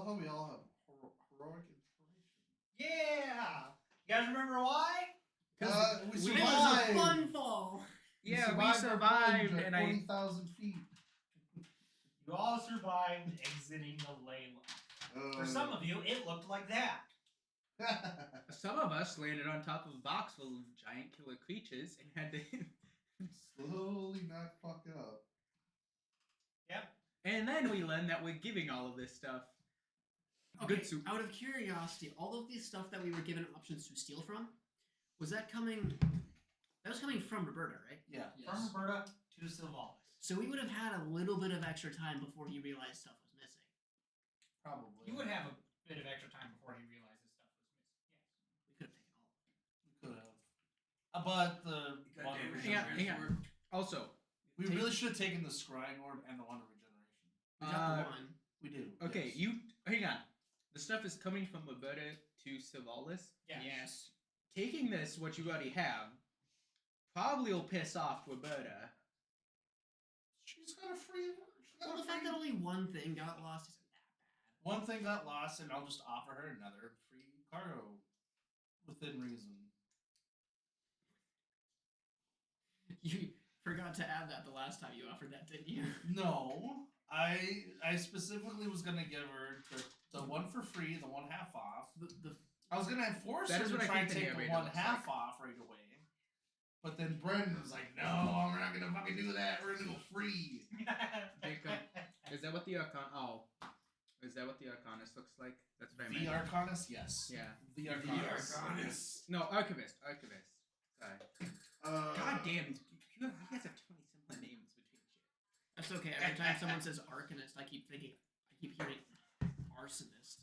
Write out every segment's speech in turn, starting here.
love how we all have heroic inspiration. Yeah! You guys remember why? We It was a survived. fun fall. Yeah, we survived, and 40,000 feet. You all survived exiting the Layla. For some of you, it looked like that. Some of us landed on top of a box full of giant killer creatures and had to slowly not fuck up. Yep. And then we learned that we're giving all of this stuff. Okay, Good soup. out of curiosity, all of these stuff that we were given options to steal from, was that coming... That was coming from Roberta, right? Yeah. Yes. From Roberta to Sylvanas. So we would have had a little bit of extra time before he realized stuff was missing. Probably. You would have a bit of extra time before he realized his stuff was missing. Yes. We could have taken all of it. We could have. But the water Hang on. Also, we really should have taken the scrying orb and the wonder regeneration. We got the one. We do. okay, yes. hang on. The stuff is coming from Roberta to Sylvanas. Yes. Taking this, what you already have, probably will piss off Roberta. She's got a free. Well, the fact that only one thing got lost isn't that bad. One thing got lost, and I'll just offer her another free cargo within reason. You forgot to add that the last time you offered that, didn't you? No, I specifically was gonna give her the one for free, the one half off. I was gonna force That her is to what I try and think the take the narrator one looks half like. off right away. But then Brendan was like, "No, we're not gonna fucking do that. We're gonna go free." Is that what the Is that what the Arcanist looks like? That's what I meant. The Arcanist, yes. Yeah. The Arcanist. No, Archivist. Sorry. God damn, you guys have too many similar names between shit. That's okay. Every time someone says Arcanist, I keep hearing Arsonist.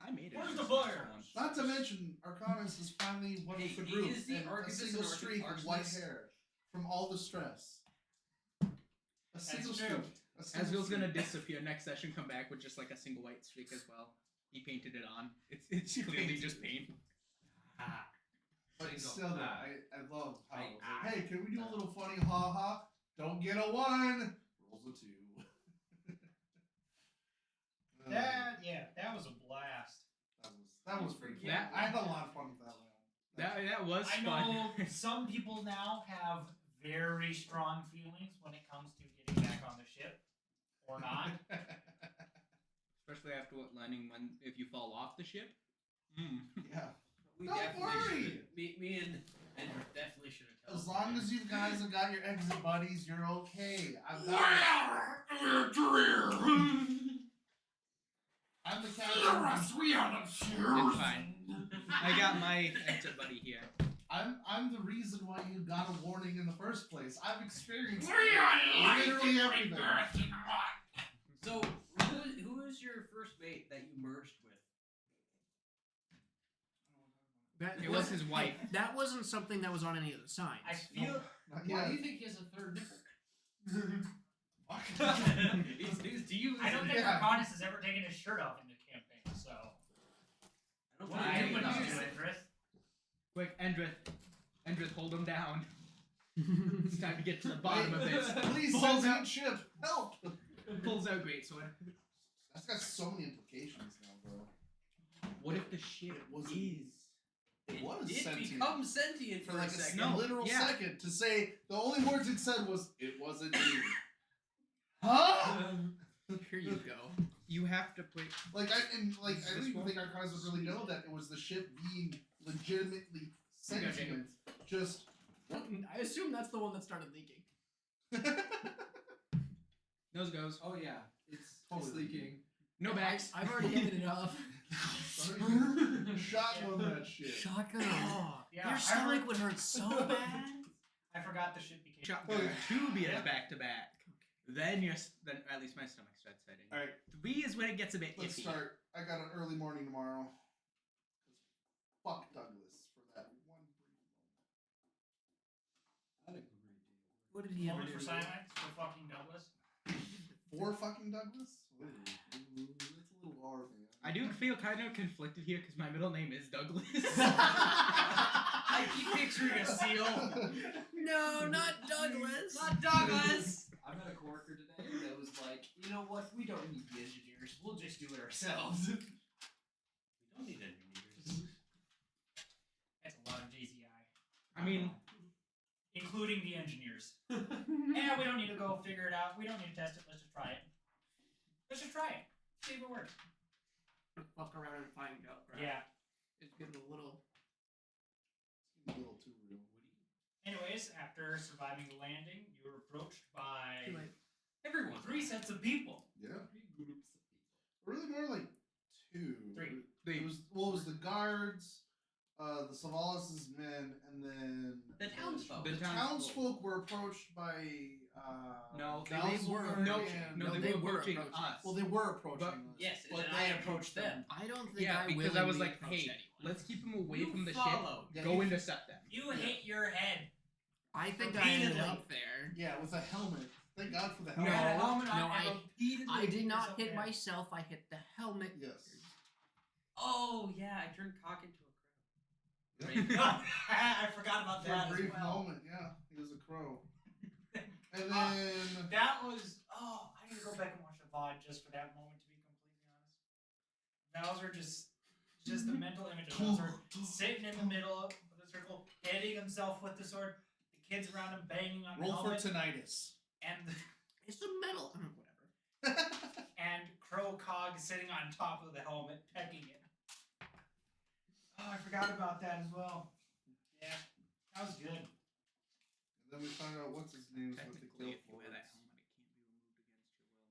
I made it. Where's the fire? Not to mention, Arcanist is finally one with the group. is the and a Archivist single and streak of white Arsonist? hair from all the stress. A single true. streak. A single Azrael's gonna streak. disappear next session, come back with just like a single white streak as well. He painted it on. It's clearly just paint. But Single. still, though, I love how. I- Hey, can we do a little funny ha ha? Don't get a 1. Rolls a 2. That was a blast. That was pretty fun. That- I had a lot of fun with that round. That was I fun. know some people now have very strong feelings when it comes to getting back on the ship, or not. Especially after learning if you fall off the ship. Yeah. We Don't definitely worry. should. Me and Andrew definitely should have told As long as you guys have got your exit buddies, you're okay. I'm the captain. It's fine. I got my exit buddy here. I'm the reason why you got a warning in the first place. I've experienced literally everything. So, who is your first mate that you merged with? It was his wife. That wasn't something that was on any of the signs. I feel Not Why yet. do you think he has a third nipple? Do you? I don't think Yeah. Arcanist has ever taken his shirt off in the campaign, so I don't what think are you I doing do. to it, Chris? Quick, Endrith, hold him down. It's time to get to the bottom of this. Please, Pulls sentient out, ship, help! pulls out greatsword. That's got so many implications now, bro. What if the ship is? It was It sentient. becomes sentient For for like a a second. No. literal yeah. second to say the only words it said was it wasn't you. Huh? Here you go. You have to play. I don't even think Arcanist would really know that it was the ship being legitimately sentient. Just I assume that's the one that started leaking. Nose goes. Oh yeah, it's Totally. leaking. No backs. I've already ended it off. shotgun that shit. Shotgun. Oh, Yeah, your stomach would hurt so bad. I forgot the ship became. Shotgun 2 beers back to back. Then then at least my stomach starts hurting. All right, 3 is when it gets a bit let's iffy. start. I got an early morning tomorrow. Fuck Douglas for that one brief moment. What did he ever Moment do? for silence for fucking Douglas. For fucking Douglas? Ooh, that's a little hard, man. I do feel kind of conflicted here because my middle name is Douglas. I keep picturing a seal. No, not Douglas. Not Douglas. I met a coworker today that was like, you know what? We don't need the engineering engineers. We'll just do it ourselves. We don't need engineers. That's a lot of JCI. I mean, Including the engineers. Yeah, we don't need to go figure it out. We don't need to test it. Let's just try it. Let's just try it. See if it works. Fuck around and find out. Right? Yeah. It's getting a little. A little too real. Anyways, after surviving the landing, you were approached by Too late. Everyone. 3 sets of people. Yeah. 3 groups of people. Really more like 2. 3. It was the guards, the Savalis' men, and then The townsfolk. The townsfolk were approached by no, Gal's they were- Lord no, and- no, they were approaching us. Well, they were approaching But- us. Yes, But and they I approached them. I don't think Yeah, I because I was willingly like, approached hey, anyone. let's keep them away You from the followed. ship. Yeah, Go you- intercept them. You hit your head. I think I ended repeatedly. up there. Yeah, with a helmet. Thank God for the You helmet. had a helmet on no, and repeatedly I hit did not yourself hit in the head. myself. I hit the helmet. Yes. Oh yeah, I turned cock into a crow. Yeah. I forgot about For that a as brief well. moment, yeah, he was a crow. And then That was I need to go back and watch the VOD just for that moment. To be completely honest, Bowser just the mental image of Bowser sitting in the middle of the circle, hitting himself with the sword. The kids around him banging on the roll for helmet, tinnitus. and It's a metal. Whatever. and Crow Cog sitting on top of the helmet, pecking it. Oh, I forgot about that as well. Yeah, that was good. And then we find out what's his name with the Technically, kill if you wear that forwards. helmet, it can't be removed against your will.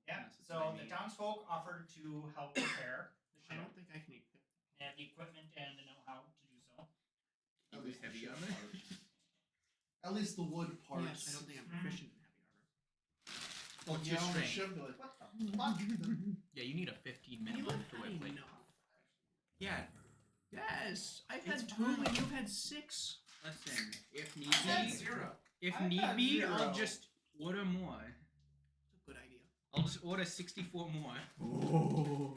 Yeah. unless it's So by the me. townsfolk offered to help repair the I ship. don't think I can equip. They have the equipment and the know-how to do so. At Keep least it the heavy ship armor. part. At least the wood parts. Yes, I don't think I'm proficient in heavy armor. Well, What's yeah, your on the strength? ship, they're like, what the fuck? Yeah, you need a 15 You minimum have to had whip like. enough. Yeah, Yes, I've had It's 2 fine. and you've had 6. listen, if need I had be, 0. if I've need had be, 0. I'll just order more. It's a good idea. I'll just order 64 more. Oh.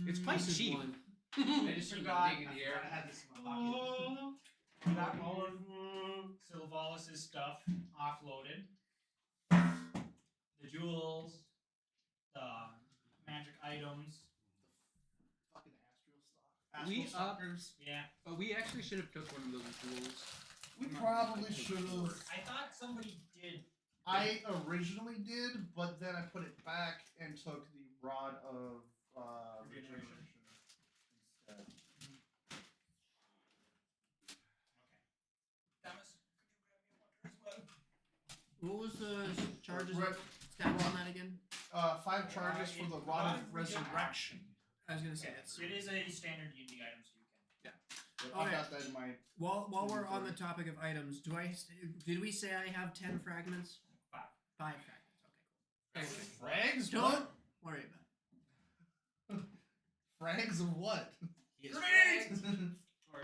It's quite This is cheap. one. I just started Forgot- digging the air. I had this in my pocket. We got all of Sylvalis' stuff offloaded. The jewels, the magic items. Fucking astral stock. We Astral stalkers. Yeah. But we actually should have took one of those jewels. We I'm not probably gonna take should it have. for I thought somebody did. I originally did, but then I put it back and took the rod of Regeneration. instead. Thomas, could you grab me a water as well? What was the charges Right. stats on that again? 5 charges for the rod of resurrection. I was gonna say that's. It is a standard D&D item, so you can. I Okay. got that in my. While we're on the topic of items, did we say I have 10 fragments? 5. 5 fragments. Okay. Frags? Don't worry about Frags of what? Grenades! it.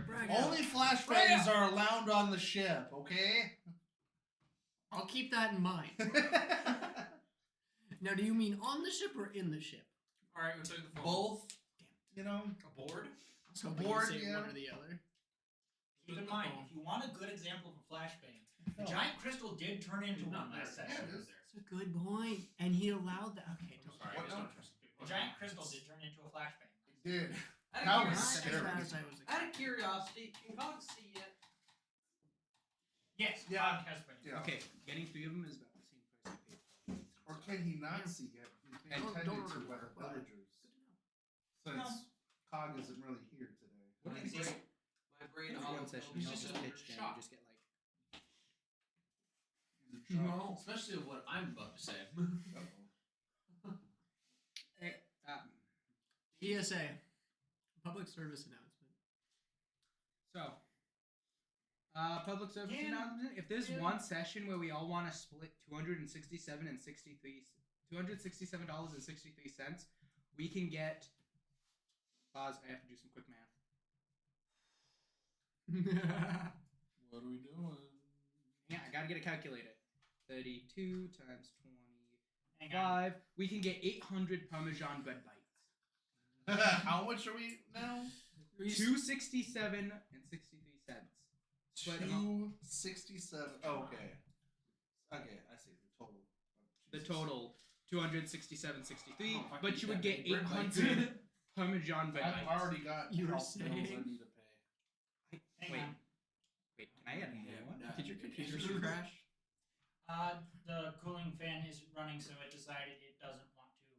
Frag Only out. flashbangs are allowed on the ship, okay? I'll keep that in mind. Now, do you mean on the ship or in the ship? Alright, we'll take the phone. Both, you know. A board? So Board, you say yeah. one or the other. Keep in mind, if you want a good example of a flashbang, the No. giant crystal did turn into one Not last there. session. Yeah, it is. That's a good point. And he allowed that. Okay, don't Sorry, What I just now? don't trust people. The giant crystal did turn into a flashbang. Did. Out That of, was Not as scary. bad as I was out expecting. of curiosity, can God see yet? Yes, Yeah. God has been. Yeah. Okay, getting 3 of them is about the same price I paid. Or can he not see it? He's being Don't intended to remember, by the but- villagers. Since Cog isn't really here today. What Is is this- it? My brain One auto session, he's you just just a pitch down, shot. you just get like. He's a drunk. No. Especially of what I'm about to say. Uh-oh. PSA. Public service announcement. So, public service Can- announcement. If there's can- one session where we all want to split $267.63, we can get. Pause. I have to do some quick math. What are we doing? Yeah, I gotta get a calculator. 32 times Hang on. 25. We can get 800 Parmesan bread bites. How much are we now? 267 and 63 cents. Split them up. 267. Oh, okay. Okay, I see the total. The Jesus. total 267.63, Oh, fuck, but you would get that big 800 Parmesan I've Vegas. already got You were health bills I saying? need to pay. Hang Wait. on. Wait, can I add another one? Did your computer just crash? The cooling fan is running, so it decided it doesn't want to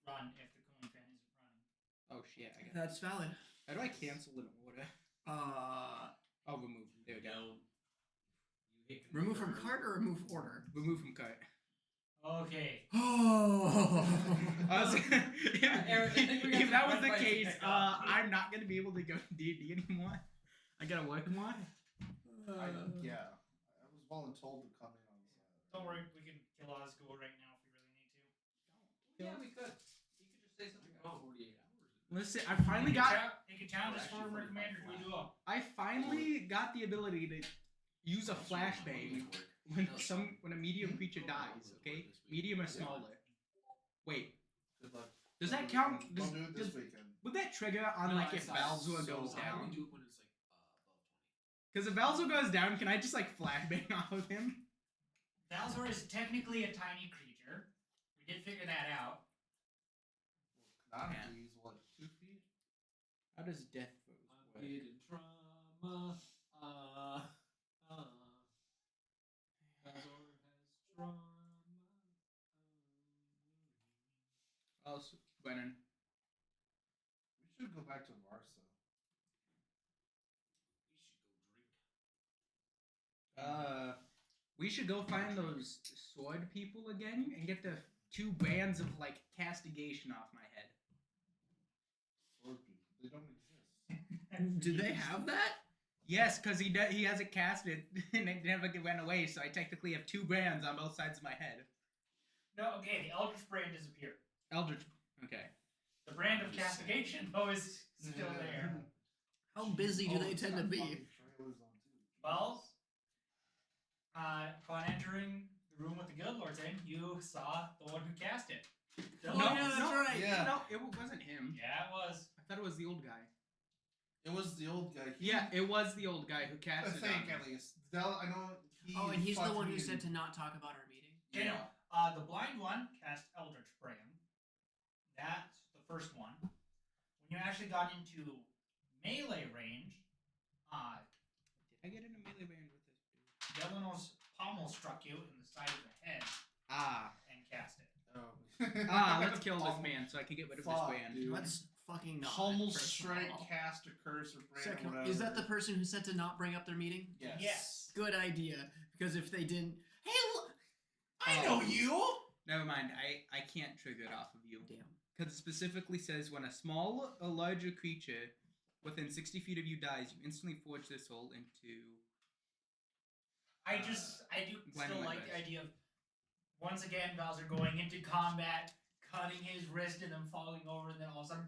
run if the cooling fan isn't running. Oh shit, I got it. That's valid. How do I cancel an order? Oh, remove. There we go. You hit Remove from confirm. cart or remove order? Remove from cart. Okay. Oh. I was, Eric, I think we got if that was some the red lights to case, pick up. I'm not gonna be able to go to D&D anymore. I gotta work more. Yeah, I was voluntold to come in on Saturday. Don't worry, we can kill Osgood right now if we really need to. Yeah, we could. You could just say something about 48 hours. Listen, I finally got. He could challenge us Actually, for 45 commander. We do a. I finally got the ability to use a flashbang when a medium creature dies. Okay, medium or smaller. Wait, Good luck. does that Don't count? do it- Don't do it this does- weekend. Would that trigger on like if Valzor goes I down? only do it when it's like above 20. Because if Valzor goes down, can I just like flashbang off of him? Valzor is technically a tiny creature. We did figure that out. Canonically, he's what, 2 feet? How does death foes I'm work? getting trauma. Azor has trauma. Oh, Brennan. We should go back to Varsa. We should go find those sword people again and get the 2 bands of like castigation off my head. Sword people. They don't exist. Do they have that? Yes, because he hasn't cast it and it never went away, so I technically have 2 brands on both sides of my head. No, okay, the Eldritch brand disappeared. Eldritch. Okay. The brand of castigation, though, is still there. How busy do Oh, they it's tend to got be? fucking trailers on too. Well, upon entering the room with the Guild Lords in, you saw the one who cast it. Oh, yeah, that's right. Yeah. No, it wasn't him. Yeah, it was. I thought it was the old guy. It was the old guy. Yeah, it was the old guy who I cast it. think on at me. least. I know he. Oh, and he's the fucked one me who and- said to not talk about our meeting. You Yeah. know, the blind one cast Eldritch Brand. That's the first one. When you actually got into melee range, Did I get into melee range with this dude? Delano's pommel struck you in the side of the head Ah. and cast it. Oh. Let's kill this man so I can get rid of this Fuck, brand. dude. Let's fucking not. Pommel first of strike, all. cast a curse, or brand. Second, whatever. is that the person who said to not bring up their meeting? Yes. Yes. Good idea, because if they didn't, hey, look, I know you. Never mind, I can't trigger it off of you. damn. Because it specifically says when a small or larger creature within 60 feet of you dies, you instantly forge their soul into. I do Glenn still like Lewis. the idea of, once again, Bowser going into combat, cutting his wrist and then falling over, and then all of a sudden,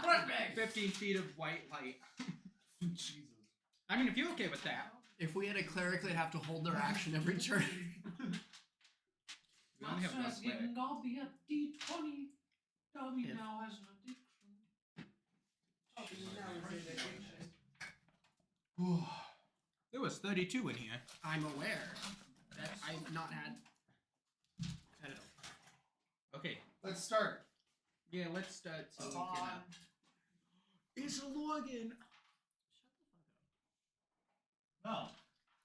flashbang! 15 feet of white light. Jesus. I mean, if you're okay with that. If we had a cleric, they'd have to hold their action every turn. We only have one cleric. I'll be a D20. Dummy Yeah. now has an addiction. There was 32 in here. I'm aware that I've not had. I don't know. Okay. Let's start. Yeah, let's start so we can. On. It's a login. No.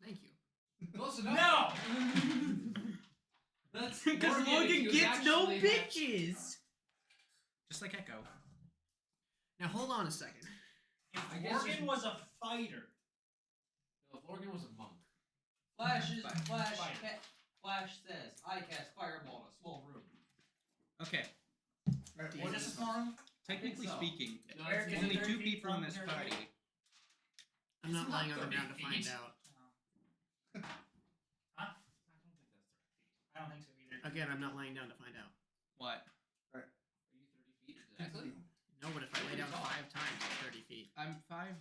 Thank you. Close enough. No! That's Because Morgan, Logan he was gets no actually bitches. Just like Echo. Now hold on a second. If I guess Morgan you- was a fighter, No, if Morgan was a monk. Flash says, I cast fireball in a small room. Okay. Alright, was what this is a small room? Technically so. speaking, No, Eric, it's is it only 30 2 feet people in from this here? party. I'm It's not not lying on the 30 ground to find feet. out. Huh? I don't think that's 30 feet. I don't think so either. Again, I'm not lying down to find out. What? Are you 30 feet exactly? No, but if I lay down 5 times, it's 30 feet. I'm 5'9".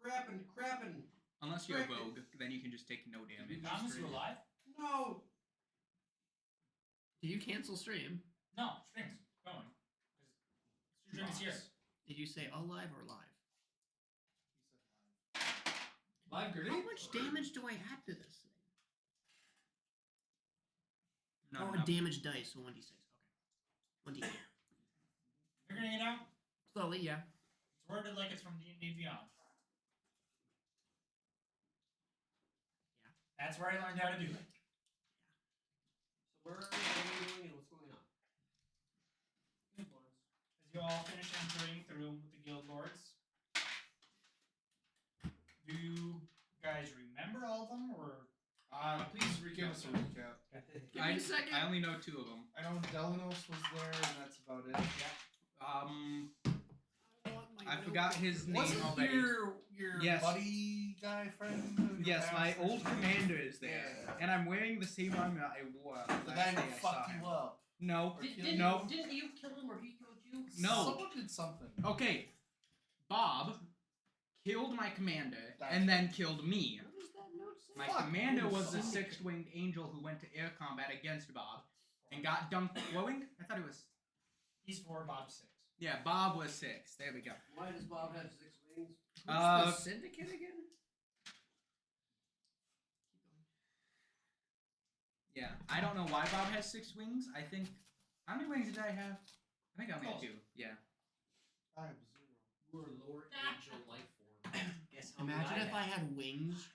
Crappin'. Unless you're a Frick. rogue, then you can just take no damage. Thomas, you alive? No. Did you cancel stream? No, stream's going. Stream is here. Did you say alive or live? Live grenade. How much damage do I add to this thing? No, Oh, no. a damage dice, so 1d6. Okay. 1d8. Figuring it out? Slowly, yeah. It's worded like it's from D&D Beyond. Yeah. That's where I learned how to do it. So where are we going and what's going on? As you all finish entering the room with the guild lords, do you guys remember all of them, or Please give us a recap. Give me a second. I only know 2 of them. I know Delinos was there, and that's about it. I forgot his name Wasn't already. your Yes. buddy guy friend? Yes, my Your old friend? commander is there, Yeah. and I'm wearing the same armor I wore The last guy day who I saw fucked him. you up. No, Or Didn't, killed no. didn't you kill him or he killed you? No. Someone did something. Okay, Bob killed my commander That's and then killed me. What does that note say? My Fuck, commander who was the saw- six-winged angel who went to air combat against Bob and got dunked. Glowing? I thought it was. he's 4, Bob's 6. Yeah, Bob was 6. There we go. Why does Bob have 6 wings? Who's the syndicate again? Yeah, I don't know why Bob has 6 wings. I think. How many wings did I have? I think I only had 2. Yeah. I have 0. You are lower angel life form. Guess how Imagine many if I had wings.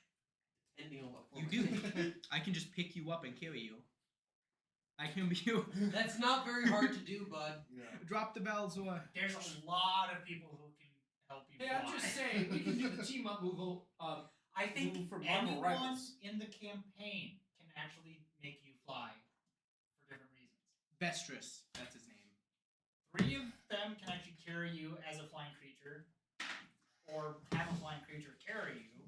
Depending on what form. You do. I can just pick you up and carry you. I can be you. That's not very hard to do, bud. Yeah. Drop the bells or. There's a lot of people who can help you Hey, fly. I'm just saying, we can do the team up move. I think Move from Marvel anyone Rivals. in the campaign can actually make you fly for different reasons. Vestress, that's his name. 3 of them can actually carry you as a flying creature, or have a flying creature carry you.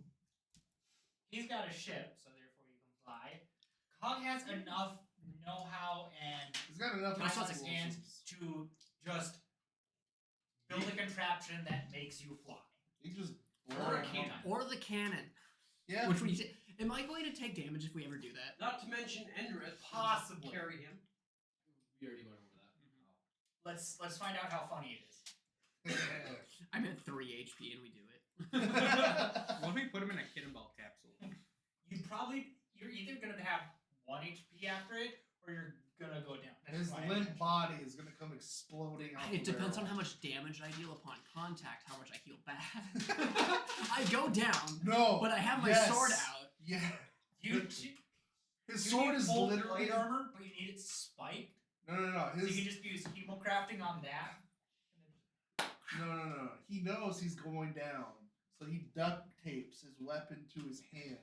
He's got a ship, so therefore you can fly. Cog has enough know-how and He's got enough time on his explosives. hands to just build a contraption that makes you fly. He just Or a blow cannon. up. Or the cannon. Yeah. Which we am I going to take damage if we ever do that? Not to mention Endrith. Possibly. Carry him. We already went over that. Let's find out how funny it is. I'm at 3 HP and we do it. What if we put him in a cannonball capsule? You're either gonna have 1 HP after it, or you're gonna go down. That's His my limp impression. body is gonna come exploding out. It the depends on barrel. how much damage I deal upon contact, how much I heal back. I go down, No. but I have my yes, sword out. Yeah. You His you sword need is full literally. plate armor, but you need it spiked. No. So you His. can just use hemocrafting on that. No. He knows he's going down, so he duct tapes his weapon to his hand.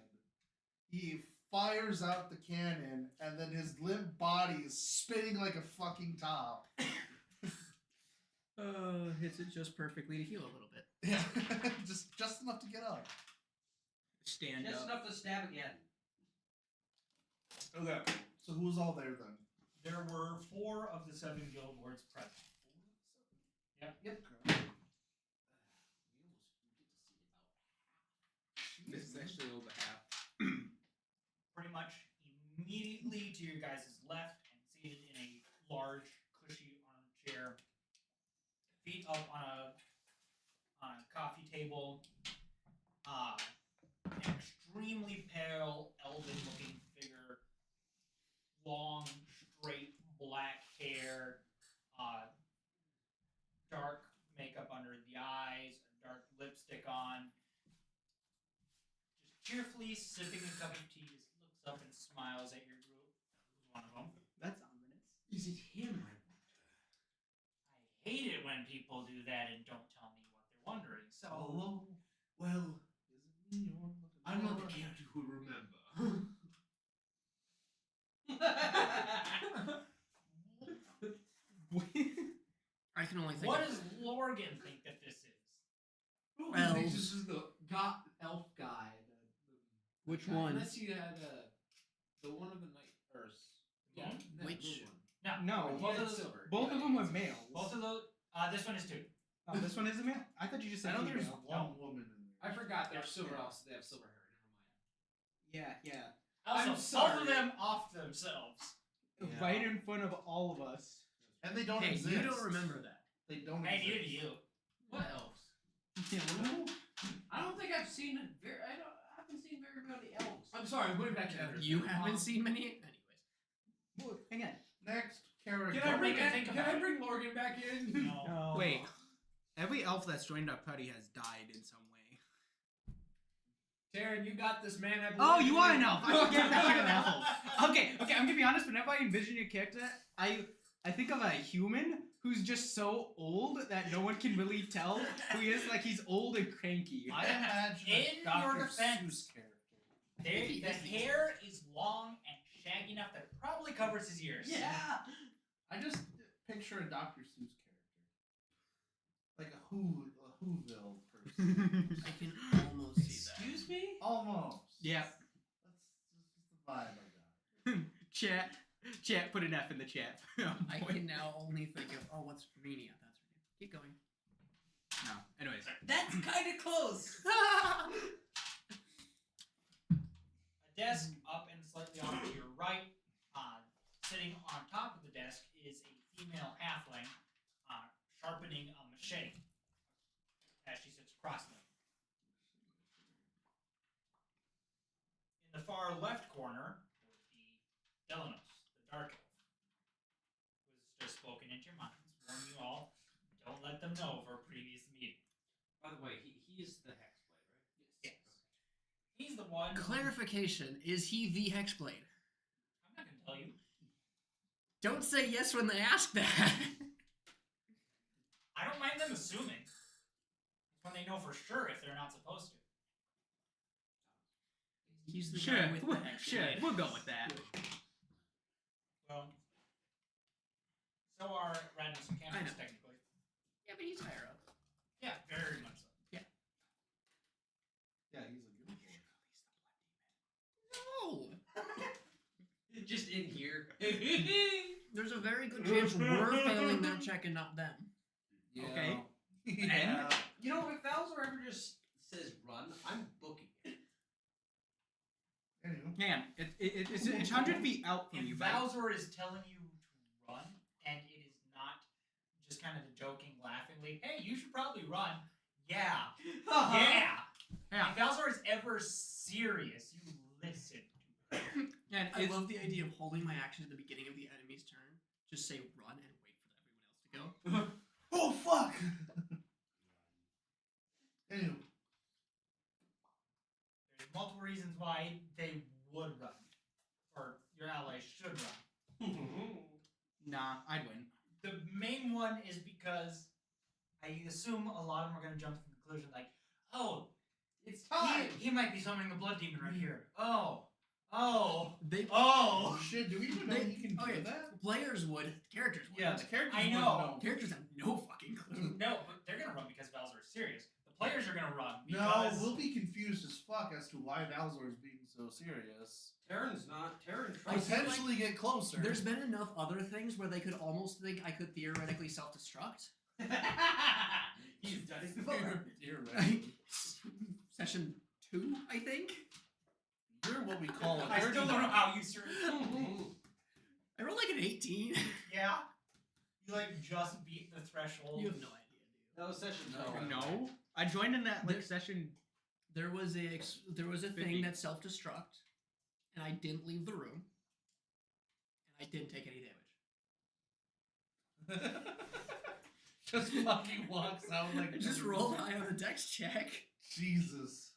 He fires out the cannon, and then his limp body is spinning like a fucking top. Hits it just perfectly to heal a little bit. Yeah, just enough to get up. Stand Just up. enough to stab again. Okay, so who's all there then? There were 4 of the 7 guild lords present. Yep. Okay. This is actually over half. Pretty much immediately to your guys' left and seated in a large, cushy armchair, feet up on a coffee table, an extremely pale, elven-looking figure, long, straight, black hair, dark makeup under the eyes, a dark lipstick on, just cheerfully sipping a cup of tea, just looks up and smiles at your group. Who's one of them? That's ominous. Is it him? I hate it when people do that and don't tell me what they're wondering. So, Oh, well, Is it me you're looking I'm not for? the character who will remember. I can only think what of does Lorgan think that this is? Well- this is the elf guy. Which guy. one? Unless you had the one of the night or Yeah. that Which- blue one. No, He both had of those- silver. both of them were males. Both of those. This one is 2. Oh, this one is a male? I thought you just I said know there's female. one woman in there. I forgot they're Yeah. silver elves. They have silver hair. Never mind. Yeah. Also, I'm both sorry. of them off themselves. Yeah. Right in front of all of us. And they don't Hey, exist. you don't remember that. They don't Hey, exist. you to you. What elves? Yeah, I don't think I've seen it. I about the elves. I'm sorry, I'm going back to Edgar. You haven't seen many. Anyways. Well, hang on. Next character. Can I bring Don't make it think about it. Lorgan back in? No. Wait. Every elf that's joined our party has died in some way. Taryn, you got this, man. I Oh, believe you in are an elf. I forget that you're an elf. Okay, I'm gonna be honest. Whenever I envision your character, I think of a human who's just so old that no one can really tell who he is. Like he's old and cranky. I imagine In a Dr. your defense, Seuss character. The hair is long and shaggy enough that it probably covers his ears. Yeah. I just picture a Dr. Seuss character. Like a Whoville person. I can almost see that. Excuse me? Almost. Yeah. That's just the vibe I got. Chat, put an F in the chat. I can now only think of what's Mania? That's her name. Keep going. No. Anyways. That's kind of close. A desk up and slightly off to your right, sitting on top of the desk is a female halfling sharpening a machete as she sits cross-legged. In the far left corner would be Delanos, the Dark Elf, who has just spoken into your minds, warning you all, don't let them know of our previous meeting. By the way, he's the Hexblade, right? Yes. He's the one. Clarification: is he the Hexblade? I'm not gonna tell you. Don't say yes when they ask that. I don't mind them assuming. It's when they know for sure if they're not supposed to. He's the Sure, guy with the Hexblade. we'll go with that. Well, so are Radnus and I Campus know. technically. Yeah, but he's higher up. Yeah, very much so. Yeah, he's a good boy. No. Just in here. There's a very good chance we're failing their check and not them. Yeah. Okay. Yeah. You know, if Valzor ever just says run, I'm booking it. Anyway. Hang on. It's 100 feet out from you, If right? Bowser is telling you to run, and it is not just kind of joking, laughingly, hey, you should probably run. Yeah. Yeah. Yeah. If Bowser is ever serious, you listen to him. And I love the idea of holding my action at the beginning of the enemy's turn. Just say run and wait for everyone else to go. Oh fuck! Anyway. There's multiple reasons why they would run, or your allies should run. nah, I'd win. The main one is because I assume a lot of them are going to jump to the conclusion like, oh, It's time. he might be summoning the blood demon right here. Oh, They Oh shit! Do we even know They- you can okay. do that? players would, characters would. Yeah, the characters. I wouldn't know. Characters have no fucking clue. no, but they're going to run because Bowser is serious. The players are going to run No, because we'll be confused as fuck as to why Bowser is being so serious. Terran's not. Terran I trusts feel Potentially get closer. There's been enough other things where they could almost think I could theoretically self-destruct. He's done it You're, before. you're right. Session 2, I think. You're what we call a I still don't know how you started. I rolled like an 18. Yeah? You like just beat the threshold. You have no idea, dude. That was session No. No, I joined in that like There- session. There was a thing 50. that self-destruct, and I didn't leave the room, and I didn't take any damage. Just fucking walks out like. I just rolled high on a dex check. Jesus.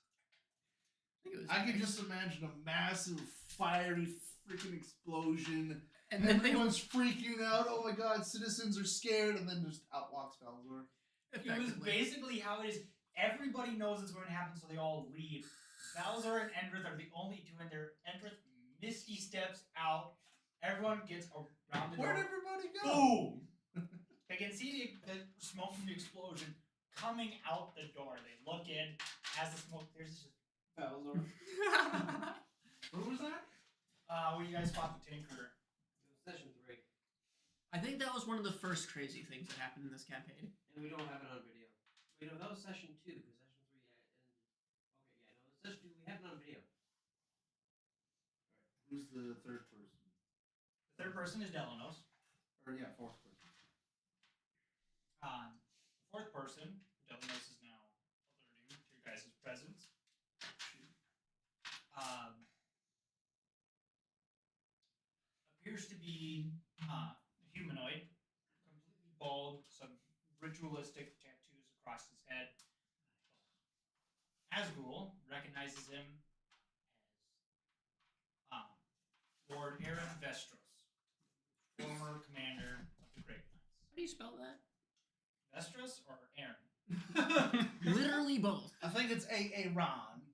I think it was. I can dex. just imagine a massive, fiery, freaking explosion. And then they Everyone's freaking out. Oh my god, citizens are scared, and then just out walks Bowser. It was effectively. basically how it is. Everybody knows it's going to happen, so they all leave. Bowser and Endrith are the only two in there. Endrith misty steps out. Everyone gets around the door. Where'd everybody go? Boom! They can see the smoke from the explosion coming out the door. They look in. As the smoke, there's just Bowser. What was that? When you guys fought the Tinkerer. Session 3. I think that was one of the first crazy things that happened in this campaign. And we don't have it on video. Wait, no, that was session 2, because session 3 had it. Okay, yeah, no, session 2, we have it on video. Who's the third person? The third person is Delanos. Or yeah, fourth person. The fourth person, Delanos is now alerting to your guys' presence. appears to be humanoid, completely bald, some ritualistic tattoos across his head. Asgul recognizes him as Lord Aaron Vestros, former commander of the Great Knights. How do you spell that? Vestros or Aaron? Literally both. I think it's Aaron.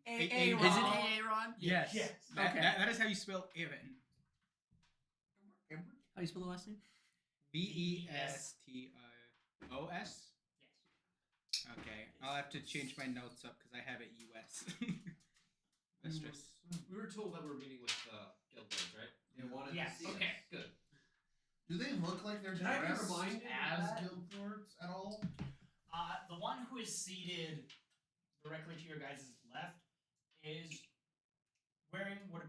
Is it Aaron? Yes. Yes. That, Okay. that is how you spell Aaron. How do you spell the last name? Vestos. Yes. Okay, I'll have to change my notes up because I have it US. Mistress. We were told that we were meeting with guild lords, right? They wanted Yes. to see Okay. us. Good. Do they look like they're Should I be dressed reminded of as that? guild lords at all? The one who is seated directly to your guys' left is wearing what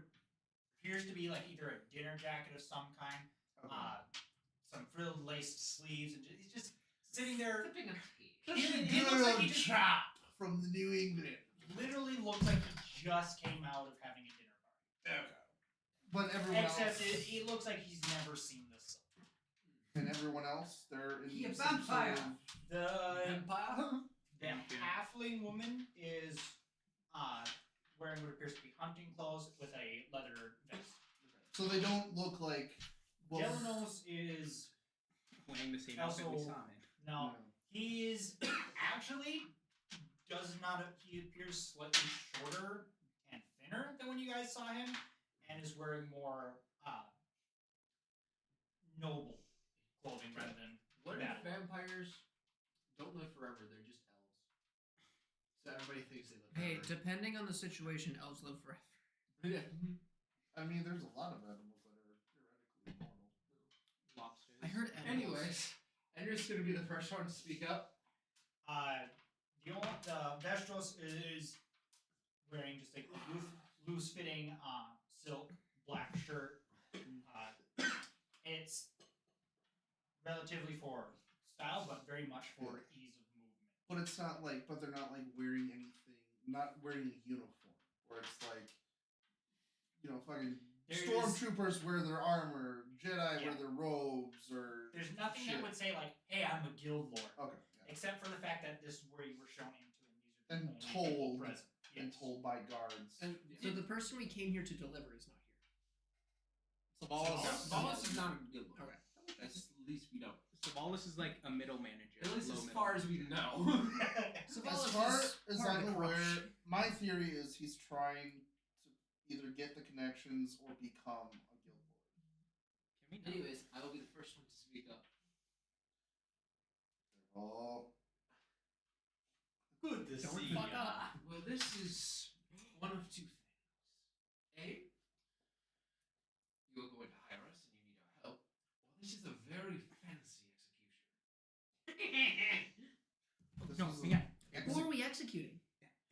appears to be like either a dinner jacket of some kind, some frilled laced sleeves, and he's just sitting there. Sipping a tea. He looks like he just chop from the New England. literally looks like he just came out of having a dinner party. Okay. But everyone Except else, it looks like he's never seen this. and everyone else, they're in He a some sort vampire. of- The Empire. halfling woman is wearing what appears to be hunting clothes with a leather vest. So they don't look like. Well, Delanos is Wearing the same outfit we Also- saw him in. no, he is actually does not. He appears slightly shorter and thinner than when you guys saw him, and is wearing more noble clothing rather than What if battle. vampires don't live forever? They're just elves. So everybody thinks they live Hey, forever. depending on the situation, elves live forever. Yeah. I mean, there's a lot of animals that are theoretically immortal. Lobsters. I heard animals. Anyways, Andrew's gonna be the first one to speak up. Vestros is wearing just a loose-fitting silk black shirt. It's relatively for style, but very much for ease of movement. But it's not like, but they're not like wearing anything, not wearing a uniform, where it's like, fucking There's- stormtroopers wear their armor, Jedi Yeah. wear their robes, or There's nothing shit. that would say like, "Hey, I'm a guild lord," Okay, yeah. except for the fact that this is where you were shown into, and these are And the only people told. present. And Yes. told by guards. And So the person we came here to deliver is not here. Savalas. Valas is not a guild lord. Okay. That's the least we know. Savalas is like a middle manager. At least low as middle. far as we know. Savalas As far is as part of I'm the aware, corruption. my theory is he's trying to either get the connections or become a guild lord. Can we not? Anyways, I will be the first one to speak up. Oh, Good to Don't see fuck ya. up. Well, this is one of two things. A, you are going to hire us and you need our help. Well, this is a very fancy execution. this No, is a- yeah. Who are we executing?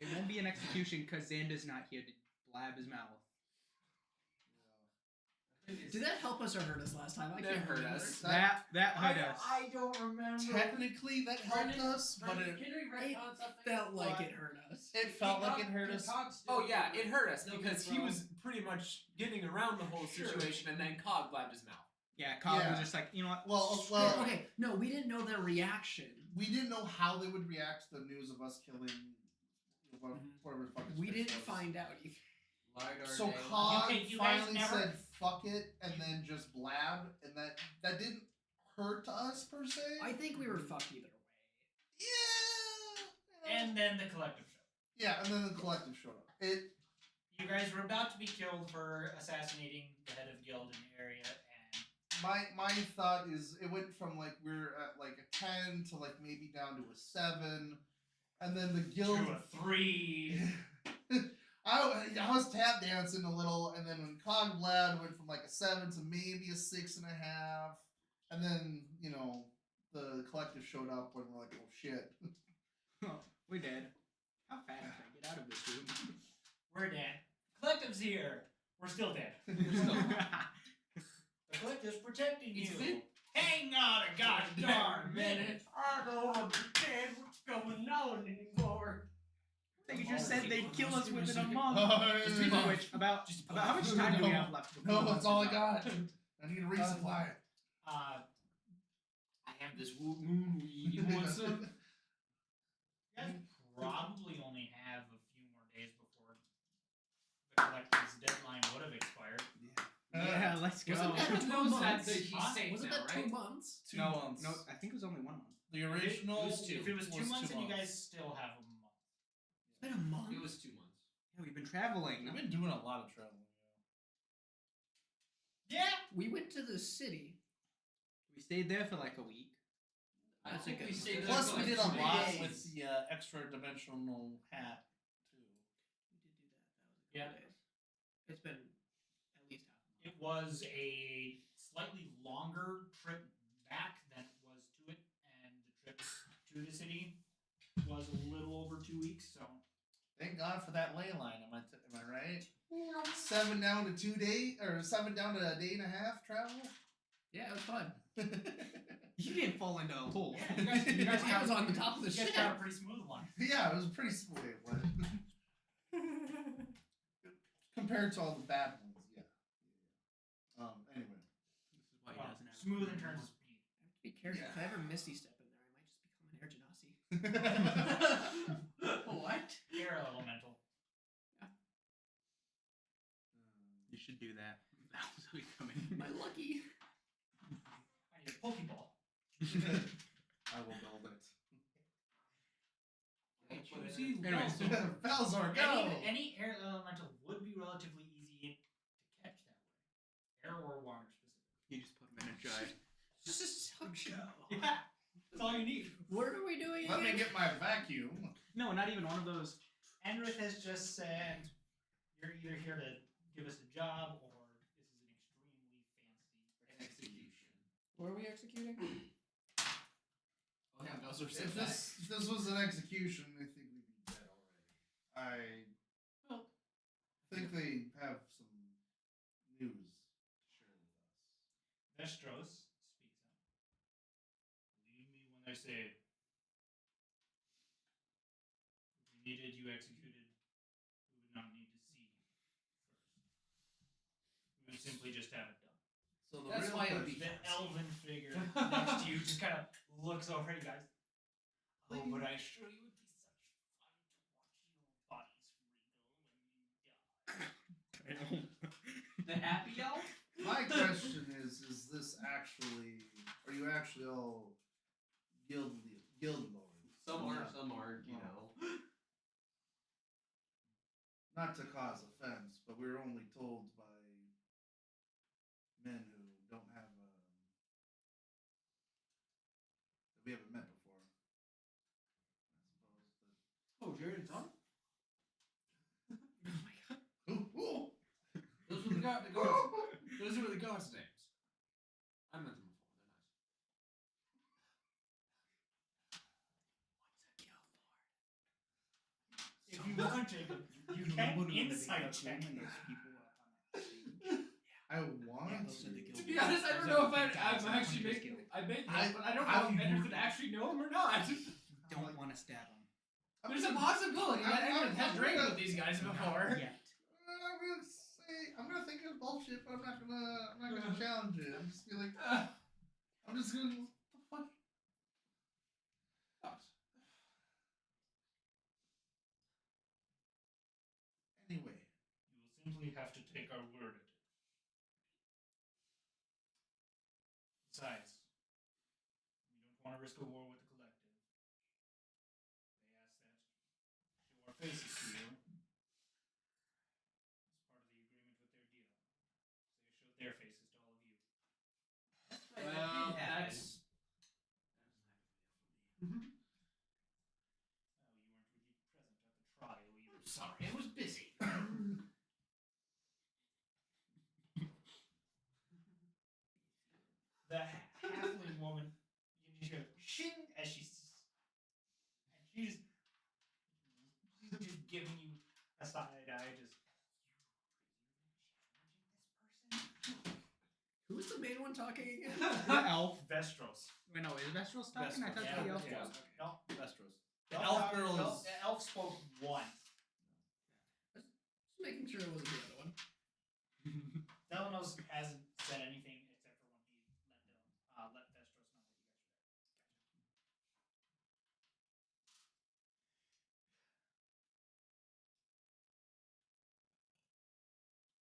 It won't be an execution because Xander's not here to blab his mouth. Did that help us or hurt us last time? I That can't hurt remember. us. That hurt us. I don't remember. Technically, that helped Brendan- us, but it Felt like it hurt us. felt like it hurt us. Oh yeah, it hurt us Still because good he throw. was pretty much getting around the whole Sure. situation, and then Cog blabbed his mouth. Yeah, Cobb Yeah. was just like, you know what? Well, Okay, no, we didn't know their reaction. we didn't know how they would react to the news of us killing whatever the fuck his We face didn't was. find out either. So Okay, Cog you guys finally never- said "fuck it" and then just blabbed, and that didn't hurt us per se. I think we were fucked either way. Yeah. you know. And then the collective show. Yeah, and then the collective showed up. You guys were about to be killed for assassinating the head of guild in the area, and My thought is it went from like we're at like a 10 to like maybe down to a 7, and then the guild. to a 3. I was tap dancing a little, and then when Cog Blad went from like a 7 to maybe a 6.5, and then the collective showed up when we're like, oh shit. We're dead. How fast can I get out of this room? We're dead. Collective's here. We're still dead. The collective's protecting you. It's been- Hang on a gosh darn minute. I don't understand what's going on anymore. I think you teacher Oh, said wait, they'd hold kill on, us give me a within a second. month. Speaking of which, about how much time do we have left? before No, the that's month all I is up? got. I need to resupply it. I have this moon weed. You want some? You guys probably only have a few more days before the collector's deadline would have expired. Yeah, let's go. Wasn't that Everyone 2 knows that months? he's safe Wasn't now, that right? 2 months? 2 no, months. no, I think it was only 1 month. The original. was two. If it was 2 months, 2 then you guys months. still have a month. It's been a month. It was 2 months. Yeah, we've been traveling. We've been doing a lot of traveling. Yeah. We went to the city. We stayed there for like a week. I That's think a we good stayed one. there Plus, for we like did a 3 lot days. with the extra dimensional hat too. We did do that. That was a Yeah. couple days. It's been at least half a month. It was a slightly longer trip back than it was to it, and the trip to the city was a little over 2 weeks. So Thank God for that ley line. Am I right? 7 down to 2 days, or 7 down to a day and a half travel. Yeah, it was fun. You didn't fall into a hole. Yeah, you guys I was on the top of the you guys ship. got a pretty smooth one. Yeah, it was pretty smooth. What? Compared to all the bad ones, yeah. Anyway. This is why he Well, doesn't have smooth in terms of speed. Be careful. If I Yeah. ever misty step in there, I might just become an air genasi. What? Air elemental. You should do that. That was becoming. My lucky. I need a Pokeball. I will build it. Anyways, Falzor, go! Any air elemental would be relatively easy to catch that way. Air or water specifically. you just put him in a jar. This is so show. Yeah, that's all you need. What are we doing Let me again? get my vacuum. No, not even one of those. Enrith has just said, you're either here to give us a job, or this is an extremely fancy Execution. What are we executing? Oh yeah, Bowser If said that. this was an execution, I think we'd be dead already. I think they have some news to share with us. Vestros speaks up. Believe me when I say, if we needed you executed, we would not need to see you first. We would simply just have it done. So the That's real why it would question- be The elven figure next to you just kind of looks over at you guys. Oh, but I assure you it would be such fun to watch your bodies wriggle when you die. The happy elf? My question is this actually, are you actually all guild lords? Some are, Not- some aren't, you know. Not to cause offense, but we were only told by men who don't have, that we haven't met before. I Oh, Jared and Tom? suppose. Ooh. Those were the gods. Those were the gods' names. I met them before. They're nice. If you want, Jacob, you can insight check. I want those are the to. guild To be honest, I don't know if I'm actually making. I made them, but I don't know if Edward would actually know him or not. Don't want to stab him. There's a possibility that Edward has drank with these guys before. Yet. I'm gonna think it's bullshit, but I'm not gonna challenge it. I'm just be like, I'm just gonna, what the fuck? Anyway, You will simply have to take our word at it. Besides, we don't want to risk a war with the collective. They ask that show our faces to you. As part of the agreement with their deal. So they showed their faces to all of you. Well, that's. Oh, you weren't really present at the trial either. Sorry, I was busy. The halfling woman, you just go shing as she's giving you a side eye. Just Who's the main one talking again? The elf. Vestros. Wait, no, is Vestros talking? I thought Yeah, the elf yeah. was. No, Vestros. the elf girl no, is- the elf spoke once. Making sure it wasn't the other one. Delanos hasn't said anything except for when he let Vestros know that you guys were there.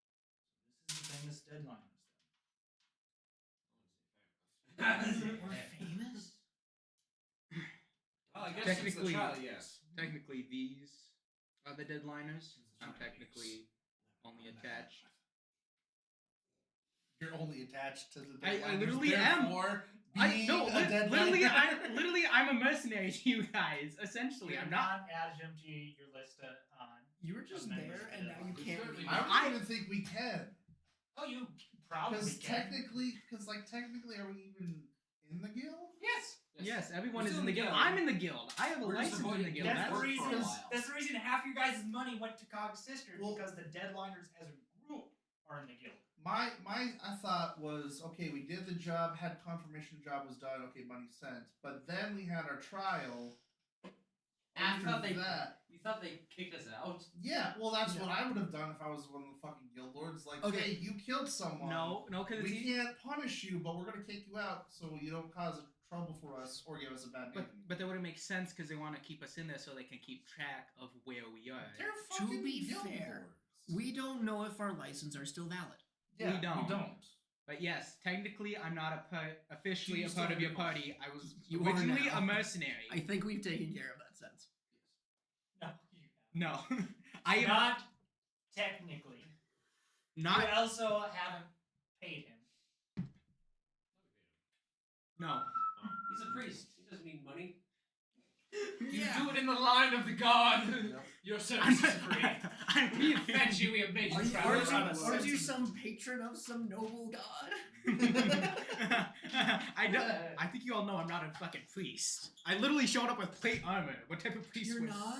So this is the famous deadline. We're famous? Well, I guess Technically- it's the trial, yes. Technically, these are the deadliners. I'm technically only attached. You're only attached to the I deadliners, literally am. therefore I being no, a deadliner- literally, I'm a mercenary to you guys. Essentially, You're I'm not. not add him to your list on. You were just Members there, of the and now you deadline. can't Certainly leave. I don't even think we can. Oh, you probably Because can. technically, are we even in the guild? Yes. Yes, everyone We're is still in the guild. I'm in the guild. I have a We're just license in the avoiding guild. guild That's the work for a reason. while. That's the reason half your guys' money went to Cog's sister Well- because the deadliners as a group are in the guild. My I thought was okay. We did the job, had confirmation the job was done. Okay, money sent. But then we had our trial. After thought they- that, You thought they kicked us out? yeah. Well, that's what I would have done if I was one of the fucking guild lords. Like, Okay. hey, you killed someone. No, because we can't punish you, but we're gonna kick you out so you don't cause trouble for us or give us a bad name. but that wouldn't make sense because they want to keep us in there so they can keep track of where we are. They're fucking be guild fair, lords. We don't know if our licenses are still valid. Yeah, we don't. We don't. But yes, technically, I'm not officially You a part still of your do. party. I was You are originally now. a mercenary. I think we've taken care of that sense. No, you have. No, I am Not technically. not. You also haven't paid him. No. He's a priest. He doesn't need money. You do it in the line of the god. Your service is free. We have fed you, we have made you proud. Aren't you some patron of some noble god? I don't. I think you all know I'm not a fucking priest. I literally showed up with plate armor. What type of priest You're would? not?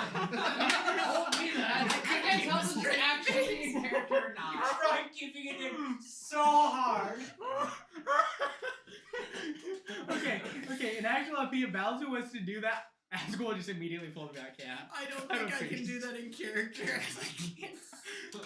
Told me that. I can't tell if you're actually in character or You not. tried keeping it in so hard. Okay. In actual LP, if Balzer was to do that, Asgore just immediately pulled me back. Yeah. I don't I'm think a I can priest. do that in character. I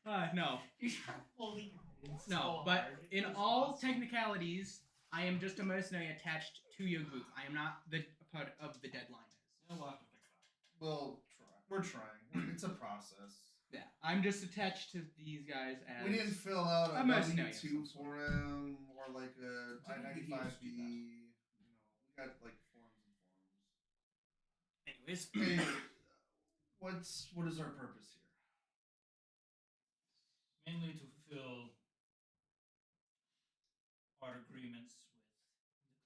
can't. No. You tried pulling it in so No, but hard. It in was all awesome. technicalities, I am just a mercenary attached to your group. I am not the part of the deadliners. We'll have to fix that. We'll try. We're trying. It's a process. Yeah, I'm just attached to these guys as. We didn't fill out a a mercenary of W2 some sort. for him or like a Didn't he I-95B. used to do that? We got like forms and Anyways, forms. Hey, what is our purpose here? Mainly to fulfill our agreements with the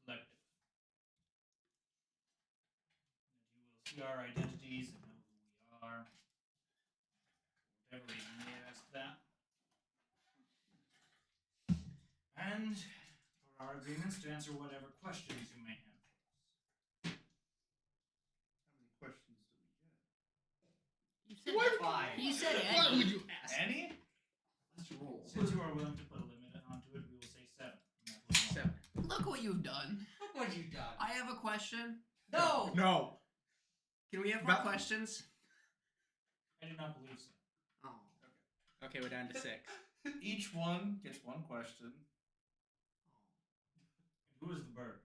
collective. That you will see our identities and know who we are. For whatever reason you may have asked that. And for our agreements to answer whatever questions you may have. How many questions do we get? You said What? 5. He said why any. would you ask? Any? Let's roll. Since you are willing to put a limit onto it, we will say 7. And that will be all. 7. Look what you've done. Look what you've done. I have a question. No. No. Can we have more Val- questions? I do not believe so. Oh. Okay, we're down to 6. Each one gets one question. And who is the bird?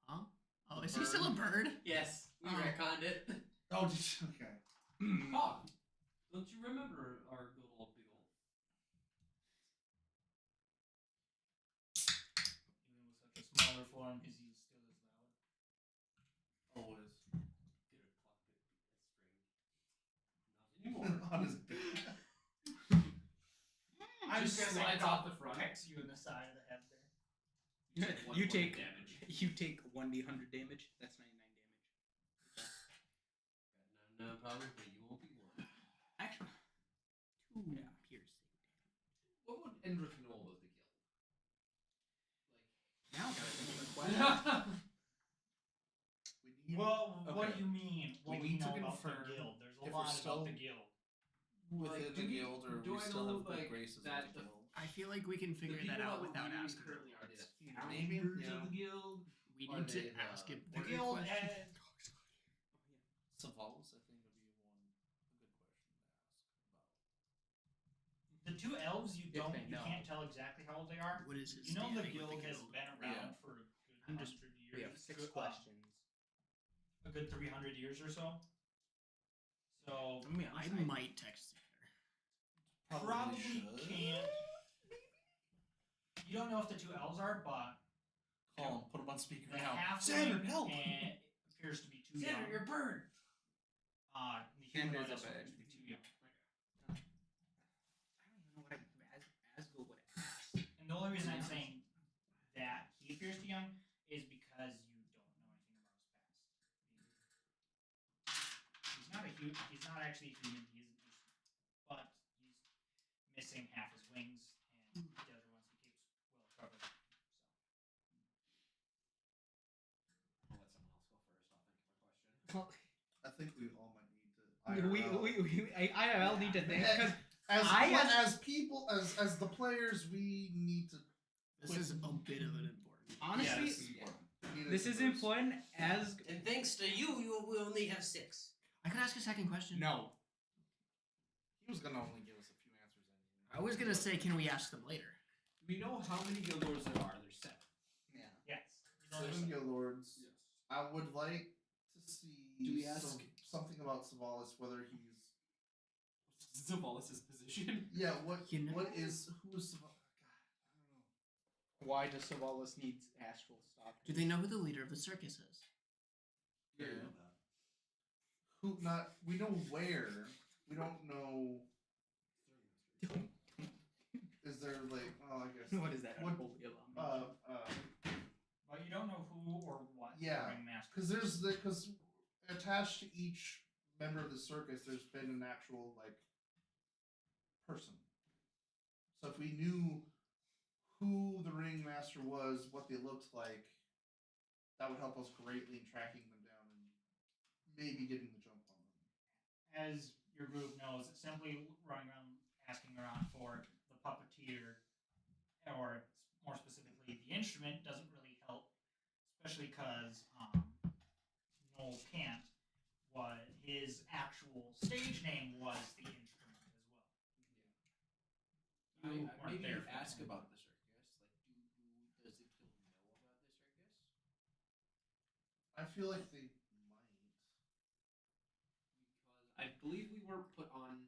Huh? Oh, is he still a bird? Yes, we Oh. retconned it. Oh, just okay. Cog, don't you remember our good old beagle? Even with such a smaller form, his use still is valid. Always. Get a clock, get a string. Not anymore. On his back. I'm Just just gonna slides say off the front. Pecks you in the side of the head there. One You point take damage. you take 1d100 damage. That's 99 damage. No problem, but you won't be one. Actually, 2 piercing. What would Endrick know about the guild? Now I gotta think of a Like, question. We need Well, what Okay. do you mean? What We need to know about the confirm guild? There's a if we're lot still- about the guild. within like, the do we- guild, or do we I still know, have good like, graces that of the the- guild. I feel like we can figure the that people out that without we asking. currently are questions. the Maybe, founders yeah. of the guild. We Are need they to ask the- it. The guild questions. has Savals, I think, would be one. two elves, you If don't, they you know. can't tell exactly how old they are. What is his You know the standing with guild has guild? been around Yeah. for a good I'm just- 100 years. We have 6 Good- questions. A good 300 years or so. So I mean, I might text you. probably should. can't. You don't know if the two elves are, but Call him, put him on speaker the now. halfling Sander, help! appears to be too Xander, young. you're a bird. The humanoid Xander's a also bird. appears to be too young. I don't even know what Asgul would ask. And the only reason I'm saying that he appears too young is because you don't know anything about his past. He's not a he's not actually a human. He isn't just, but he's missing half his wings, and the other ones he keeps well covered. So I'll let someone else go first. I'll think of a question. I think we all might need to. IRL need to think because As people, as the players, we need to. This is a bit of an important. honestly, this is important. We need this to is first. important as And thanks to you, we only have 6. I could ask a second question. no. He was gonna only give us a few answers. I was gonna say, can we ask them later? We know how many guild lords there are. There's 7. Yeah. yes, you know there's 7 guild lords. Yes. I would like to see Do we ask- something about Savalis, whether he's Zavalis's position. yeah. What You know- what is who is Savalis? God, I don't know. Why does Savalis need astral stock? Do they know who the leader of the circus is? Yeah. Who not? We know where. We don't know. Is there like? Oh, I guess. What is that? What- Unholy abomination? but you don't know who or what Yeah, the ringmaster. because attached to each member of the circus, there's been an actual like person. So if we knew who the ringmaster was, what they looked like, that would help us greatly in tracking them down and maybe getting the jump on them. As your group knows, simply running around asking around for the puppeteer, or more specifically the instrument, doesn't really help, especially because Noel Cant, what his actual stage name was the instrument as well. You weren't Maybe there for ask that. about the circus. Like, does the guild know about the circus? I feel like they might. Because I believe we were put on.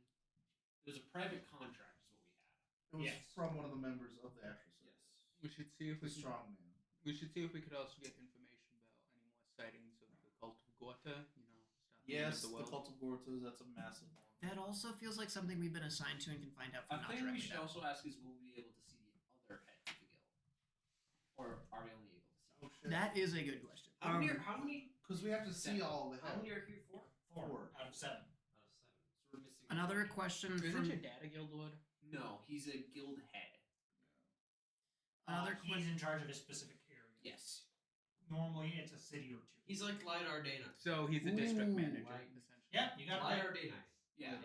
It was a private contract, is what we had. It was Yes. from one of the members of the actual circus. We should see if The we can. strong man. We should see if we could also get information about any more sightings of the cult of Gorta. You know, stop the end of Yes, the the world. cult of Gortos, that's a massive one. That also feels like something we've been assigned to and can find out I from not think we directly should down. also ask is will we be able to see the other head of the guild? Or are we only able to see Oh shit. That is a good question. How many? Because we have to see all the How head. many are here? 4 4 out of 7. out of 7? So we're missing Another one. question Isn't from your dad a guild lord? No, he's a guild head. another He's question. in charge of a specific area. Yes. Normally, it's a city or 2. He's like Lidar Dana. So he's a district Ooh, manager, like- essentially. Yeah, you got it. Lidar Dana. Yeah.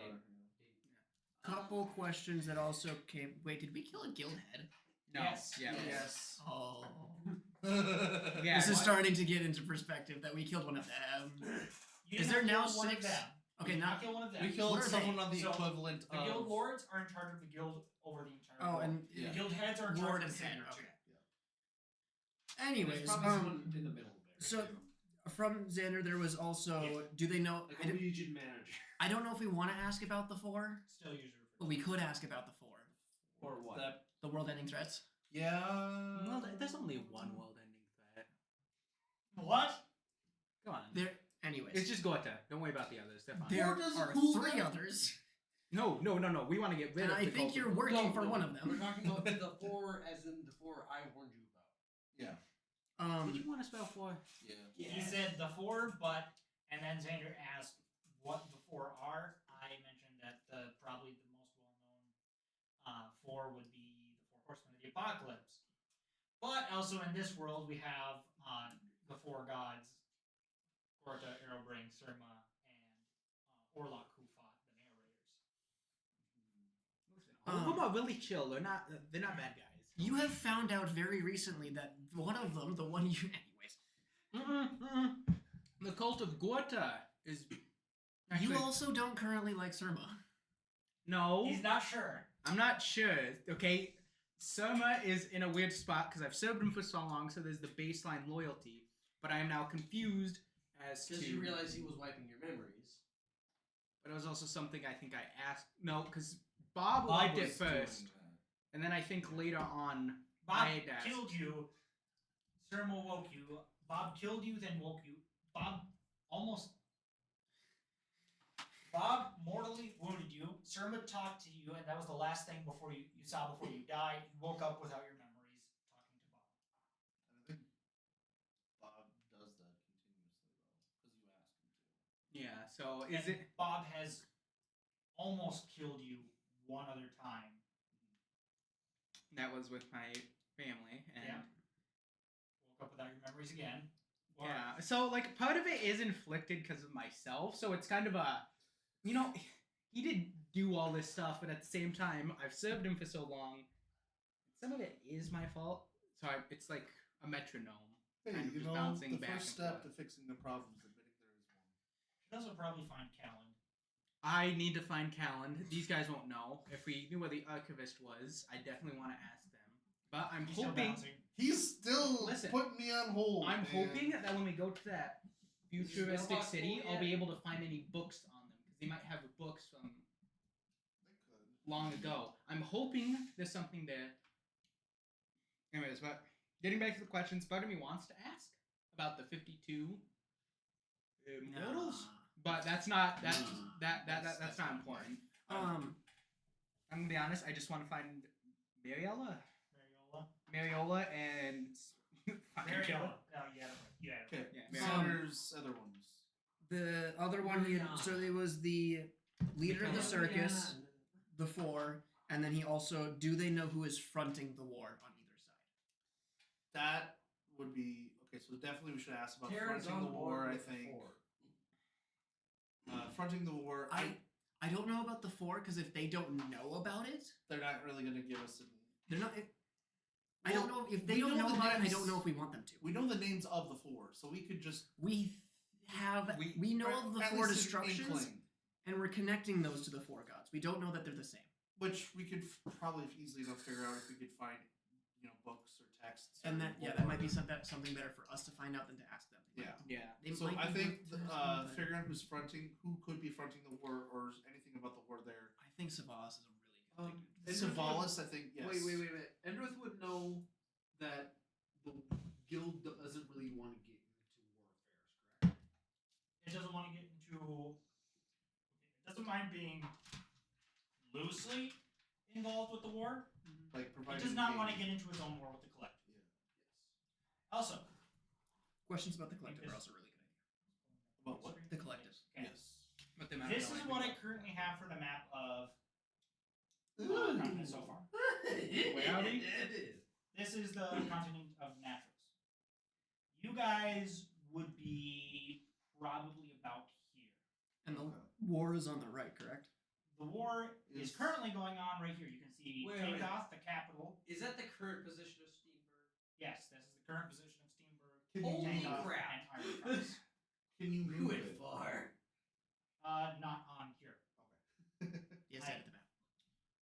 Couple questions that also came. Wait, did we kill a guild head? No. Yes. Yeah. Yes. Oh. Yeah. This is what? starting to get into perspective that we killed one of them. You Is did there not now kill one of 6? them. Okay, You did not. not kill one of them. We What killed are someone they? on the So, equivalent The of. guild lords are in charge of the guild over the entire Oh, world. and Yeah. The guild heads are in Lord charge and of the city head. or 2. Okay. There's Anyways, probably someone in the middle there. so- too. from Xander, there was also. Do they know? Like a region manager. I don't know if we want to ask about the 4, Still use your but we could ask about the 4. Or what? That, The world-ending threats. yeah. Well, there's only one world-ending threat. What? Come on. There. Anyways, It's just Gorta. Don't worry about the others. They're fine. there Or does it are cool 3 down? others, No. We want to get rid and of I the think cult you're of- working for No, one of We're them. talking about the 4 as in the 4 I warned you about. What do you want to spell for? Yeah. He said the 4, but and then Xander asked what the 4 are. I mentioned that probably the most well-known 4 would be the 4 horsemen of the apocalypse. But also in this world we have the 4 gods: Gorta, Arrowbring, Surma, and Orlok, who fought the narrators. All of them are really chill. They're not bad guys. You have found out very recently that one of them, the one you. Anyways, The cult of Gorta is. you also don't currently like Surma. No. He's not sure. I'm not sure. Okay, Surma is in a weird spot because I've served him for so long, so there's the baseline loyalty. But I am now confused as to. Because you realize he was wiping your memories. But it was also something I think I asked. No, because Bob wiped it first, and then I think later on Bob I had asked. killed you. Surma woke you. Bob killed you, then woke you. Bob mortally wounded you. Surma talked to you, and that was the last thing before you saw before you died. You woke up without your memories talking to Bob. And I think Bob does that continuously, though, because you ask him to. Yeah. So is And it? Bob has almost killed you one other time. That was with my family, and Yeah. Woke up without your memories again. Or- yeah. So like part of it is inflicted because of myself. So it's kind of a, he did do all this stuff, but at the same time, I've served him for so long. Some of it is my fault. So it's like a metronome. Hey, Kind of you just know, bouncing the back first and step to forth. fixing the problem is admitting there is one. Should also probably find Callan. I need to find Callan. These guys won't know. If we knew where the archivist was, I definitely want to ask them. But I'm He's still hoping. bouncing. He's still Listen, putting me on hold. I'm man. hoping that when we go to that Is his futuristic mailbox city, full I'll yet? be able to find any books on them because they might have books from They could. long ago. I'm hoping there's something there. Anyways, but getting back to the questions, part of me wants to ask about the 52 immortals, but that's not that's not important. I'm gonna be honest. I just want to find Mariola, Mariola. and Mariola. Oh, yeah. Okay. Yeah, So there's other ones. The other one, so it was the leader of the circus, the four, and then he also. Do they know who is fronting the war on either side? That would be okay. So definitely we should ask about Terran's fronting on the board war. I with the think four. fronting the war. I don't know about the four because if they don't know about it, They're not really going to give us. they're not. I don't Well, know if they we don't know know the about it. I names- don't know if we want them to. We know the names of the four, so we could just We we know of the at four least an destructions, inkling, and we're connecting those to the four gods. We don't know that they're the same. which we could probably easily enough figure out if we could find, books or texts. And or that that might be whatever. something better for us to find out than to ask them. Yeah. yeah. They So might I be think able to ask them, but figuring out who could be fronting the war or anything about the war there. I think Savalas is a really good thing. Savalas, I think, yes. Wait. Endrith would know that the guild doesn't really want to get you into war affairs, correct? It doesn't want to get into. It doesn't mind being loosely involved with the war. Like It providing does not want to game. get into its own war with the collective. Yeah. Also, Questions about the collective are also a really good idea. About what? The collective. Okay. Yes. But the amount This of is knowledge what we I currently have for the map of Ooh. continent so far. Where are we? It is. This is the continent of naturals. You guys would be probably about here. And the Okay. war is on the right, correct? The war is Is- currently going on right here. You can see Wait. Takeoff, the capital. Is that the current position of Steenberg? Yes, this is the current position of Steenberg. Can you Holy move Takeoff, crap. and Ironfront. Can you You move went it? far. Not on here. Yes, I- edit the map.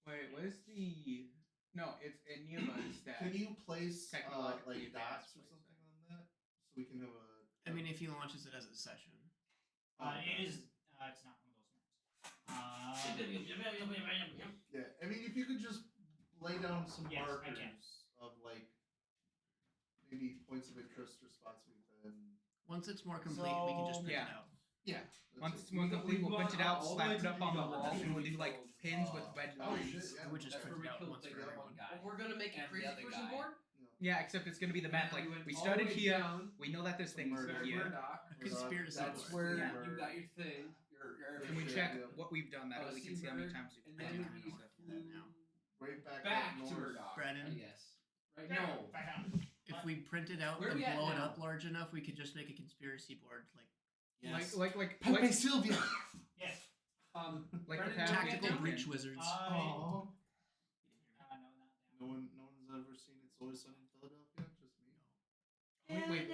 Wait, where's the? No, it's near us. That Can you place Technologically like advanced dots or places. something on that so we can have a? I mean, if he launches it as a session. It is. It's not one of those maps. Yeah, I mean, if you could just lay down some Yes, I markers can. of like maybe points of interest or spots we've been. Once it's more complete, we can just print Yeah. it out. Yeah. once that's it's it. more complete, we'll print it out, all the slap way it to up the on the middle, wall, and and we'll do we like close, pins with red Oh lines. shit! Yeah. I would just That's print where it we out killed once the for other everyone. one guy. Well, we're gonna make a And the crazy other person guy. board. Yeah, except it's gonna be the map. Like we started here. We know that there's things Murder. here. Conspiracy That's board. where Yeah. you got your thing. Your Can we Yeah, check yeah. what we've done? That way we can see how many Seabird, times we've and done then I we don't know flew that now. Right back, back up to north. Murdoch. Brennan? I guess. Right? There, No. I found it. If we print it out Where are and we at blow it now? up large enough, we could just make a conspiracy board Yes. Like Pepe Sylvia. Yes. Um, like the Brennan, path don't we tactical get took breach in. wizards. Aww. No, not that No one. one has ever seen It's Always Sunny in Philadelphia. Just me. Wait,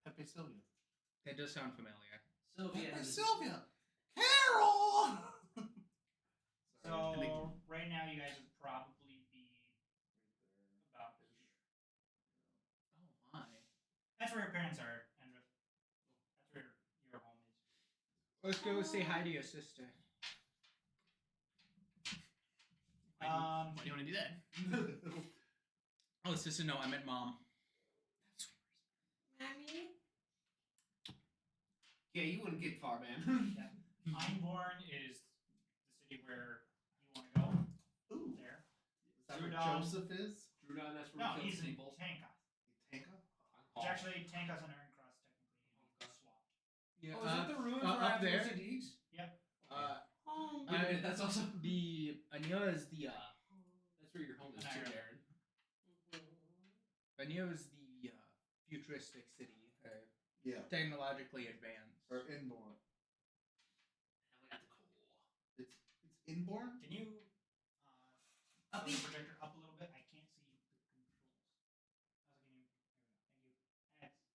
Pepe Sylvia. that does sound familiar. Sylvia. Pepe has- Sylvia. Carol. So right now, you guys would probably be about here. Oh my. That's where your parents are, Andrew. That's where your home is. Let's go say hi to your sister. Why do you want to do that? Oh, sister, no, I meant mom. Mommy? Yeah, you wouldn't get far, man. Einborn is the city where you want to go. Ooh. There. Is that where Drudon. Joseph is? Drudon, that's where No, we he's kill in people. Tanka. Tanka? Which actually, Tanka's and Iron Cross technically need to be swapped. Yeah, Oh, is that the ruins where up I there? have Deeks? Oh. Wait a minute, that's also The Anya is the that's where your home is too, Darren. Anya is the futuristic city, Yeah. technologically advanced. Or inborn. And we got the coal. It's inborn? Can you Up the each- projector up a little bit? I can't see the controls. Also, can you? There we go. Thank you.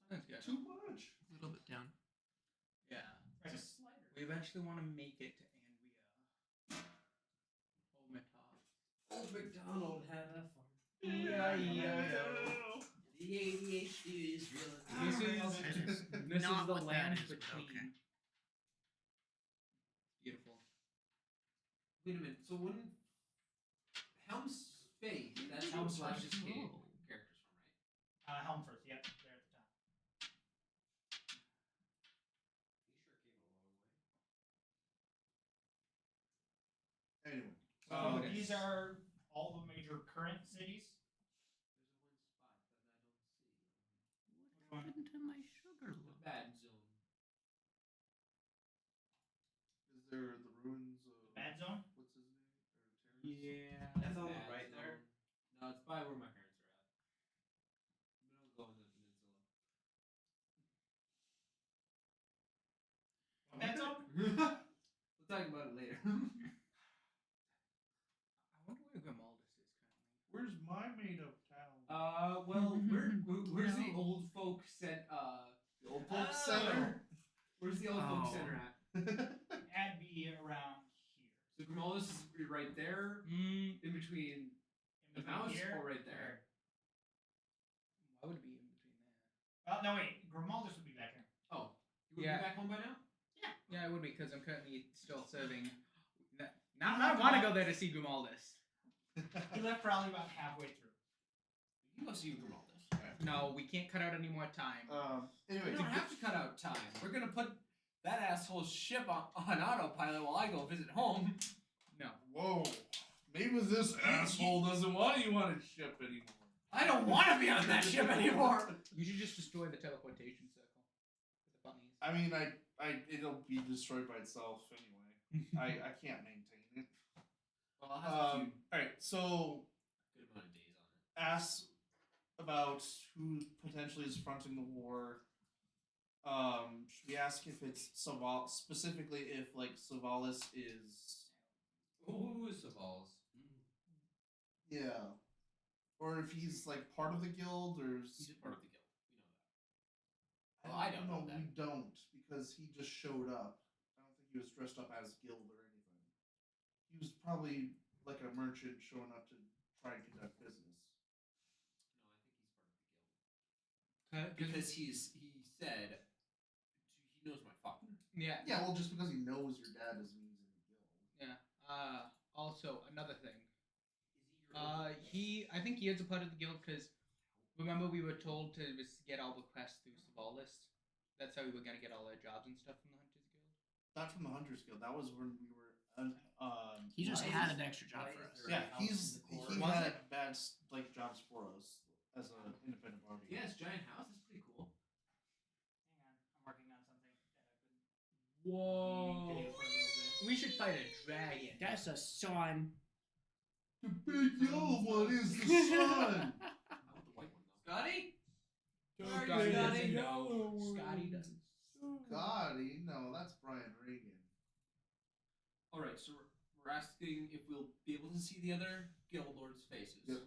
That's good. Too much. A little bit down. Yeah. There's a slider. We eventually want to make it to Anvia. Old Metop. Old McDonald had a farm. E-I-E-I-O. The ADHD is real. This is Not the what that land is, but between. okay. Beautiful. Wait a minute, so when Helm's Face, that's Helm's Helm's Slash Face. escape characters from, right? Helm first. Yep, there at the top. He sure came a long way. Anyway. So okay. these are all the major current cities. There's a one spot that I don't see. Which one? Happened to my sugar The lump? bad zone. Is there the ruins of Bad zone. what's his name? Or Terrence? Yeah. That's all Bad right there. zone. No, it's by where my parents are at. We don't go in the peninsula. Bad zone. We'll talk about it later. I wonder where Grimaldus is currently. Where's my made up town? Well, where's the old folk The old folk Oh. center. Where's the old folk Oh. center at? That'd be around here. So Grimaldus is right there, Mm, in between In the between mouse here. or right there. why would it be in between there? Oh no, wait. Grimaldus would be back here. Oh, you would Yeah. be back home by now? Yeah, I would be because I'm currently still serving. Now I want to go there to see Grimaldus. He left probably about halfway through. You go see Grimaldus. No, we can't cut out any more time. Anyway, We don't have to cut out time. We're gonna put that asshole's ship on autopilot while I go visit home. No. whoa. Maybe this asshole doesn't want you on his ship anymore. I don't want to be on that ship anymore. You should just destroy the teleportation circle for the bunnies. I mean, it'll be destroyed by itself anyway. I can't maintain it. Well, I'll have a few Alright, so good amount of days on it. ask about who potentially is fronting the war. Should we ask if it's Saval, specifically if like Savalis is, Who is Saval's? yeah, or if he's like part of the guild, or He's a part of the guild. We know that. Well, I don't know that. We don't, because he just showed up. I don't think he was dressed up as guild or anything. He was probably like a merchant showing up to try and conduct business. No, I think he's part of the guild. Because he said he knows my father. Yeah. Yeah, well, just because he knows your dad doesn't mean he's in the guild. Yeah. Also, another thing. Is he your I think he is a part of the guild because remember we were told to just get all the quests through Savalis. That's how we were gonna get all our jobs and stuff from the Hunters Guild. Not from the Hunters Guild. That was when we were. He just Why had is- an extra job why for is us. there- Yeah, he Was had it? bad like jobs for us as an independent party. Yeah, his giant house is pretty cool. Hang on, I'm working on something that I've been Whoa. meaning to do for a little bit. We should fight a dragon. That's a son. The big yellow one is the sun. I want the white one though. Scotty? Scotty Scotty doesn't doesn't know. Scotty does. Scotty, no, that's Brian Regan. All right, so we're asking if we'll be able to see the other guild lords' faces. Yep.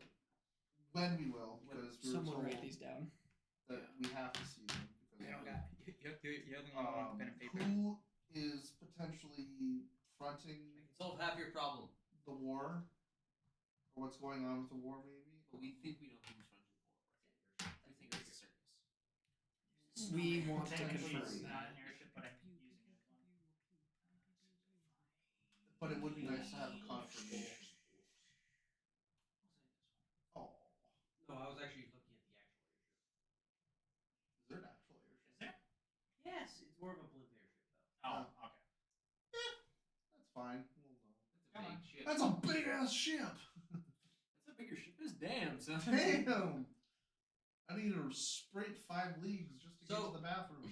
When we will, because we were Someone told write these down. that we have to see them. Because I don't got. You're the only one with pen and paper. who is potentially fronting Solve half your problem. The war, or what's going on with the war, maybe. But we think we know who's running the war, right? We think it's the circus. We want to Technically, confirm it's that. not an airship, but I'm using it as one. But it would be nice to have a confirmation. Oh, No, I was actually looking at the actual airship. is there an actual airship? Is there? Yes, it's more of a blimp airship though. Oh, okay. That's fine. We'll know. That's a big ship. That's a big ass ship. That's a bigger ship. It's damn son. Damn. I need to sprint 5 leagues just to get So- to the bathroom.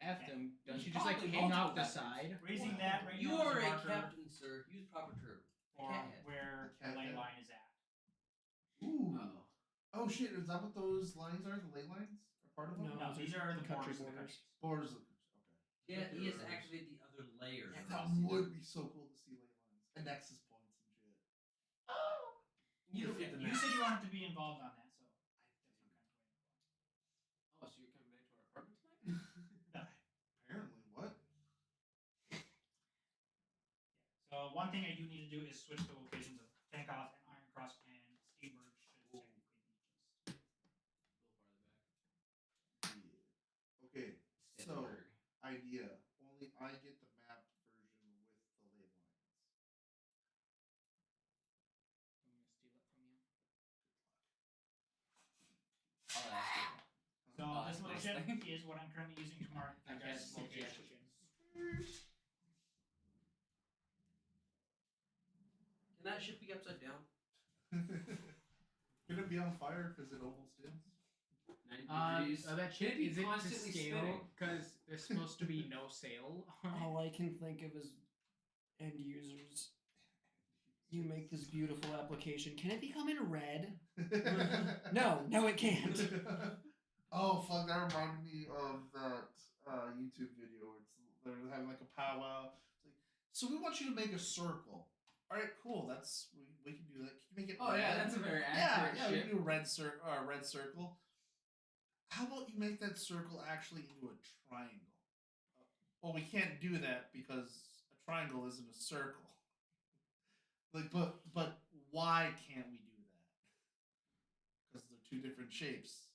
Bathroom, don't There's you just like probably hang out multiple the bathrooms. side? Raising that right You now are is a marker captain, sir. Use proper term. for Cat. where the Cat ley head. line is at. Ooh. Oh. Oh shit! Is that what those lines are? The ley lines are part of them? No. No, these are the country borders of the borders. countries. Borders. Okay. Yeah, he has to activate the other layer. Yeah, that would be so cool to see ley lines and nexus points and shit. You don't get the You map. said you wanted to be involved on that, so that's Oh, so you're coming back to our apartment tonight? Apparently, what? So one thing I do need to do is switch the locations of Tankoff and Iron Cross and Steamberg should technically be just Yeah. Okay. So idea. Only I get the map version with the ley lines. I'm gonna steal it from you. I'll ask you. So this little nice ship thing. is what I'm currently using to mark I your guys' guess suggestion. locations. Can that ship be upside down? Could it be on fire because it almost is? 90 degrees. That ship Can't be is it to constantly scale spinning. because there's supposed to be no sail on it. All I can think of is end users. You make this beautiful application. Can it become in red? No, it can't. Oh fuck! That reminded me of that YouTube video. Where they're having like a powwow. It's like, so we want you to make a circle. All right, cool. We can do that. Can you make it? Oh yeah, red? that's a very Yeah, accurate yeah. We ship. can do a red circle. How about you make that circle actually into a triangle? Well, we can't do that because a triangle isn't a circle. Like, but why can't we do that? Because they're 2 different shapes.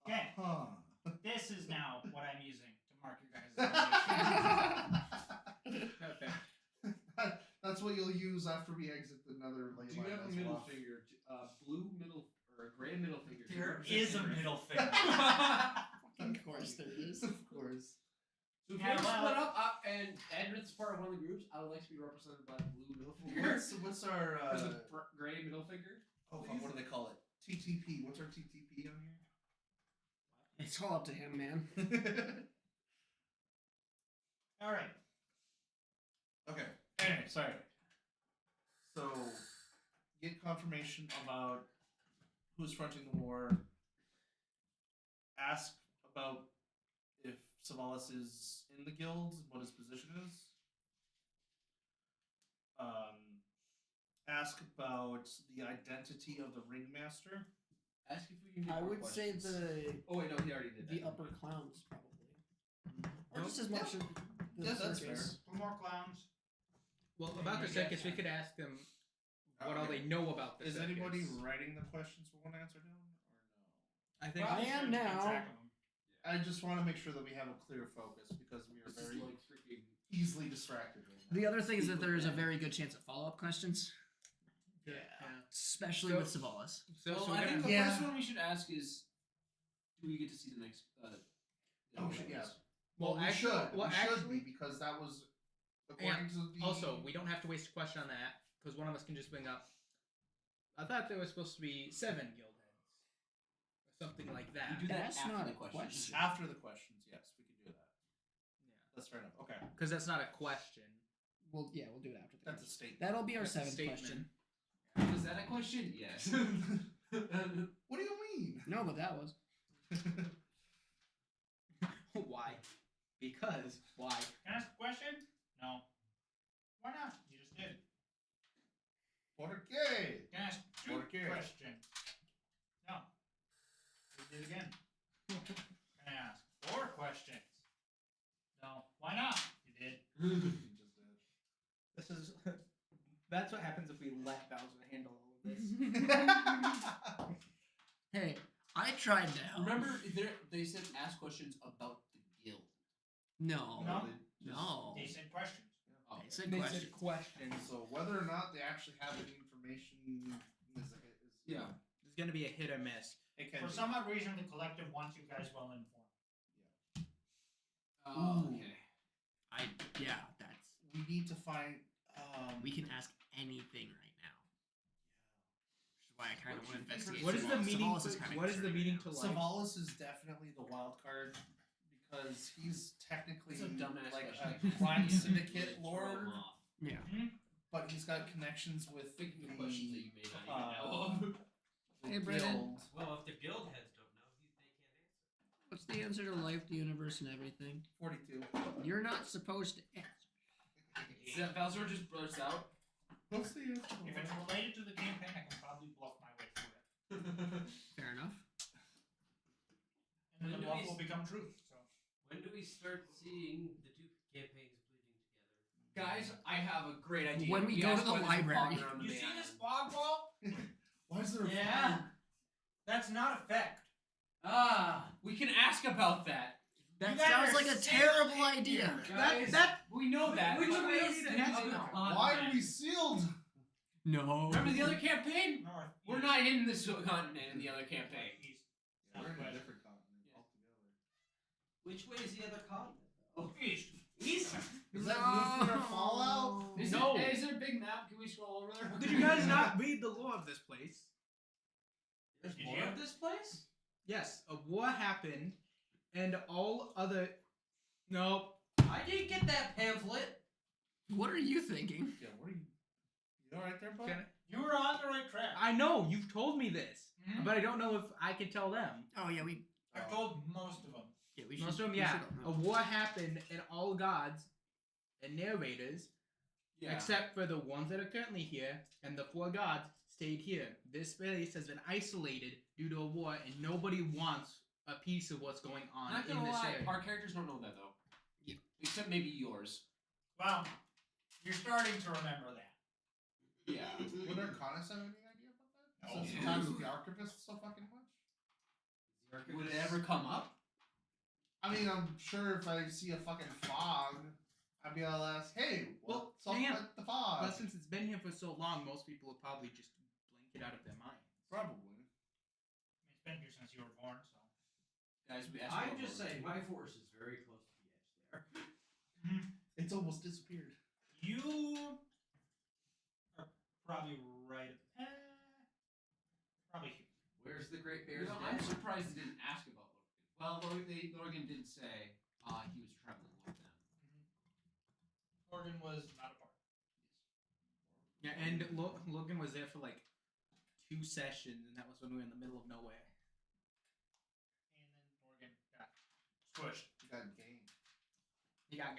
Okay. Uh-huh. This is now what I'm using to mark your guys' locations. That's what you'll use after we exit the nether ley Do you line have a as middle well. finger? Blue middle or a gray middle finger? There is a middle finger. Of course there is. Of course. So if Yeah, you ever well- split up and Edmund's part of one of the groups, I would like to be represented by the blue middle finger. What's our Or the gray middle finger. oh fuck, what do they call it? TTP. What's our TTP on here? It's all up to him, man. All right. Okay. Anyway, sorry. So, get confirmation about who's fronting the war. Ask about if Savalas is in the guild, what his position is. Ask about the identity of the ringmaster. Ask if we can get I more would say questions. Oh wait, no, he already did that. the upper clowns probably, or Nope. just as much as the Yeah, that's circus. One more clowns. Well, Yeah, about the you circus, guys we have- could ask them what all Okay. they know about the Is circus. anybody writing the questions we want to answer down, or no? I think I am Keep now. track of 'em. I just want to make sure that we have a clear focus because we are This is very like freaking. easily distracted right now. The other thing is that there is a very good chance of follow-up questions, especially with Savalas. so. Well, so I we're think gonna, the Yeah. first one we should ask is, do we get to see the next? Oh shit, yeah. Well, we actually- should. well, we should actually- be because that was according to the. also, we don't have to waste a question on that because one of us can just bring up. I thought there was supposed to be 7 guild heads, or something like that. You do that That's after not the a question. question. After the questions, yes, we could do that. Yeah, That's fair enough. Okay, because that's not a question. We'll do it after the that's a question. statement. That'll be our That's a 7th statement. question. Is that a question? Yes. What do you mean? No, but that was. Why? Because why? Can I ask a question? No. Why not? You just did. ¿Por qué? Can I ask two ¿Por qué? questions? No. You did again. Can I ask 4 questions? No. Why not? You did. He just did. This is tried to help. Remember, they said ask questions about the guild. No. No. No. They said questions. Oh, They said They questions. said questions. So whether or not they actually have any information is Yeah. There's gonna be a hit or miss. It can For be. some odd reason, the collective wants you guys well informed. Oh, Ooh. okay. Yeah, that's. We need to find. We can ask anything right now. Which is why I kind of want to investigate. What is the Savalas. meeting? Savalas is kinda What is the concerning meeting right to now. like? Savalas is definitely the wild card because he's technically It's a dumbass like question. a crime syndicate Throw lord, 'em off. Yeah. but he's got connections with Thinking the of questions that you may not even know. the Hey, Brennan. guild. Well, if the guild heads don't know, they can't answer. What's the answer to life, the universe, and everything? 42. You're not supposed to answer. Valzor just bursts out. What's the answer? If it's related to the campaign, I can probably bluff my way through it. Fair enough. And then When the do bluff we will s- become truth. So When do we start seeing the two campaigns bleeding together? Guys, I have a great idea. When we go ask to the why there's a library. fog around you the see island. this fog wall? Why is there a Yeah. fire? That's not effect. We can ask about that. That You guys sounds are like a sealed terrible in idea. Guys, we know that. Which but way we don't is need the to ask other about- continent? Why are we sealed? No. Remember the other campaign? North. We're east, not in this continent in the other campaign. East. We're in a Southwest. different continent altogether. Which way is the other continent, though? East. East. Is that nuclear fallout? Is No. Is there a big map? Can we scroll over there? Did you guys not read the lore of this place? There's Did more you? of this place? Yes, a war happened, and all other. Nope. I didn't get that pamphlet. What are you thinking? Yeah, what are you? You alright there, bud? Can You were on the right track. I know you've told me this, Mhm. but I don't know if I can tell them. Oh yeah, we. I've told most of them. Yeah, we should. Most of them, we yeah. should A war happened, and all gods and narrators, Yeah. except for the ones that are currently here, and the 4 gods stayed here. This place has been isolated due to a war, and nobody wants a piece of what's going on Not in gonna this lie, area. our characters don't know that though. Yeah. Except maybe yours. Well, you're starting to remember that. Yeah. Would Arcanus have any idea about that? No. Since he talks with the archivist so fucking much? Would it ever come up? I mean, I'm sure if I see a fucking fog, I'd be able to ask, hey, Well, what's up hang on. with the fog? But since it's been here for so long, most people will probably just blink it out of their minds. Probably. It's been here since you were born, so. Guys, we asked I'm about just those. saying, my force is very close to the edge there. It's almost disappeared. You are probably right. Probably here. Where's the Great You Bear's know, I'm den? surprised they didn't ask about Lorgan. Well, Lorgan did say he was traveling with them. Morgan was not a part. Yeah, and Logan was there for like 2 sessions, and that was when we were in the middle of nowhere. And then Morgan got squished. You got game. He got.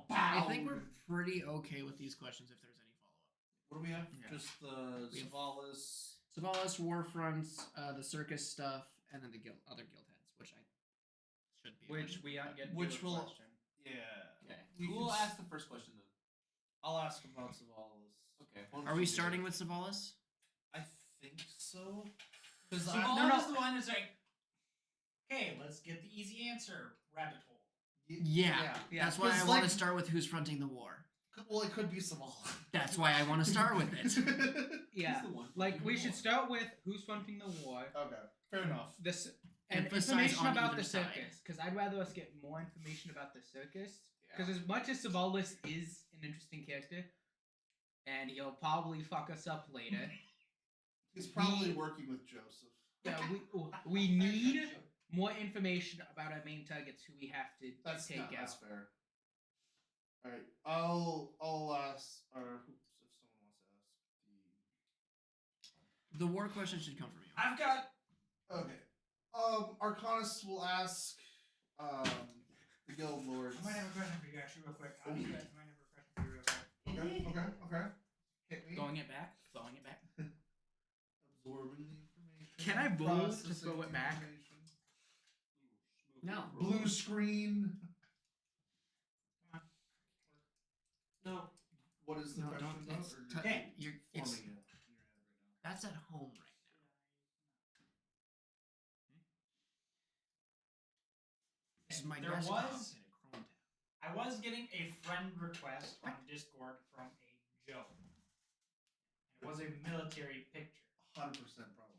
I think we're pretty okay with these questions if there's any follow up. What do we have? Yeah. Just the We have- Savalas. Savalas, Warfronts, the circus stuff, and then the other guild heads, which I should be. Which we aren't getting. Which to a will- question. Yeah. Okay. We Who can will s- ask the first question then? I'll ask about Savalas. Okay. Are we starting with Savalas? I think so. Because So I all no, is the one that's like, okay, let's get the easy answer. Rabbit hole. Yeah. Yeah. That's why I 'Cause, want like- to start with who's fronting the war. Well, it could be Savalas. That's why I want to start with it. Yeah, He's the one. like we should start with who's fronting the war. Okay. Fair enough. This and Emphasize information on about either the side. circus, because I'd rather us get more information about the circus. Yeah. Because as much as Savalas is an interesting character, and he'll probably fuck us up later, He's probably we- working with Joseph. yeah, we need more information about our main targets who we have to That's take out. That's fair. All right. I'll ask, or if someone wants to ask The war question should come from you. I've got. Okay. Arcanus will ask the guild lords. I might have a question for you actually, real quick. I might have a question for you, real quick. Okay. Hit me. Throwing it back. Absorbing the information. Can I roll to processing throw it the back? information. No. Blue screen. No. What is the No, question don't. about? It's, Or t- you're Okay. you're, forming it's, it in your head right now? that's at home right is my there desktop was- in a Chrome tab. I was getting a friend request on Discord from a Joe. It was a military picture. 100% probably.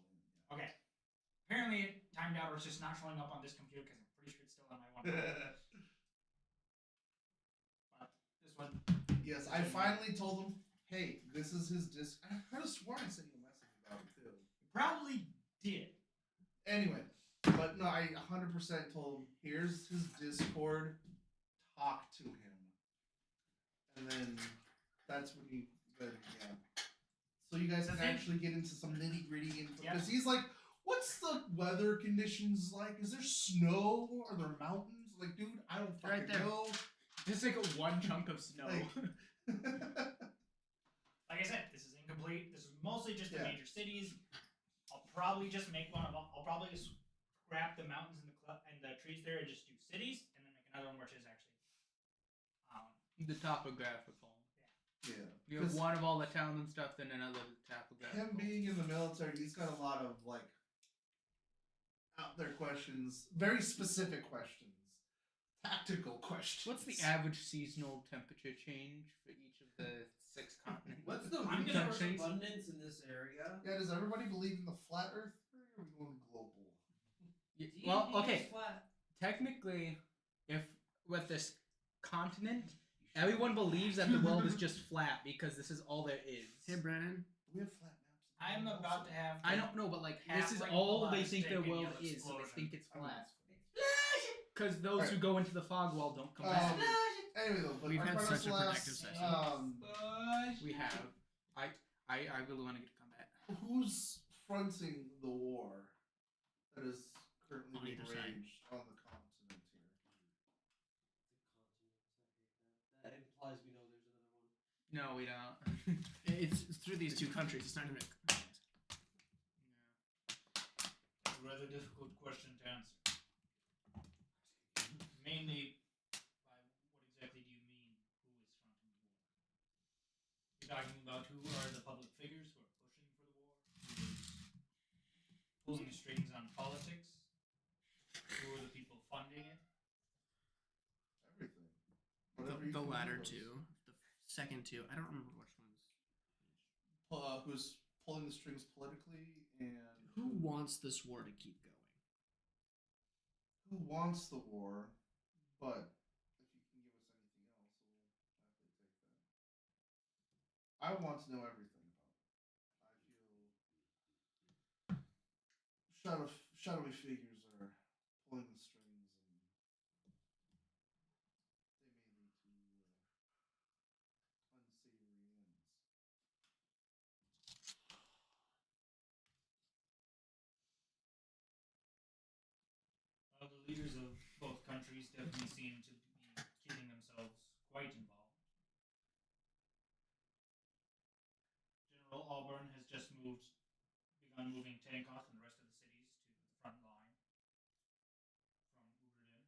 Okay. Apparently it timed out or it's just not showing up on this computer because I'm pretty sure it's still on my one. Yeah. But this one. Yes, I finally told him, hey, this is his disc. I could have sworn I sent you a message about it too. Probably did. Anyway, but no, I 100% told him, here's his Discord, talk to him. And then that's when he, then, yeah. So you guys The can thing- actually get into some nitty gritty info. Yeah. Because he's like, what's the weather conditions like? Is there snow? Are there mountains? Like, dude, I don't fucking Right there. know. Just like one chunk of snow. Like I said, this is incomplete. This is mostly just the Yeah. major cities. I'll probably just make one of them. I'll probably just scrap the mountains and the trees there and just do cities, and then make another one which is actually. The topographical. Yeah. You have 'Cause one of all the towns and stuff, then another topographical. him being in the military, he's got a lot of like out there questions, very specific questions, tactical questions. What's the average seasonal temperature change for each of the 6 continents? What's the I'm resource gonna- abundance in this area? Yeah, does everybody believe in the flat Earth theory, or are we going global? Well, D&D okay. is flat. Technically, if with this continent, everyone believes that the world is just flat because this is all there is. Hey, Brennan. We have flat maps. I'm about to have. I don't know, but like this is Halfling all they blast think their taking world your is, so they explosion. think it's I mean, flat. Explosion! Because those who Alright. go into the fog wall don't come Um, back. Anyway, though, but We've had Artemis such a Last, productive session. We have. I really want to get to combat. Who's fronting the war that is currently On being either side. waged on the continent here? That implies we know there's another one. No, we don't. It's through these two countries. It's not even. That's a rather difficult question to answer. Mainly, by what exactly do you mean? Who is fronting the war? You're talking about who are the public figures who are pushing for the war? Who is pulling the strings on politics? Who are the people funding it? Everything. Whatever you The can latter give us. two. The second two. I don't remember which ones. Who's pulling the strings politically, and Who wants this war to keep going? who wants the war, but if you can give us anything else, we'll happily take that. I want to know everything about it. I feel shadowy figures are pulling the strings, and they may lead to unsavory ends. Well, the leaders of both countries definitely seem to be keeping themselves quite involved. General Auburn has just begun moving Tankoth and the rest of the cities to the front line from Uberlin.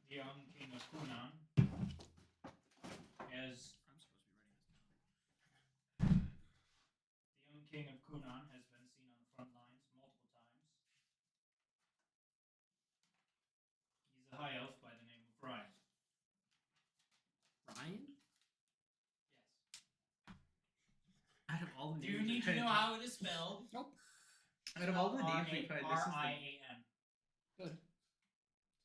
The young king of Kunan has I'm supposed to be writing this down. The young king of Kunan has been seen on the front lines multiple times. He's a high elf by the name of Ryan. Ryan? Yes. Out of all the Do names you need we've to know had- how it is spelled? Out of all the names we've had, this is the R-I-A-N. Good.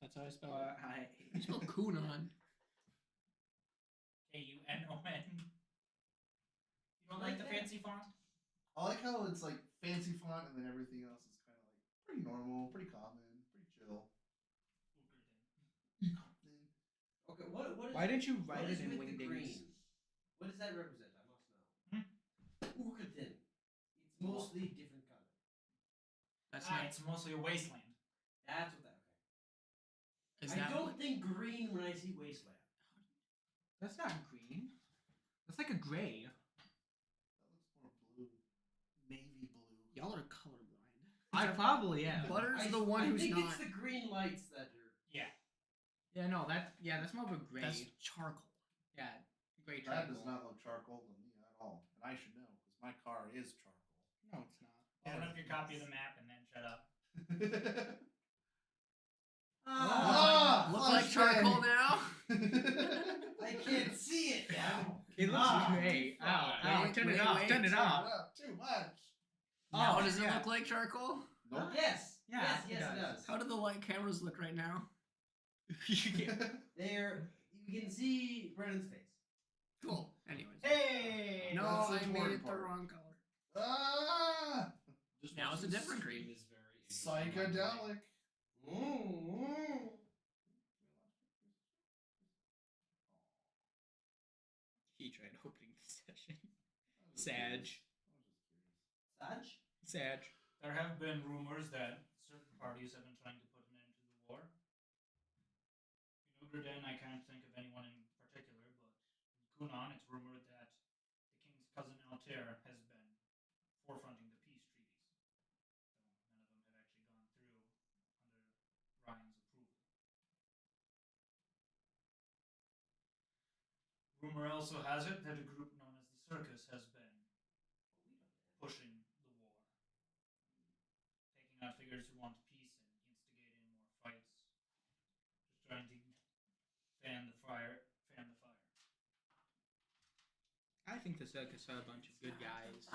That's how I spell I You spell Kunan. K-U-N-O-N. You don't like the that. fancy font? I like how it's like fancy font, and then everything else is kind of like pretty normal, pretty common, pretty chill. Okay, what is Why didn't you what write is it in with the wingdings? green? What does that represent? I must know. Urkatin. It's mostly different color. That's It's mostly a wasteland. That's what that. Okay. Is I that don't what- think green when I see wasteland. That's not green. That's like a gray. That looks more blue, navy blue. Y'all are colorblind. I probably am. Butter's I, the one I who's think not. it's the green lights that are. Yeah. Yeah, no, that's more of a gray. That's charcoal. Yeah, gray That charcoal. does not look charcoal to me at all, and I should know because my car is charcoal. No, it's not. Open up your copy of the map and then shut up. Look like charcoal now. I can't see it now. It looks gray. Ow, ow, Wait, turn it wait, off, wait, turn it Turn off. it up too much. Now Oh, does it yeah. look like charcoal? Nope. Yes. Yeah, yes, it yes, it does. does. How do the light cameras look right now? There, you can see Brennan's face. Cool. Anyways. Hey! No, That's the I made important it the part. wrong color. Ah, Just Now it's a watching different stream green. is very psychedelic. He tried opening the session. Sag. Sag? Sag. There have been rumors that certain parties have been trying to put an end to the war. In Ugraden, I can't think of anyone in particular, but in Kunan, it's rumored that the king's cousin Altair has been forefronting the peace treaties. Though none of them have actually gone through under Ryan's approval. Rumor also has it that a group known as the Circus has been pushing the war, taking out figures who want peace and instigating more fights, just trying to fan the fire. I think the circus are a bunch of good guys.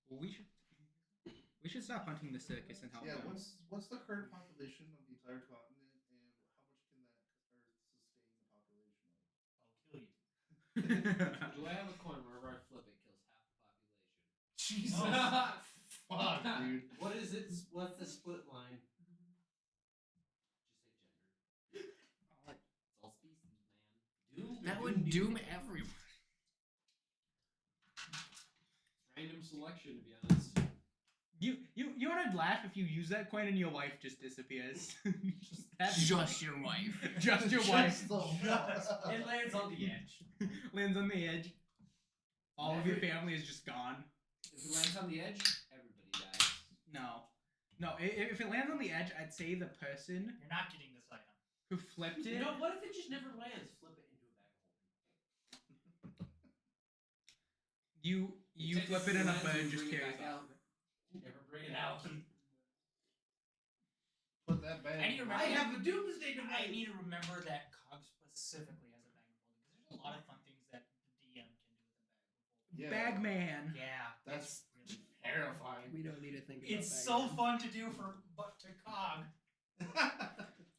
Well, we should stop hunting the circus and help Yeah, them. what's the current population of the entire continent, and how much can that sustain the population of? I'll kill you. Do I have a coin wherever I flip it kills half the population? Jesus, Oh. fuck, dude. What is it? What's the split line? Just say gender. It's all species, man. Doom. That would doom everyone. It's random selection, to be honest. You wanna laugh if you use that coin and your wife just disappears. Just your wife. Just your wife. Just the fuck. It lands on the edge. Lands on the edge. All of your family is just gone. If it lands on the edge, everybody dies. No, if it lands on the edge, I'd say the person You're not getting this item. who flipped it. You know, what if it just never lands? Flip it into a bag of holding. You flip it and a Lands bird and just bring it carries back off. out. Never bring it out. Put that back. I need to remember. I have a doomsday I device. need to remember that Cog specifically has a bag of holding because there's a lot of fun things that the DM can do with a bag of holding. Bagman. Yeah, That's really terrifying. We don't need to think about It's that so again. fun to do but to Cog.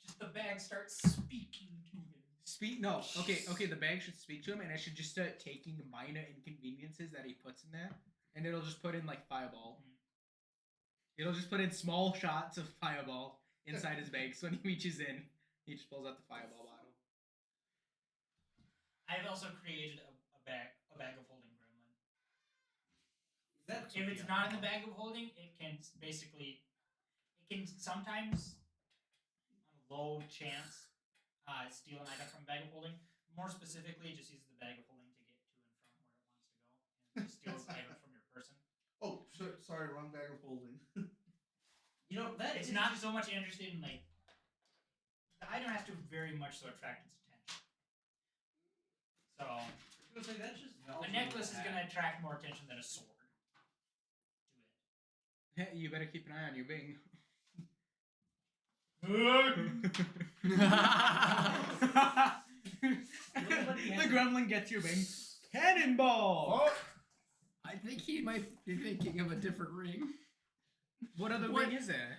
Just the bag starts speaking to him. Okay, the bag should speak to him and it should just start taking minor inconveniences that he puts in there. And it'll just put in like fireball. It'll just put in small shots of fireball inside his bag, so when he reaches in, he just pulls out the fireball bottle. I've also created a bag of holding gremlin. That's If it's not in the bag of holding, it can sometimes, on a low chance, steal an item from a bag of holding. More specifically, it just uses the bag of holding to get to and from where it wants to go, and it just steals items from your person. Oh, sorry, wrong bag of holding. You know, that It's is not so much interested in like the item has to very much so attract its attention. So I was gonna say, that's just a necklace is gonna attract more attention than a sword to it. Hey, you better keep an eye on your Bing. The gremlin gets your Bing. Cannonball! Oh, I think he might be thinking of a different ring. What other What? ring is there?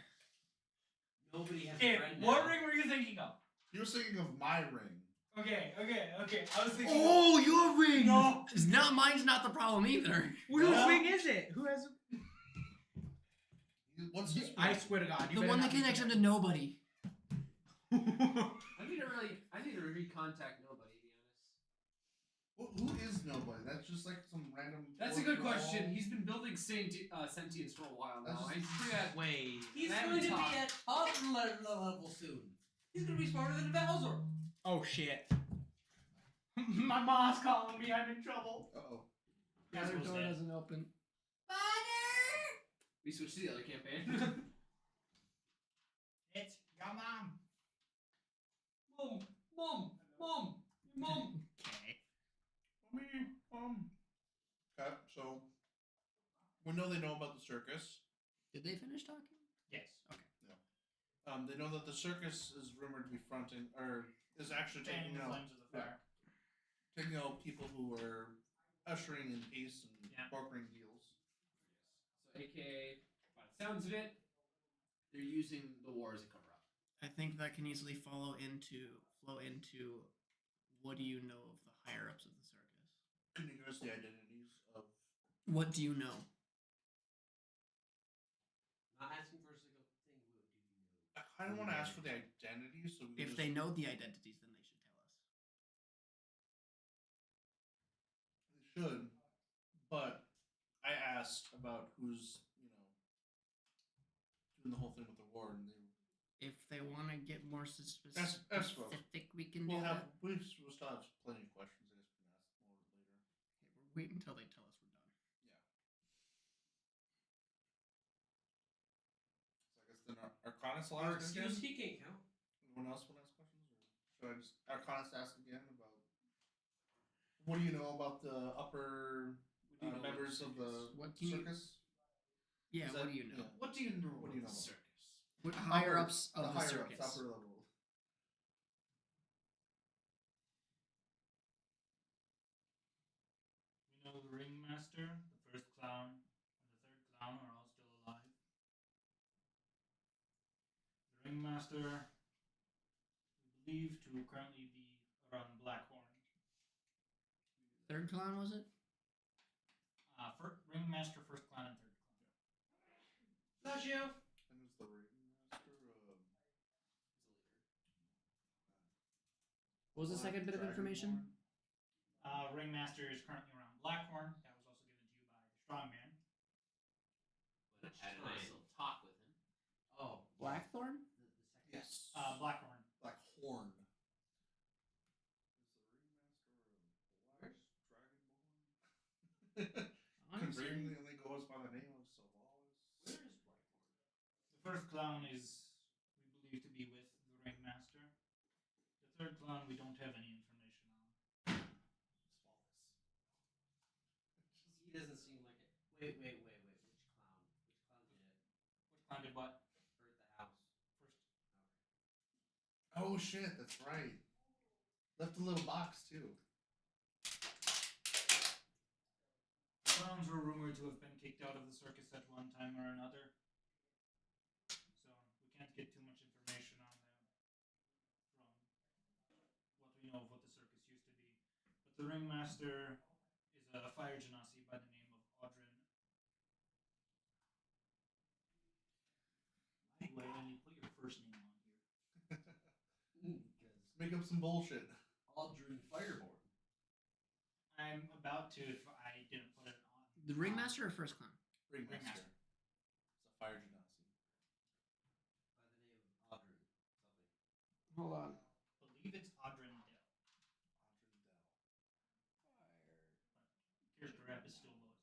nobody has Okay, a friend what now. ring were you thinking of? you were thinking of my ring. Okay. I was thinking. Oh, your ring! No. It's not mine's not the problem either. Whose No. ring is it? Who has? What's his I ring? swear to God, you The better one not that be- connects him to nobody. I need to recontact nobody, to be honest. Who is nobody? That's just like some random. That's a fourth good question. wall- He's been building sentience for a while now. That's I'm just- pretty at Wait. He's I going to haven't be at top level soon. He's gonna be smarter than Bowser. Oh shit. My mom's calling me. I'm in trouble. Uh-oh. Guys, Other who's door dead? doesn't open. We switched to the other campaign. It's your mom. Mom. Okay. Okay, so we know they know about the circus. Did they finish talking? Yes. They know that the circus is rumored to be fronting, or is actually Fanning taking the out, flames of the fire. taking out people who are ushering in peace and Yeah. brokering deals. So, AKA, by the sounds of it, They're using the war as a cover up. I think that can easily flow into what do you know of the higher ups of the circus? Can you give us the identities of? What do you know? Not asking for a single thing. What do you know? I kind of want to ask for the identities, so we can If just, they know the identities, then they should tell us. they should, but I asked about who's doing the whole thing with the war, and If they want to get more specific, That's fine. we can we'll do have that. we'll still have plenty of questions. I guess we can ask more later. Okay, we're waiting until they tell us we're done. So I guess then Arcanus will Or ask excuse, again. he can't count. Anyone else want to ask questions, or should I just Arcanus ask again about what do you know about the upper What do you know about members the of the circus? What can you? circus? Yeah, Is what that- do you know? yeah. What do you know? What do you know about the about circus? What higher Upper- ups of the higher circus? ups, upper level. We know the ringmaster, the first clown, and the third clown are all still alive. The ringmaster, we believe to currently be around Blackhorn. Third clown was it? Ringmaster, first clown, and third clown. Not you. And is the ringmaster What was the Black second bit of information? Ringmaster is currently around Blackhorn. That was also given to you by the strongman. But I I still talk with him. Oh, Blackthorn? the second. yes? Blackhorn. Black Horn. Is the ringmaster a black dragonborn? Honestly, Conveniently only goes by the name of Savalis. Where is Blackhorn? The first clown is, we believe, to be with the ringmaster. The third clown, we don't have any information on. He doesn't seem like it. Wait. Which clown? Which clown did it? Which clown did what? Hurt the house. First. Oh shit, that's right. Left a little box too. Clowns were rumored to have been kicked out of the circus at one time or another. So we can't get too much information on them from what we know of what the circus used to be. But the ringmaster is a fire genasi by the name of Audrin. Why do I only put your first name on here? Because Make up some bullshit. Aldrin Fireborn. I'm about to if I didn't put it on. the ringmaster or first clown? Ringmaster. Ringmaster. It's a fire genasi. By the name of Aldrin something. Hold on. I believe it's Audrin Dell. Character rep is still loaded.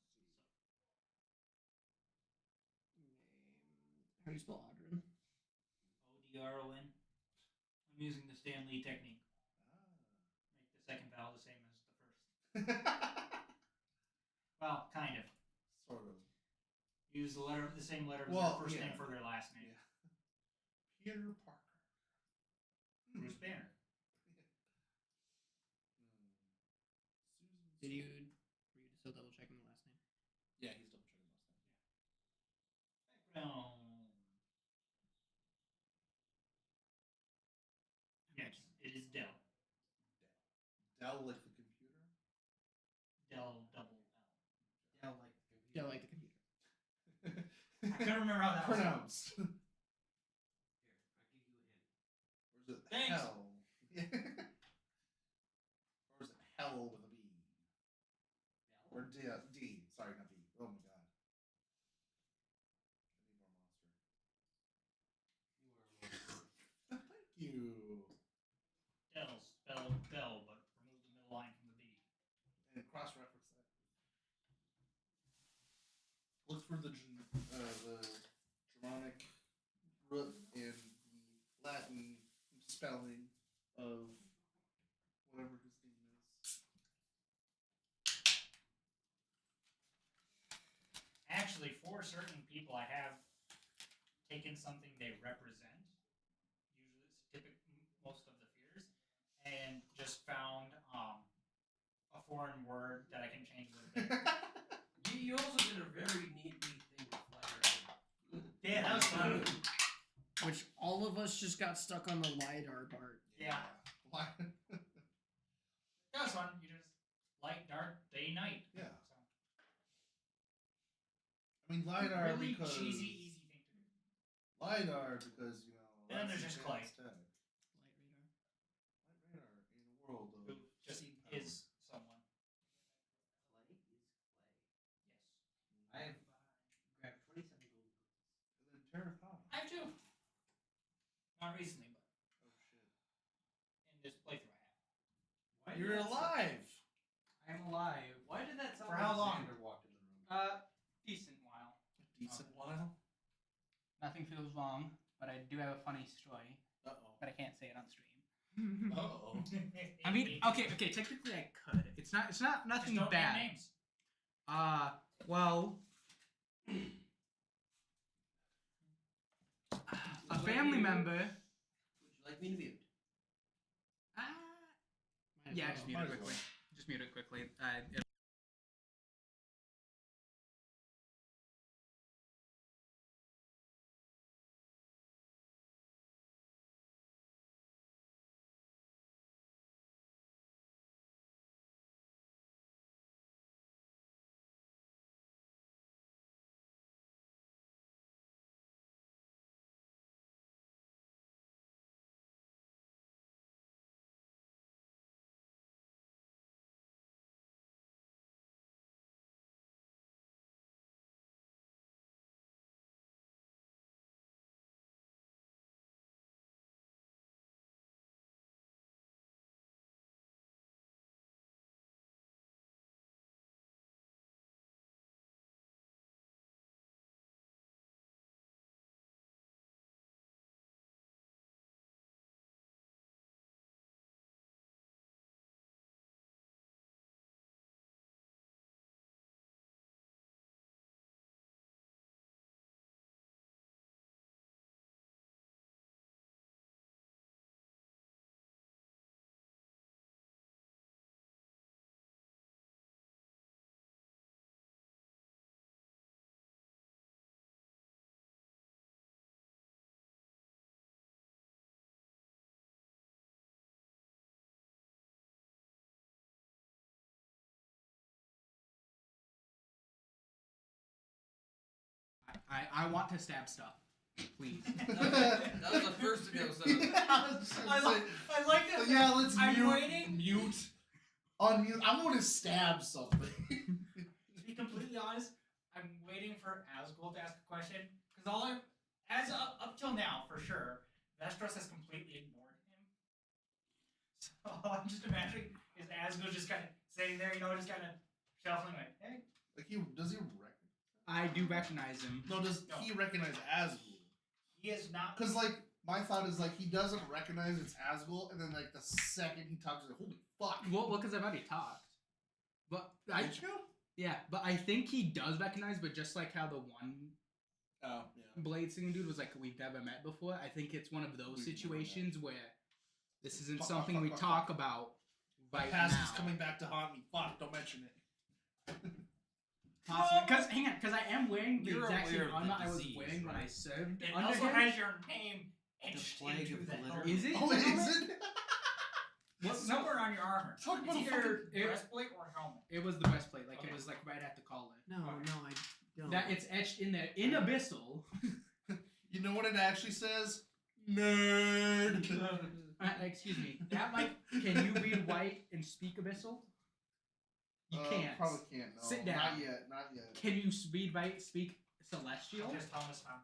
How do you spell Audrin? Odron. I'm using the Stan Lee technique. Make the second vowel the same as the first. Well, kind of. Sort of. Use the same letter as Well, their first yeah. name for their last name. Yeah. Peter Parker. Bruce Banner. Were you still double checking the last name? Yeah, he's double checking last name. Background. Yes, it is Dell. Dell like the computer. Dell double L. Yeah, like the computer. Yeah, like the computer. I couldn't remember how that was. Pronounced. Here, I'll give you a hint. Or is it Thanks. hell? Or is it hell with a B? Bell? Or D. Sorry, not B. Oh my god. I need more monster. Thank you. Dell spelled Bell, but remove the middle line from the B. And cross-reference that. Look for the Germanic root in the Latin spelling of for certain people, I have taken something they represent, usually it's most of the fears, and just found a foreign word that I can change a little bit. You also did a very neat thing with fire. Yeah, that was fun. Which all of us just got stuck on the LiDAR part. Yeah, Why? that was fun. You just light, dark, day, night. Yeah. So, I mean, LiDAR really because cheesy, easy thing to do. LiDAR because you know. And then that's there's just Clay. advanced tech. Light radar in a world of Who just steam power. is someone. Clay is clay. Yes. I have grabbed 27 gold coins. And then terracotta. I have two. Not recently, but Oh shit! in this playthrough I have. Why did You're that alive. I'm alive. Why did that sound For like how long? Xander walked in the room? Decent while. Decent while. Nothing feels wrong, but I do have a funny story, Uh oh. but I can't say it on stream. Uh oh. I mean, okay, technically I could. It's not nothing Just don't bad. name names. Well, a family member. Would you like me to mute? Yeah, just mute Might it as quickly. well. Just mute it quickly. I want to stab stuff, please. That was the first thing that was said. I like that. Yeah, let's I'm mute. waiting. Mute. Unmute. I want to stab something. To be completely honest, I'm waiting for Asgul to ask a question because all I, as up till now, for sure, Vestros has completely ignored him. So I'm just imagining is Asgul just kind of sitting there, just kind of shuffling like, hey. Like does he recognize? I do recognize him. No, does No. he recognize Asgul? He is not. Because like my thought is like he doesn't recognize it's Asgul, and then like the second he talks, like holy fuck. Well, because I've already talked. But Did you? yeah, but I think he does recognize. But just like how the one Oh yeah. blade singing dude was like, we've never met before. I think it's one of those We've never situations where this isn't Fuck, something fuck, we fuck, talk fuck. about My right past now. is coming back to haunt me. Fuck, don't mention it. Possibly. Because hang on, because I am wearing the You're exact same aware of the armor I was disease, wearing when I right? served It under also him. has your name etched plague into of the glitter. helmet. Is it? Oh, is it? It's somewhere on your armor. Talk about It's a either fucking- breastplate or helmet. It was the breastplate, like Okay. it was like right at the collar. No, I don't. That it's etched in there in abyssal. You know what it actually says? Nerd. Excuse me. That might. Can you read white and speak abyssal? You can't. Probably can't. No. Sit down. Not yet. Not yet. Can you read white, speak celestial? Just Thomas Tom.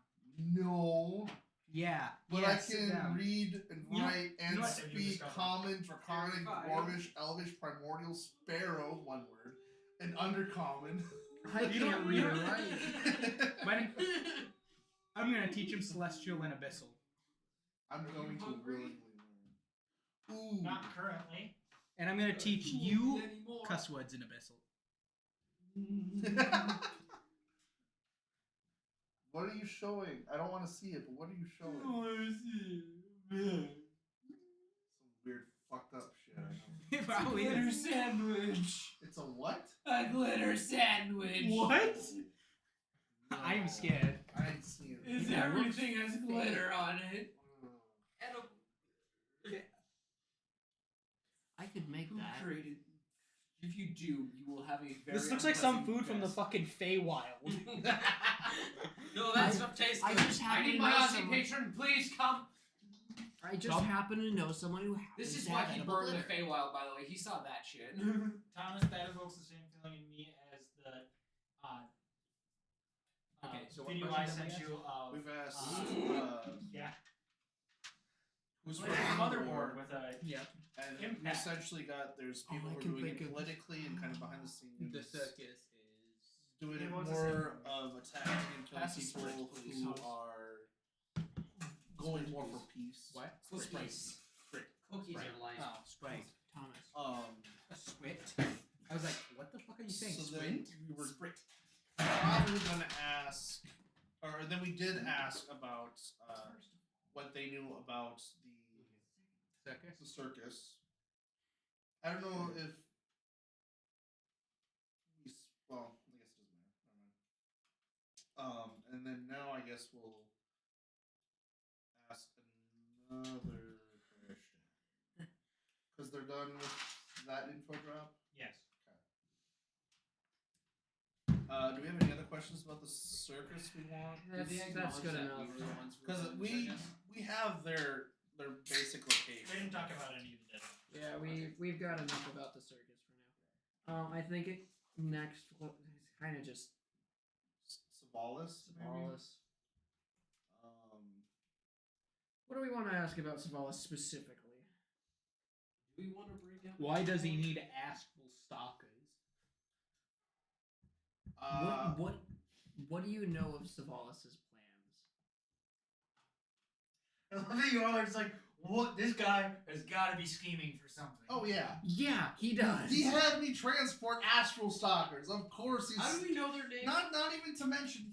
No. Yeah. But yeah, I sit can down. read and You know- write and you know what? You speak discovered. common, draconic, dwarvish, elvish, primordial, sparrow, one word, and undercommon. I You can't don't- read you or don't- write. When- I'm gonna teach him celestial and abyssal. I'm going to willingly learn. Ooh. Not currently. And I'm gonna teach you cuss words in abyssal. What are you showing? I don't want to see it, but what are you showing? see. Some weird fucked up shit. I know. Probably Glitter sandwich. It's a what? A glitter sandwich. What? No. I'm scared. I ain't seen it. It's Yeah, everything has glitter on it. Edible. I could make Who that. created? If you do, you will have a very. This looks like some unpleasant food from the guess. fucking Feywild. No, that stuff tastes I good. just I happen need to my know Aussie someone- patron, please come. I just Come. happen to know someone who happens This is to why have he edible burned the glitter. Feywild, by the way. He saw that shit. Thomas, that evokes the same feeling in me as the Okay, so what video I question did sent we you of We've asked. yeah, Who's like running a the motherboard board? with a Yeah. And we Impact. essentially got there's Oh, people I who are can doing think it of- politically and kind of behind the scenes. The circus is. Doing it Yeah, what's the more same? of attacking and killing Pass the people sprint, please. who are going more for peace. What? Cookies. Cookies Right. are life. Oh, Sprite. Thomas. A squid? I was like, what the fuck are you saying? So Squid? then we were probably going to ask, or then we did ask about what they knew about Circus? the circus. I don't know if we, well, I guess it doesn't matter. Never mind. And then now I guess we'll ask another question because they're done with that info drop. yes. Do we have any other questions about the circus we want? That's good enough. Because we have their basic We location. didn't talk about any of the dead. Yeah, we've got enough about the circus for now. I think it next is kind of just Savalis, maybe. Savalis. What do we want to ask about Savalis specifically? Do we want to break down? Why does he need astral stalkers? What do you know of Savalis's plans? I love that you all are just like, what? This guy has got to be scheming for something. Oh yeah, Yeah, he does. he had me transport astral stalkers. Of course, he's How do we know their names? not even to mention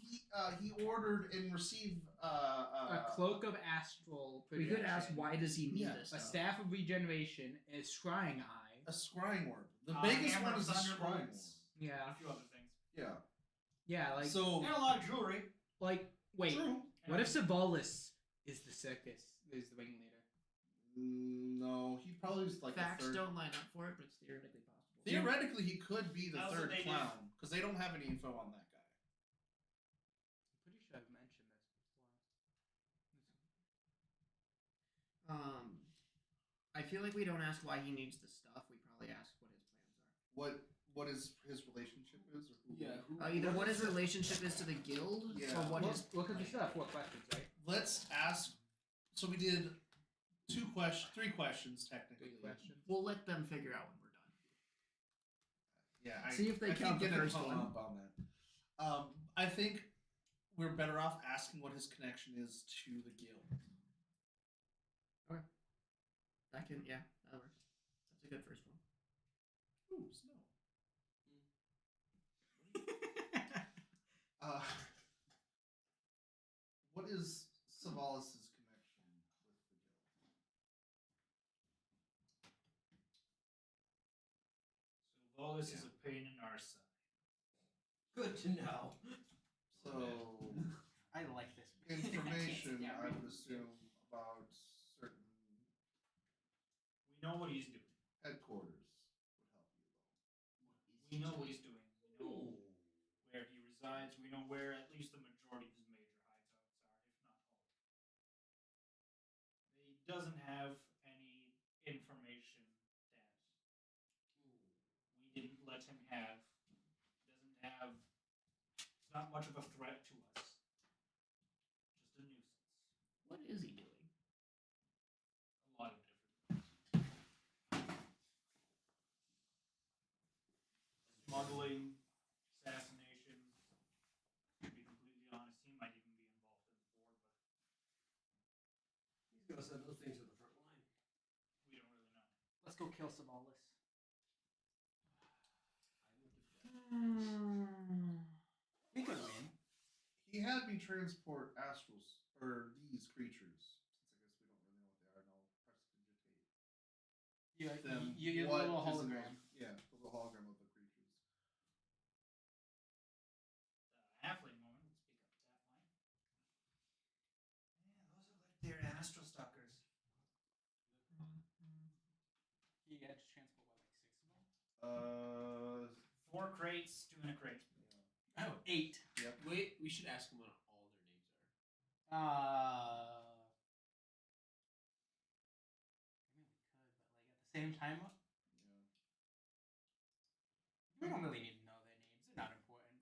he ordered and received A cloak of astral We projection. could ask why does he need Yeah, this a stuff? staff of regeneration, a scrying eye. a scrying orb. The biggest Hammer one of is the scrying orb. Thunderbolts, Yeah. a few other things. Yeah. Yeah, like So And a lot of jewelry. wait. true. What if Savalis is the circus? Is the ringleader? No, he probably is like Facts the third. don't line up for it, but it's theoretically possible. Theoretically, he could be the How's it third they do? clown because they don't have any info on that guy. I'm pretty sure I've mentioned this I feel like we don't ask why he needs the stuff. We probably ask what his plans are. What his relationship is, or who? Yeah. Who, Either what his relationship is to the guild, Yeah. or what before. his. Look at the stuff. What questions, right? Let's ask. So we did three questions technically. Good question. We'll let them figure out when we're done. Yeah. See if they I count keep the getting first hung one. up on that. I think we're better off asking what his connection is to the guild. That can, yeah, that works. That's a good first one. Ooh, snow. What is Savalis's connection with the guild? So Lois is a pain in our side. Good to know. So I like this. information, Yeah, I right. would assume, about certain We know what he's doing. headquarters would help you though. We know what he's doing. We know where he resides. We know where at least the majority of his major hideouts are, if not all. He doesn't have any information that we didn't let him have. Doesn't have. It's not much of a threat to us. Just a nuisance. What is he doing? A lot of different things. Smuggling, assassination. To be completely honest, he might even be involved in the war, but He's gonna send those things to the front line. we don't really know. Let's go kill Savalis. Hmm. We could win. He he had me transport astrals or these creatures. Since I guess we don't really know what they are, and I'll prestidigitate You what little is in hologram. those- yeah, the little hologram of the creatures. Halfling woman would speak up at that point. Yeah, those look like they're astral stalkers. You had to transport what, like 6 of them? 4 crates, 2 in a crate. Oh, 8. Yep. Wait, we should ask them what all their names are. I mean, we could, but like at the same time, we don't really need to know their names. They're not important.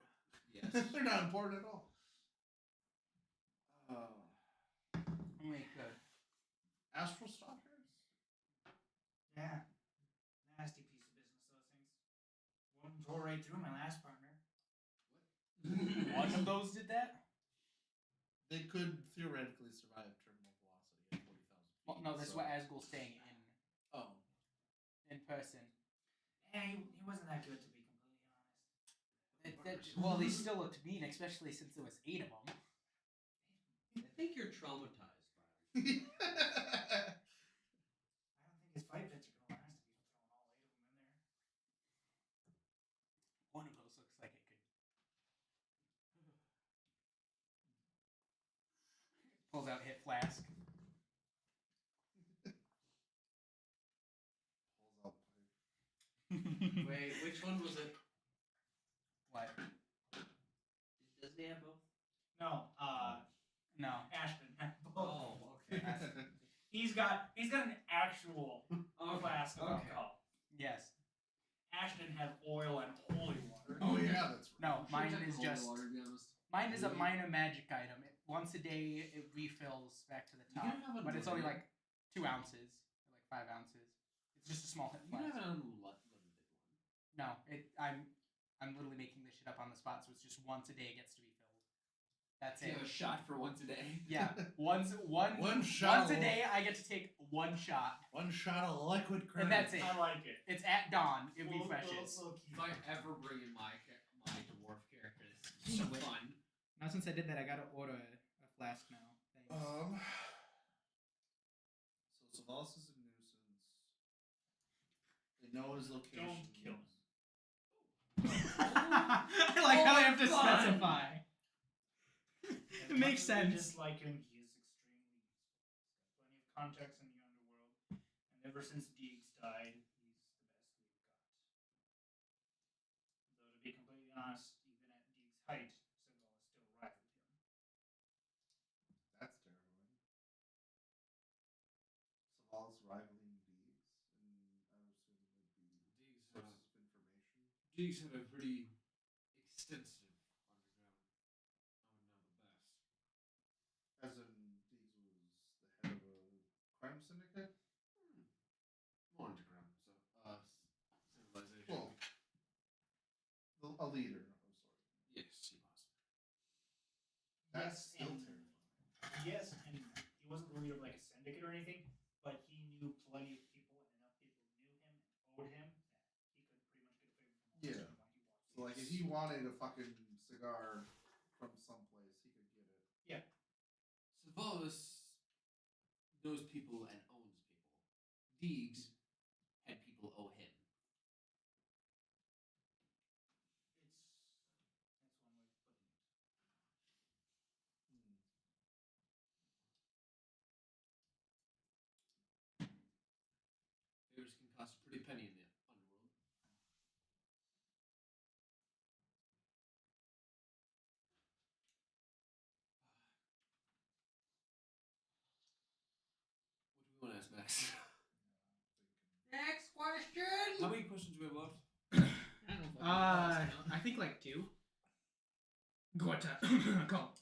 Yes. They're not important at all. We could. Astral stalkers? Yeah. Nasty piece of business, those things. One tore right through my last partner. One of those did that? They could theoretically survive terminal velocity at 40,000 feet. Well, no, that's so- what Asgul's saying Oh. in person. Yeah, he wasn't that good, to be completely honest. Well, they still looked mean, especially since there was 8 of them. I think you're traumatized by him. I don't think his fight pits are gonna last if you throwing all 8 of them in there. One of those looks like it could. Pulls out hit flask. Pulls out pipe. Wait, which one was it? What? Doesn't he have both? No, No. Ashton. Oh, okay. He's got an actual flask of Okay. alcohol. Yes. Ashton had oil and holy water. Oh yeah, that's right. No, mine is Holy just. water, to be honest. Mine is a minor magic item. Once a day, it refills back to the You top, can have a but it's only limited- like 2 ounces, or like 5 ounces. It's just a small hit You can flask. have an unlimited one. No, I'm literally making this shit up on the spot, so it's just once a day it gets to be filled. That's You it. have a shot for once a day. Yeah, One once shot. a day I get to take 1 shot, One shot of liquid courage. and that's it. I like it. It's at dawn. It We'll- refreshes. we'll If I ever bring in my dwarf character, this is So so wait. fun. Now since I did that, I gotta order a flask now. Thanks. So Savalas is a nuisance. They know his location. Don't kill him. I like how I have to fun. specify. It makes sense. Just like him, he is extremely useful. He's got plenty of contacts in the underworld, and ever since Deegs died, he's the best we've got. Though to be completely honest, even at Deegs' height, Savalas still rivaled him. That's terrifying. Savalas rivaling Deegs, and I would assume it would be Deegs, sources of information. Deegs had a pretty extensive underground. I would know the best. As in, Deegs was the head of a crime syndicate? More underground, civilization. Well, a leader of sorts. Yes, he was. That's Yes, still and- terrifying. Yes, and he wasn't the leader of like a syndicate or anything, but he knew plenty of people, and enough people knew him and owed him that he could pretty much get a favor from Yeah. anyone he wanted. So, like, if he wanted a fucking cigar from someplace, he could get it. Savalas knows people and owns people. Deegs had people owe him. That's one way of putting it. Favors can cost a pretty penny in the underworld. What do we want to ask next? Next question. How many questions do we have left? I don't know. I think like 2. Gorta. Call.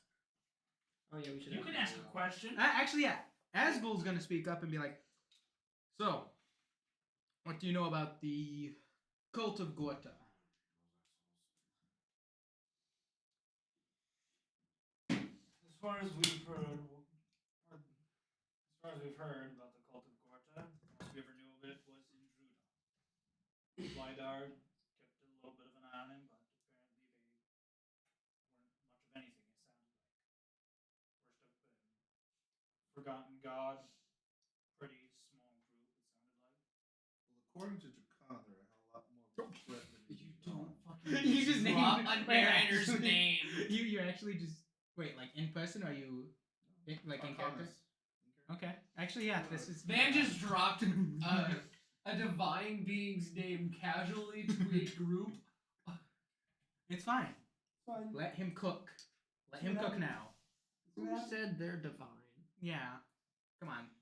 Oh yeah, we should. You can ask a question. Actually, yeah. Asgul's gonna speak up and be like, "So, what do you know about the cult of Gorta?" As far as we've heard, about the cult of Gorta, the most we ever knew of it was in Druda. Lydar kept a little bit of an eye on him, but apparently they weren't much of anything, it sounded like. Forgotten God. Pretty small group, it sounded like. Well, according to Jakan, they're a hell lot more of a threat than You you don't thought. fucking You just Drop named a wait, narrator's actually- name. You actually just wait, like in person, or are you like in character? Arcanus. Okay, actually, yeah, this is Van just dropped a divine being's name casually to a group. It's fine. Fine. Let him cook. Let him cook now. Who said they're divine? Yeah. Come on. What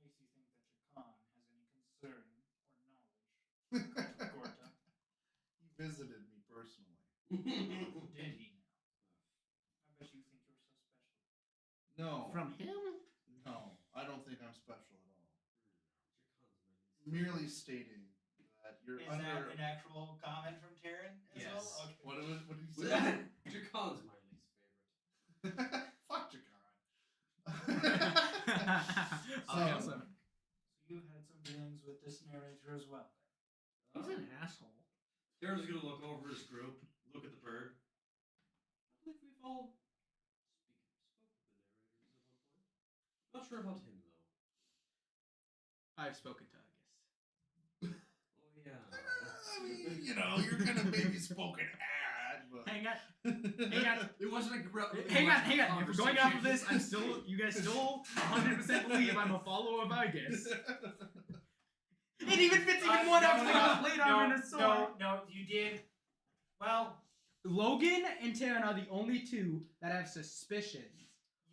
makes you think that Jakan has any concern or knowledge of Gorta? He visited me personally. Did he now? I bet you think you're so special. No. From him? No, I don't think I'm special at all. Merely stating that you're Is under. that an actual comment from Taryn as Yes. well? Okay. What did he say? Jakan's my least favorite. Fuck Jakan. Awesome. So you've had some dealings with this narrator as well. He's an asshole. Darren's gonna look over his group, look at the bird. I believe we've all spoke with the narrators at one point. Not sure about him though. I've spoken to August. Oh yeah. I mean, you know, you're kind of maybe spoken at, but. Hang on. Hang on. It wasn't a Hang on. If we're going off of this, you guys still 100% believe I'm a follower of Argus. It even fits even one after the blade armor and a sword. No, you did. Well, Logan and Taryn are the only two that have suspicions.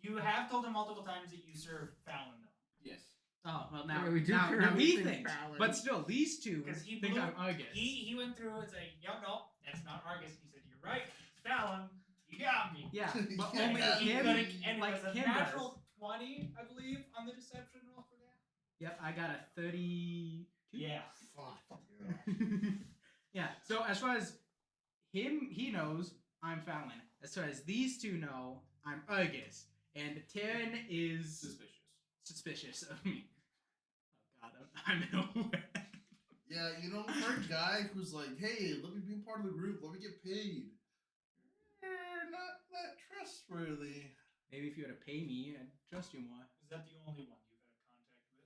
you have told him multiple times that you serve Fallon, though. Yes. Oh, well, now, Yeah, we do now currently he think thinks. Fallon. But still, these two Because he think blew- I'm Argus. He went through and said, no, that's not Argus. He said, you're right, it's Fallon. You got me. Yeah, but Yeah. only Yeah. him, And like it was a him does. natural 20, I believe, on the deception roll for that. Yep, I got a 32. Yeah. Fuck. Yeah, so as far as him, he knows I'm Fallon. As far as these two know, I'm Argus. And Taryn is suspicious of me. Oh god, I'm nowhere. Yeah, you know, for a guy who's like, hey, let me be part of the group, let me get paid. You're not that trustworthy. Maybe if you were to pay me, I'd trust you more. Is that the only one you've had contact with?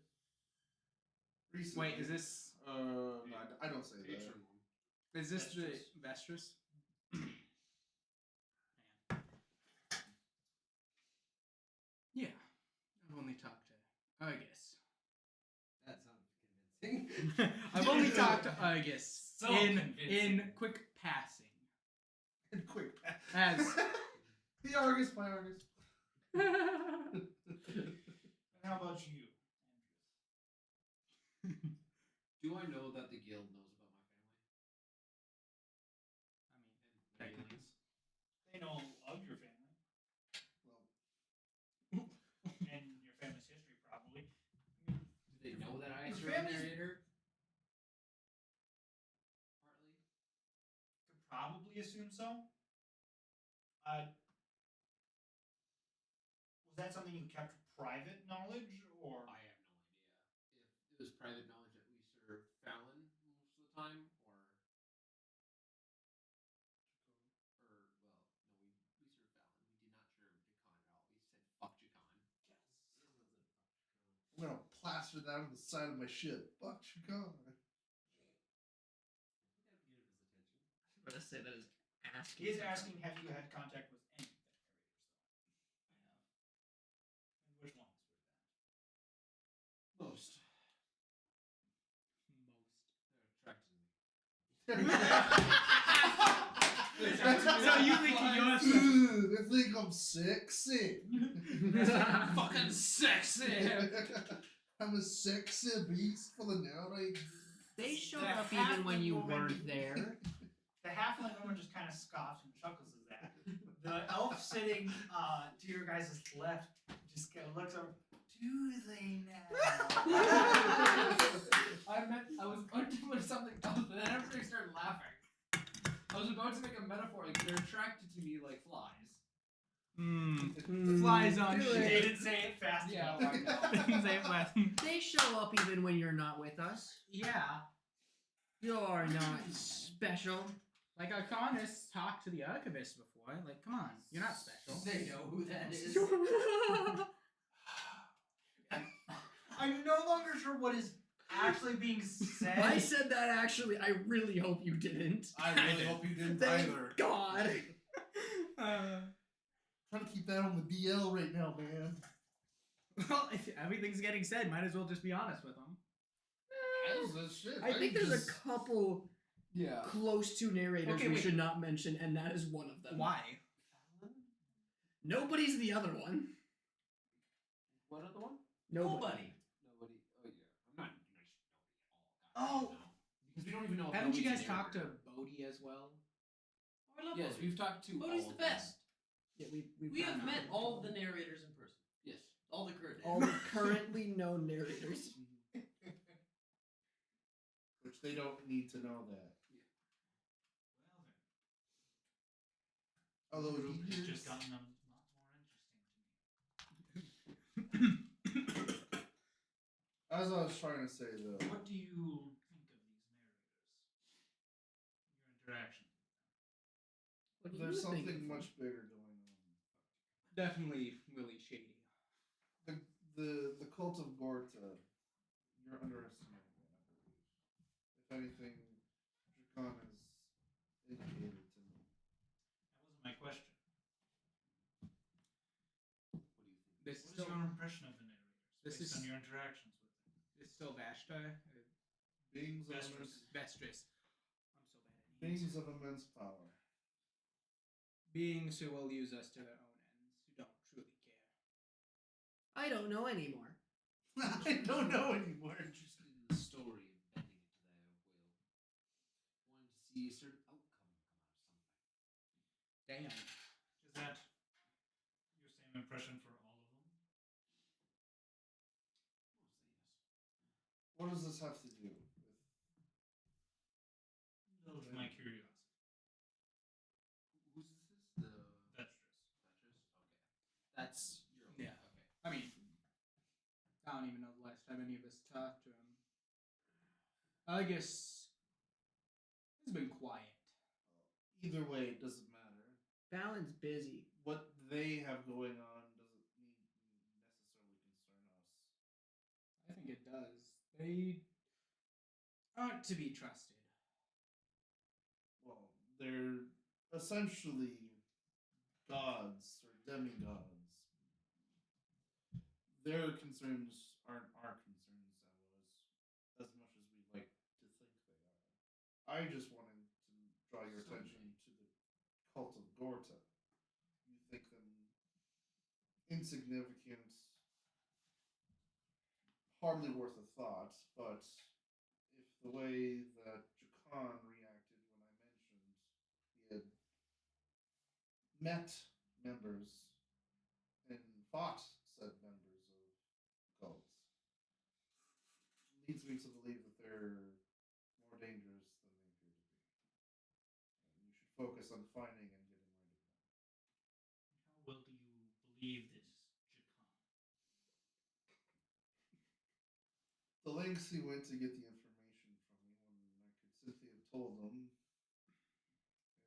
Recently. Wait, is this No, I don't say that. Patron one. is this the Vestris. Vestris? Man. Yeah, I've only talked to Argus. That sounds convincing. I've only talked to Argus So in convincing. quick passing. And quick. As The Argus, my Argus. And how about you, Andrews? Do I know that the guild knows about my family? I mean, And feelings? They know of your family. Well, And your family's history, probably. Do they know that I Your serve a family's- narrator? Partly. Could probably assume so. Was that something you kept private knowledge, or? I have no idea if it was private knowledge that we serve Fallon most of the time, or well, no, we serve Fallon. We did not serve Jakan at all. We said fuck Jakan. I'm gonna plaster that on the side of my ship. Fuck Jakan. I'm gonna say that is asking. He is asking, have you had contact with any of the narrators, though? I have. And which ones were that? Most. So you think you're They think I'm sexy. Fucking sexy. I'm a sexy beast for the narrator. They showed The up even when halfling you woman- weren't there. The halfling woman just kind of scoffs and chuckles at that. The elf sitting to your guys' left just kind of looks over. Do they now? I was going to put something else, but then everybody started laughing. I was about to make a metaphor, like they're attracted to me like flies. Flies on Do They shit. didn't say it fast Yeah, enough. I know. Say it fast. They show up even when you're not with us. Yeah. You're not special. Like Arcanus talked to the Archivist before. Like, come on, you're not special. They know who that is. longer sure what is actually being said. I said that actually. I really hope you didn't. I really hope you didn't Thank either. God. Trying to keep that on the DL right now, man. Well, if everything's getting said, might as well just be honest with them. Shit. I think there's just- a couple Yeah. close to narrators Okay, we wait. should not mention, and that is one of them. Why? Nobody's the other one. What other one? Nobody. Nobody. Oh yeah. I'm not gonna nobody at Oh. all. Because we don't even know. If Haven't you nobody's guys a talked to narrator. Bodhi as well? I love Yes, Bodhi. we've talked to. Bodhi's all the of them. best. Yeah, we've We have gotten met out. all of the narrators in person. Yes. All the current all the currently known narrators. Which they don't need to know that. Well then, Although the group he has is- just gotten a lot more interesting to me. As I was trying to say though, What do you think of these narrators? Your interaction. What do you there's think something of them? much bigger going on. Definitely Willie Shady. The cult of Gorta, you're underestimating it, I believe. If anything, Dracon has indicated to me. That wasn't my question. What do you think? This What is is still your impression of the narrators This based is- on your interactions with them? this is still Vashta. Beings of Vestris. immense, Vestris. I'm so bad at names. beings of immense power. Beings who will use us to their own ends, who don't truly care. I don't know anymore. I don't know anymore. Interested in the story and bending it to their will. Wanting to see a certain outcome come out of something. Damn. Is that your same impression for all of them? Mostly yes. What does this have to do with? Indulge my curiosity. Who's this? The Vestris. Vetris? Okay. That's your. Yeah. Okay. I mean, I don't even know the last time any of us talked to him. I guess it's been quiet. Either way, it doesn't matter. Fallon's busy. What they have going on doesn't need necessarily concern us. I think it does. They aren't to be trusted. Well, they're essentially gods or demigods. Their concerns aren't our concerns, as much as we'd like to think they are. I just wanted to draw your attention to the cult of Gorta. You think them insignificant, hardly worth a thought, but if the way that Jakan reacted when I mentioned he had met members and fought said members of cults leads me to believe that they're more dangerous than they appear to be. And you should focus on finding and getting rid of them. How well do you believe this, Jakan? The lengths he went to get the information from me when I could simply have told them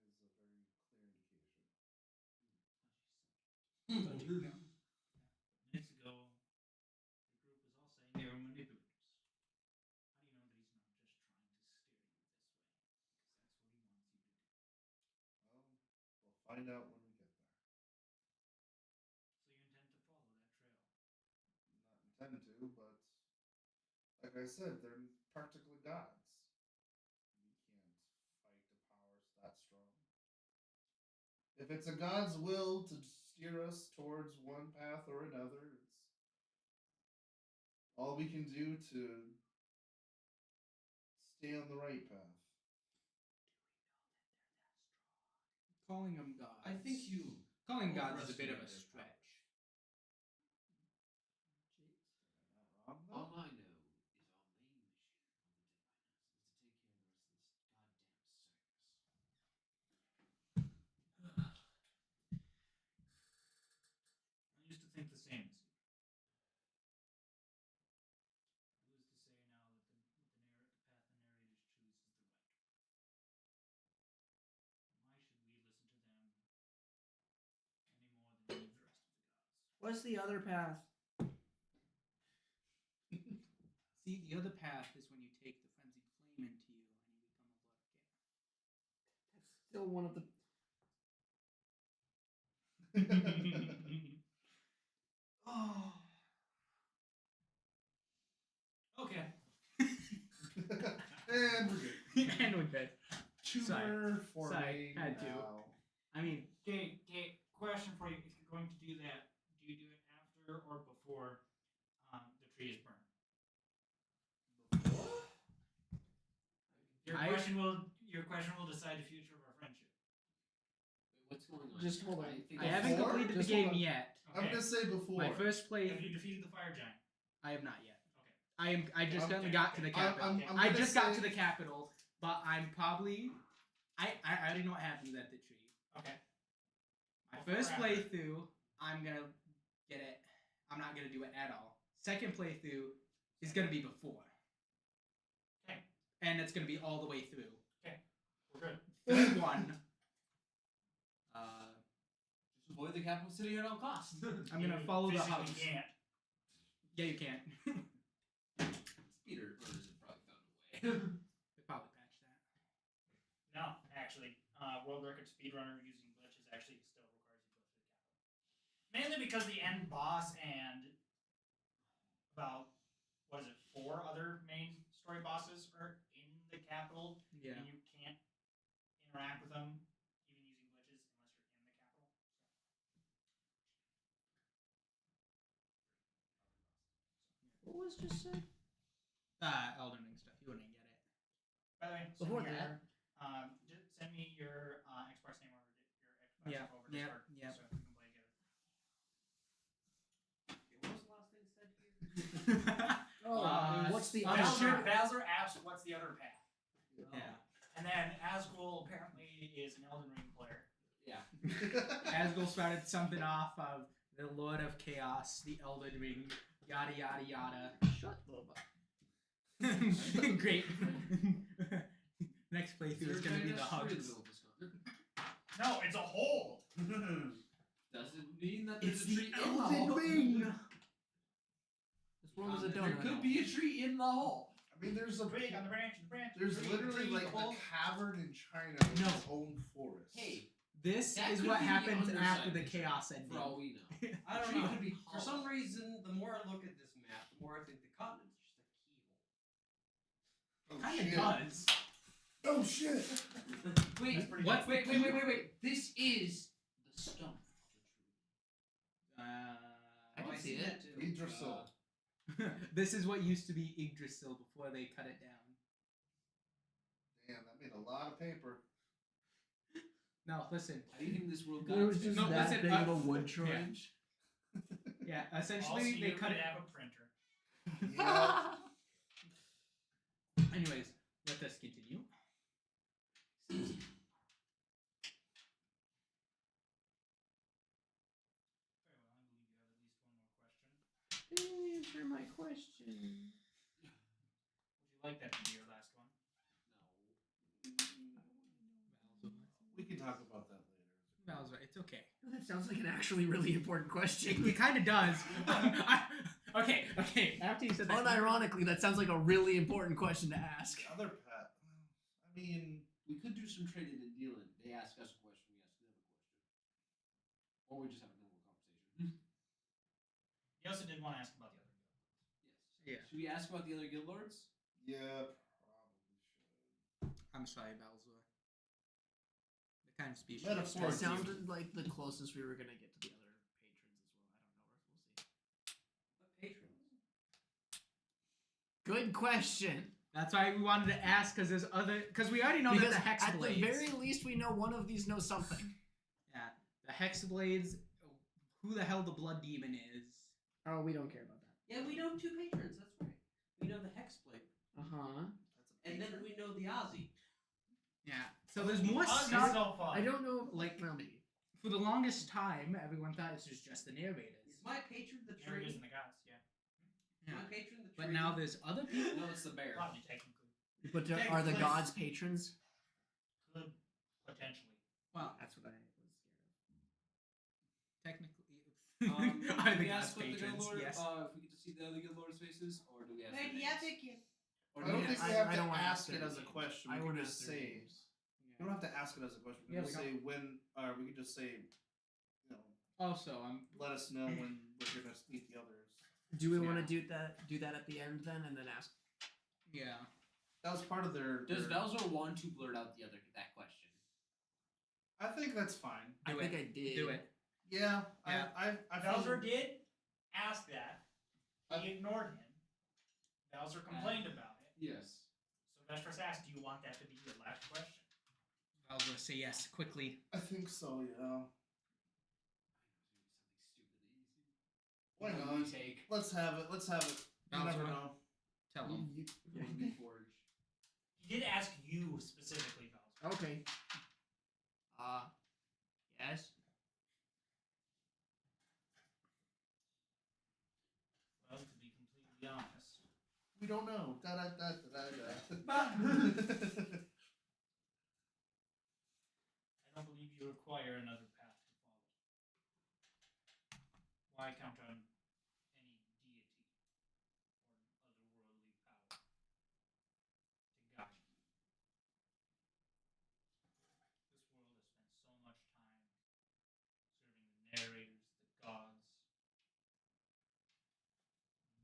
is a very clear indication. Minutes ago, the group was all saying they were manipulators. How do you know that he's not just trying to steer you this way? Because that's what he wants you to do. Well, we'll find out when we get there. So you intend to follow that trail? Not intend to, but like I said, they're practically gods. We can't fight a power that strong. If it's a god's will to steer us towards one path or another, it's all we can do to stay on the right path. Calling them gods. I think you. Calling gods is a bit of a overestimate their stretch. Am I not wrong, All though? I know is our main mission of the Diviners is to take care of the rest of this goddamn circus. I used to think the same as you. Who's to say now that the path the narrators choose is the right one? Why should we listen to them any more than we need the rest of the gods? What's the other path? the other path is when you take the frenzied flame into you and you become a blood of chaos. Still one of the. Oh. Okay. And we're good. And we're good. Tumor forming had to. now. I mean, Okay. Question for you: if you're going to do that, do you do it after or before the tree is burned? Your question will decide the future of our friendship. Wait, what's going on? Just hold on. I haven't Before? completed the Just hold game on. yet. I'm gonna say before. My first play, Have you defeated the fire giant? I have not yet. Okay. I just Okay, only got to the capital. I'm I gonna just got say- to the capital, but I'm probably. I already know what happens at the tree. Okay. My Before or first after? playthrough, I'm gonna get it. I'm not gonna do it at all. Second playthrough is gonna be before. Okay. And it's gonna be all the way through. We're good. Third one, Just avoid the capital city at all costs. I'm gonna You follow the physically house. Can't. Yeah, you can't. Speedrunners have probably found a way. They probably patched that. No, actually, world record speedrunner using glitches actually still requires you to go through the capital. Mainly because the end boss and about 4 other main story bosses are in the capital, Yeah. and you can't interact with them even using glitches unless you're in the capital. What was just said? Elden Ring stuff. You wouldn't get it. By the way, Before send me that- just send me your Xbox name over your Xbox Yeah, over yeah, Discord, yeah. so we can play together. Okay, what was the last thing said here? Oh, what's the I'm other sure- path? Bowser asked, "What's the other path?" Yeah. And then Asgul apparently is an Elden Ring player. Yeah. Asgul started something off of the Lord of Chaos, the Elden Ring, yada yada yada. Shut up. Great. Next playthrough is gonna be the hugs. No, it's a hole. Doesn't mean that there's It's a the tree in the Elden hole. Ring. This world is a There donut. could be a tree in the hole. I mean, there's a Twig on the branch, There's Tree, literally tree, like hole. a cavern in China with No. its own forest. Hey, This That is could what be the happens underside after the of the tree, chaos ending. for all we know. I don't Tree know. could be For some hollow. reason, the more I look at this map, the more I think the continent's just a keyhole. Oh, Kind of shit. does. Oh shit! Wait, That's pretty What's wait, the wait, wait, wait, wait. This is the stump of the tree. I can Oh, see that it. too. Yggdrasil. This is what used to be Yggdrasil before they cut it down. Damn, that made a lot of paper. No, listen. How do you think this world got There was its just No, that listen, big of a wood yeah. shortage. Yeah, Also, essentially you they cut would it. have a printer. Yeah. Anyways, let us continue. Very well, I believe you have at least one more question. Answer my question. Would you like that to be your last one? We can talk about that later. Bowser, it's okay. That sounds like an actually really important question. It kind of does. Okay. After you said that, Unironically, that sounds like a really important question to ask. Other pet. I mean, We could do some trading and dealing. They ask us a question, we ask them a question. Or we just have a normal conversation. You also did want to ask about the other guild. Yes. Yeah. Should we ask about the other guild lords? yeah, probably should. I'm sorry, Bowser. The kind of speech. Metaphor. That sounded like the closest we were gonna get to the other patrons as well. I don't know. We'll see. What patrons? Good question. That's why we wanted to ask, because we already know Because that the at the Hexablades. very least, we know one of these knows something. Yeah, the Hexablades. Who the hell the Blood Demon is? Oh, we don't care about that. Yeah, we know 2 patrons. That's right. We know the Hexblade, Uh-huh. and then we know the Aussie. Yeah. So there's more Ozzy's stuff. so fun. I don't know. Like- well, maybe. For the longest time, everyone thought this was just the narrators. Is my patron the There he is tree? in the gods, yeah. Is my patron the tree? But now there's other people. No, it's the bear. Probably technically. But are the gods patrons? Could potentially. Well, That's what I was scared technically, Can are the we gods ask what the guild patrons? lord, Yes. if we could see the other guild lords' faces, or do we ask? Right, their yeah, names? thank you. Or I don't we think ask- we have I to don't wanna ask ask it their as a names. question. I We wanna can just ask their say. names. You don't have to ask it as a question. We Yeah, can we just say when. We can just say, you know, Also, I'm let us know when we're gonna meet the others. Do we want Yeah. to do that at the end then, and then ask? yeah. That was part of their. Does their- Valzor want to blurt out that question? I think that's fine. I Do think it. I did. Do it. Yeah. Yeah. I feel. Bowser did ask that. He ignored him. Bowser complained about it. Yes. So Vestris asked, "Do you want that to be your last question?" I'll just say yes quickly. I think so. Yeah. Why What not? do we take? Let's have it. Let's have it. You never Bowser. know. Tell him. One forge. He did ask you specifically, Bowser. Okay. Yes. Well, to be completely honest, We don't know. Da da da da da. I don't believe you require another path to follow. Why count on any deity or otherworldly power to guide you? This world has spent so much time serving the narrators, the gods.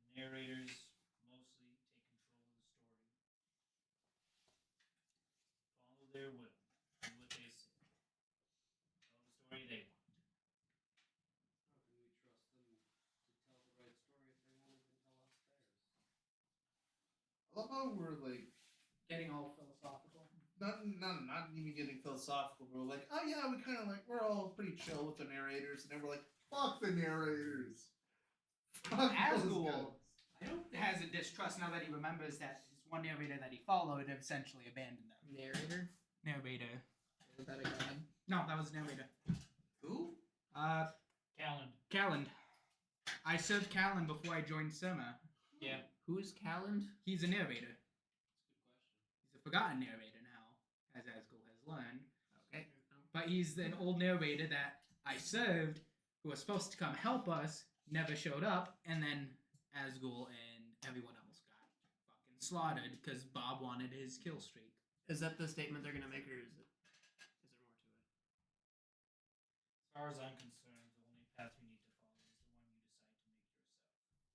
The narrators mostly take control of the story. Follow their will. Do what they say. Tell the story they want. How can we trust them to tell the right story if they won't even tell us theirs? I love how we're like Getting all philosophical. not even getting philosophical, but we're like, oh yeah, we kind of like we're all pretty chill with the narrators, and then we're like, fuck the narrators. Fuck those Asgul guys. has a distrust now that he remembers that his one narrator that he followed essentially abandoned them. Narrator. Narrator. Was that a god? No, that was narrator. Who? Callan. Calland. I served Calland before I joined Summer. Yeah. Who is Calland? He's a narrator. That's a good question. He's a forgotten narrator now, as Asgul has learned. Okay. But he's an old narrator that I served, who was supposed to come help us, never showed up, and then Asgul and everyone else got fucking slaughtered because Bob wanted his kill streak. Is that the statement they're gonna make, or is there more to it? As far as I'm concerned, the only path you need to follow is the one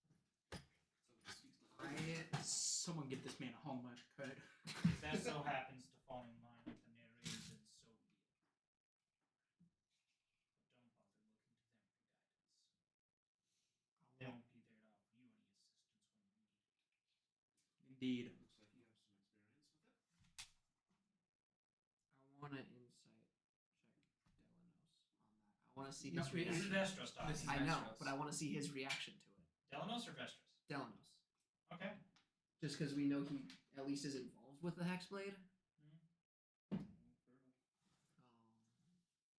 you decide to make yourself. Somebody speaks my language. Someone get this man a homework card. If that so happens to fall in line with the narrators, then so be it. But don't bother looking to them for guidance. They won't be there to offer you any assistance when you need it. Indeed. Looks like you have some experience with it. I want to insight check Delanos on that. I want to see No, his This is reaction. Vestros talking. This is I know, Vestros. but I want to see his reaction to it. Delanos or Vestros? Delanos. Okay. Just because we know he at least is involved with the Hexblade.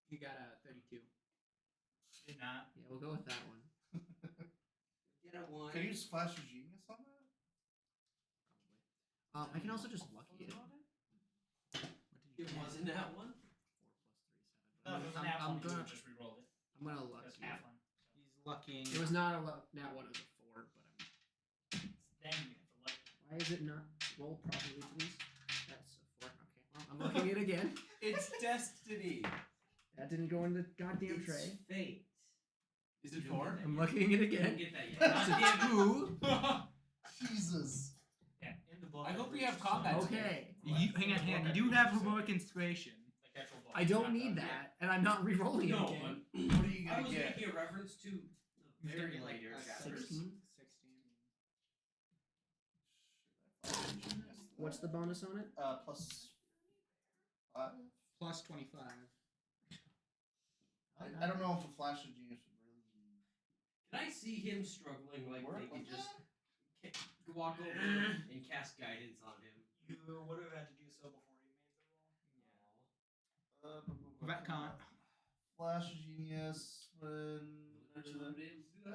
He got a 32. Did not. Yeah, we'll go with that one. Get a one. Can you use Flash of Genius on that? I can also just lucky it. It wasn't that one. No, it was an I'm half one. You gonna would've just re-rolled it. I'm gonna That's lucky it. half one. He's lucking. It was not a nat one, it was a 4, but Then you have to like. why is it not roll properly, please? That's a 4. Okay, well, I'm looking it again. It's destiny. That didn't go in the goddamn It's tray. fate. Is it 4? I'm looking it You didn't again. get that yet. That's a 2. Jesus. Yeah, in the book. I hope we it have reaches combat so- Okay. Hang on. You do have heroic inspiration. Like actual book, I don't not need the- that, and I'm not re-rolling it No, again. What are you I gonna was get? making a reference to the very later chapters. 16? 16. What's the bonus on it? Plus 5. Plus 25. I don't know if a Flash of Genius would really. Can I see him struggling like Work maybe with just walk over and cast guidance on him? You would have had to do so before you made the roll. Retcon. Flash of Genius. When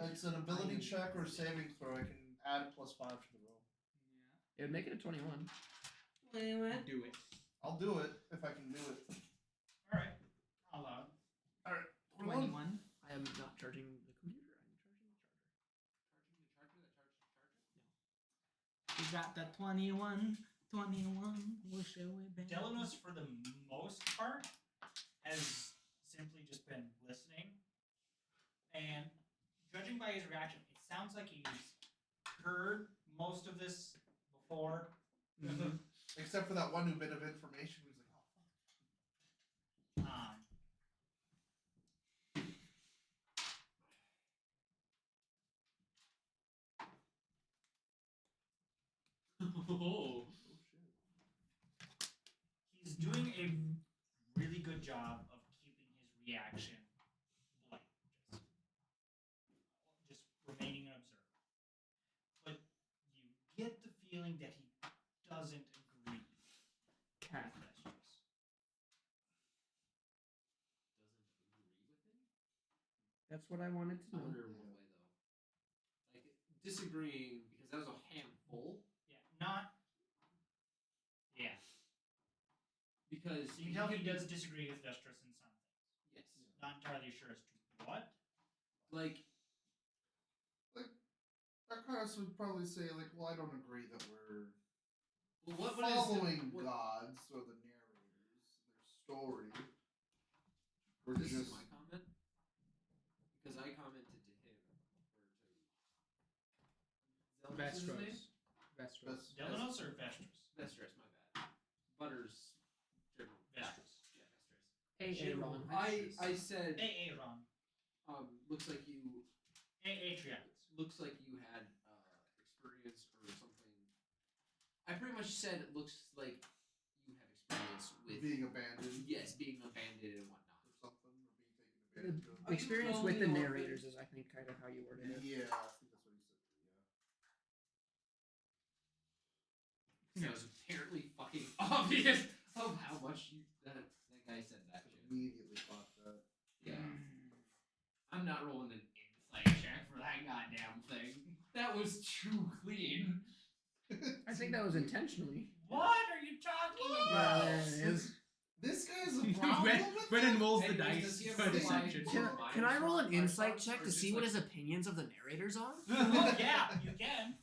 it's an ability check or saving throw, I can add a +5 to the roll. It would make it a 21. Do it. I'll do it if I can do it. All right. I'll allow it. All right. 21. I am not charging the computer. I'm charging the charger. Charging the charger that charges got that 21. Wish I would be. Delanos, for the most part, has simply just been listening. And judging by his reaction, it sounds like he's heard most of this before. Except for that one new bit of information. He was like, oh, fuck. Oh. He's doing a really good job of keeping his reaction blank. Just remaining an observer. But you get the feeling that he doesn't agree. Cat. with Vestris. That's what I wanted to I know. wonder in what way though. Like disagreeing because that was a handful. Yeah, not. Yeah. Because So you can tell he does disagree with Vestris in some things. Yes. Not entirely sure as to what. Like That kind of would probably say, like, well, I don't agree that we're what following what, gods or the narrators, their story. We're This is just my comment. Because I commented to him or to What's his name? Vestros. Delanos or Vestris? Vestris, my bad. Butters General. Vestris. Yeah, Vestris. Hey, General. Aaron. I said Aaron. looks like you Atriax. looks like you had experience or something. I pretty much said it looks like you have experience with being abandoned. Yes, being abandoned and whatnot. Or something, or being taken advantage of. Experience with the narrators is, I think, kind of how you worded it. Yeah, I think that's what he said. It was apparently fucking obvious of how much that guy said that shit. Immediately thought that. Yeah. I'm not rolling an insight check for that goddamn thing. That was too clean. I think that was intentionally. What are you talking Well, about? there it is. This guy's a problem with Brennan that? rolls the Anyways, dice does he have for a deception. line? Can I roll an insight Or check to just see what like- his opinions of the narrators are? Oh, yeah, you can.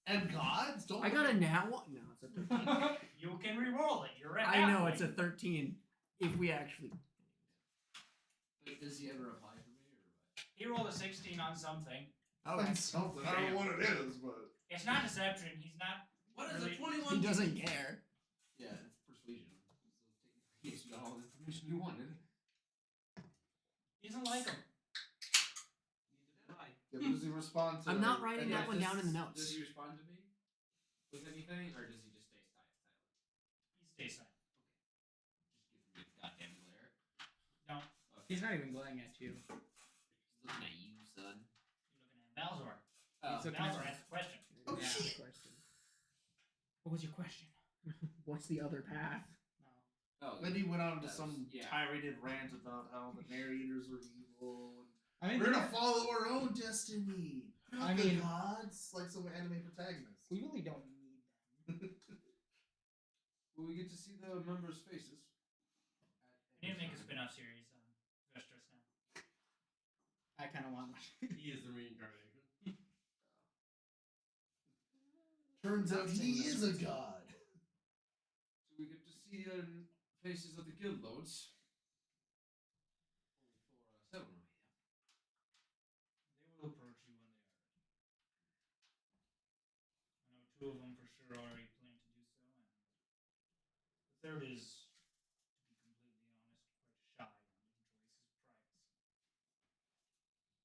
And gods? Don't I got a now one. No, it's a 13. You can re-roll it. You're at I that know point. it's a 13. If we actually. But does he ever apply for me or what? He rolled a 16 on something. Oh, That's something. I don't know what it is, but It's not deception. He's not. What is really, a 21? he doesn't care. Yeah, it's persuasion. So technically, you got all the information you wanted. He doesn't like him. Neither did I. yeah, but does he respond to? I'm not writing any that of one this? down in the notes. Does he respond to me with anything, or does he just stay silent? He stays silent. Just give me a goddamn glare. No. Okay. He's not even glaring at you. He's looking at you, son. You're looking at Malzor. He's looking Malzor at asked the question. Oh, Yeah, shit. question. What was your question? What's the other path? No. Oh, Then he went on to That was- some yeah. tirade rant about how the narrators are evil. I mean, We're gonna follow our own destiny. We're not I the mean- gods like some anime protagonists. we really don't need them. Will we get to see the members' faces? We need to make a spin-off series on Vestris now. I kind of want one. He is the reincarnation. Turns out Not he saying is that. a god. So we get to see the faces of the guild lords. Only for 7 of them. They will approach you when they are ready. I know 2 of them for sure already plan to do so, and the third is, to be completely honest, quite shy and enjoys his privacy.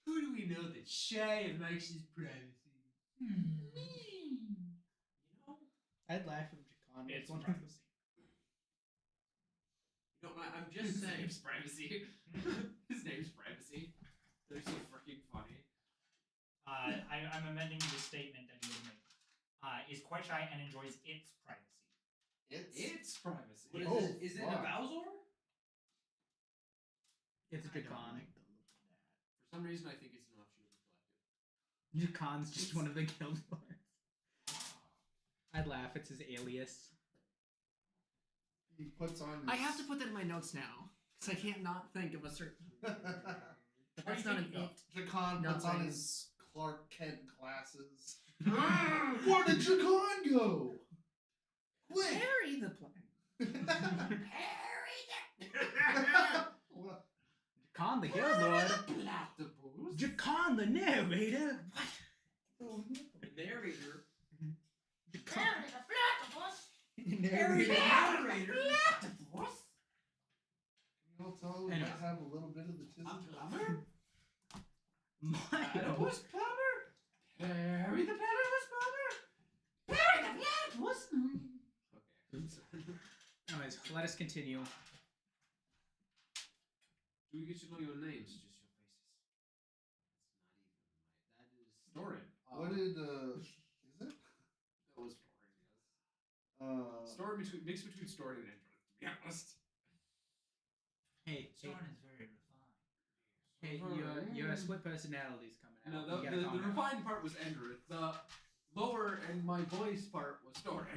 Who do we know that's shy and likes his privacy? You know? I'd laugh if Jacon It's was one. privacy. You know, I'm just saying. His name's Privacy. His name's Privacy. They're so freaking funny. I'm amending the statement that you had made. Is quite shy and enjoys its privacy. It's Privacy. What is Oh, it? Is it a fuck. Bowser? It's a I don't Jacon. like the look of that. For some reason, I think it's an offshoot of the collective. Jacon's just one of the guild lords. I'd laugh. It's his alias. He puts on. I have to put that in my notes now because I can't not think of a certain. But What are that's you not an thinking of? it. Jacon puts on Nothing. his Clark Kent glasses. Where did Jacan go? Quick! Harry the plant. Jacan the Guild Lord. Jacan the narrator. Oh, no. The narrator. Narrator. You'll tell we might have a little bit of the tism. Michael. Harry the Platypus plumber. Harry the Platypus. Okay. Anyways, let us continue. Do we get to know your names? Just your faces. That's not even right. That is Story. What did, is it? That was Story, yes. Story mixed between Story and Android, to be honest. Hey, Soren is very refined. hey, your split personalities coming out. No, You gotta the calm down. refined part was Android. The lower and my voice part was Story.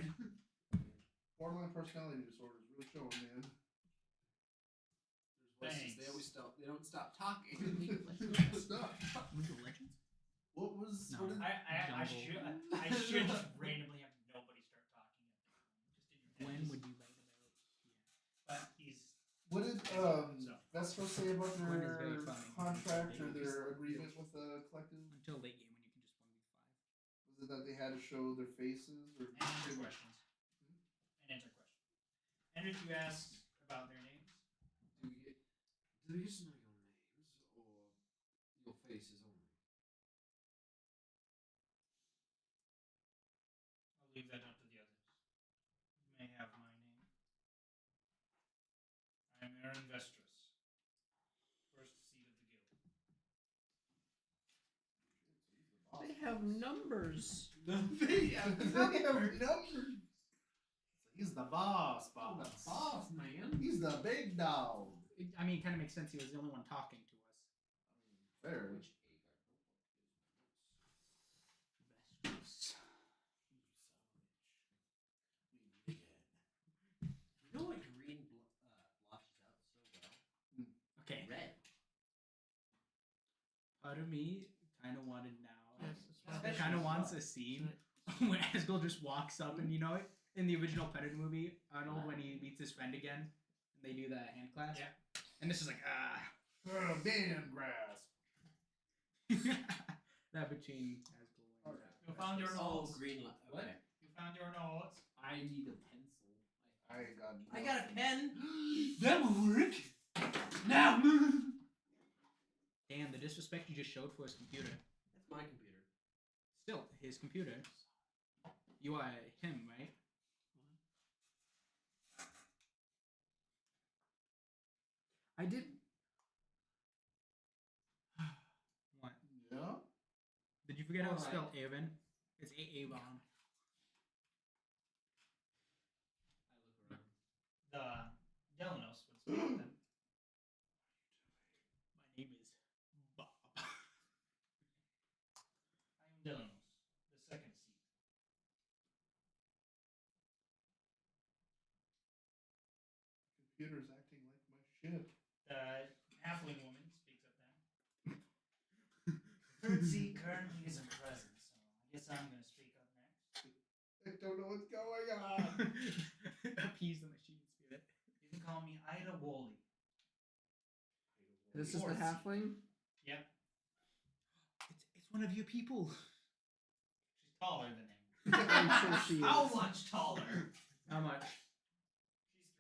Borderline personality disorders really showing, man. There's voices. Thanks. They always stop. They don't stop talking. Stop. League of Legends? What was? No. What did, I should just randomly have nobody start talking. Just in your When head. would you write about? But he's what did Vesco say about Gwen is their very funny. contract or their agreement with the collective? Until late game when you can just 1v5. Was it that they had to show their faces or? and answer questions. And answer questions. And if you ask about their names, Do we get to know your names or your faces only? I'll leave that up to the others. You may have my name. I am Aaron Vestris, first seat of the guild. They have numbers. They have numbers. He's the boss, Oh, the boss, man. He's the big dog. I mean, it kind of makes sense. He was the only one talking to us. Fair. Which Vestris. You know what green blotches out so well? Okay. Red. Part of me kind of wanted now. Yes, Kind of wants a scene when Asgul just walks up and you know it in the original Predator movie, Arnold when he meets his friend again, and they do the hand clasp. Yeah. And this is like Man grass. that between Asgul and You found your Oh, notes. green. What? Okay. You found your notes. I need a pencil. I got a pen. That will work. Now. Damn, the disrespect you just showed for his computer. That's my computer. Still, his computer. You are him, right? I did. What? Yeah. Did you forget how to Alright. spell Aaron? It's A-A-Ron. I look around. The Delanos would speak with them. My name is Bob. I am Delanos, the second seat. Computer's acting like my ship. The halfling woman speaks of them. Third seat currently isn't present, so I guess I'm going to speak up next. I don't know what's going on. Appease the machine spirit. You can call me Ida Woolley. This is the halfling. Yep, It's one of your people. she's taller than him. I'm sure she is. How much taller? How much?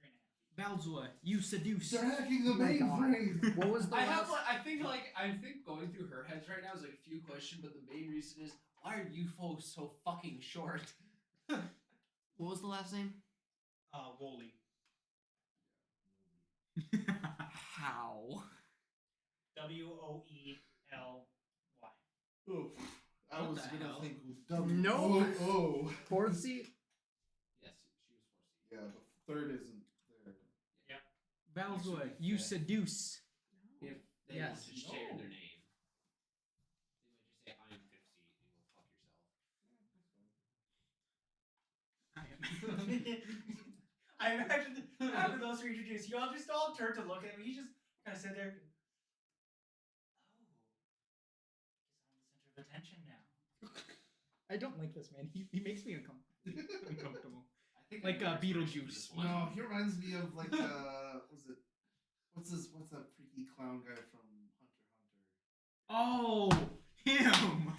She's 3.5. Balzor, you seduce. They're hacking the Oh my God. mainframe. What was the I last? have like, I think going through her heads right now is like a few questions, but the main reason is why are you folks so fucking short? What was the last name? Woolley. How? Woely. Oof. I What was the gonna hell? think No. Oh. Fourth seat. Yes, she was 4C. Yeah, the third isn't there. Balzor, you seduce. If they Yes. want to share their name, they might just say, "I'm 5C," and go fuck yourself. I am. I imagine after those three introduced, you all just all turn to look at him. He just kind of sit there. Oh, guess I'm the center of attention now. I don't like this man. He makes me uncomfortable. I think Like, I know your expression for Beetlejuice. this one. No, he reminds me of like what's that freaky clown guy from Hunter x Hunter? Oh, him.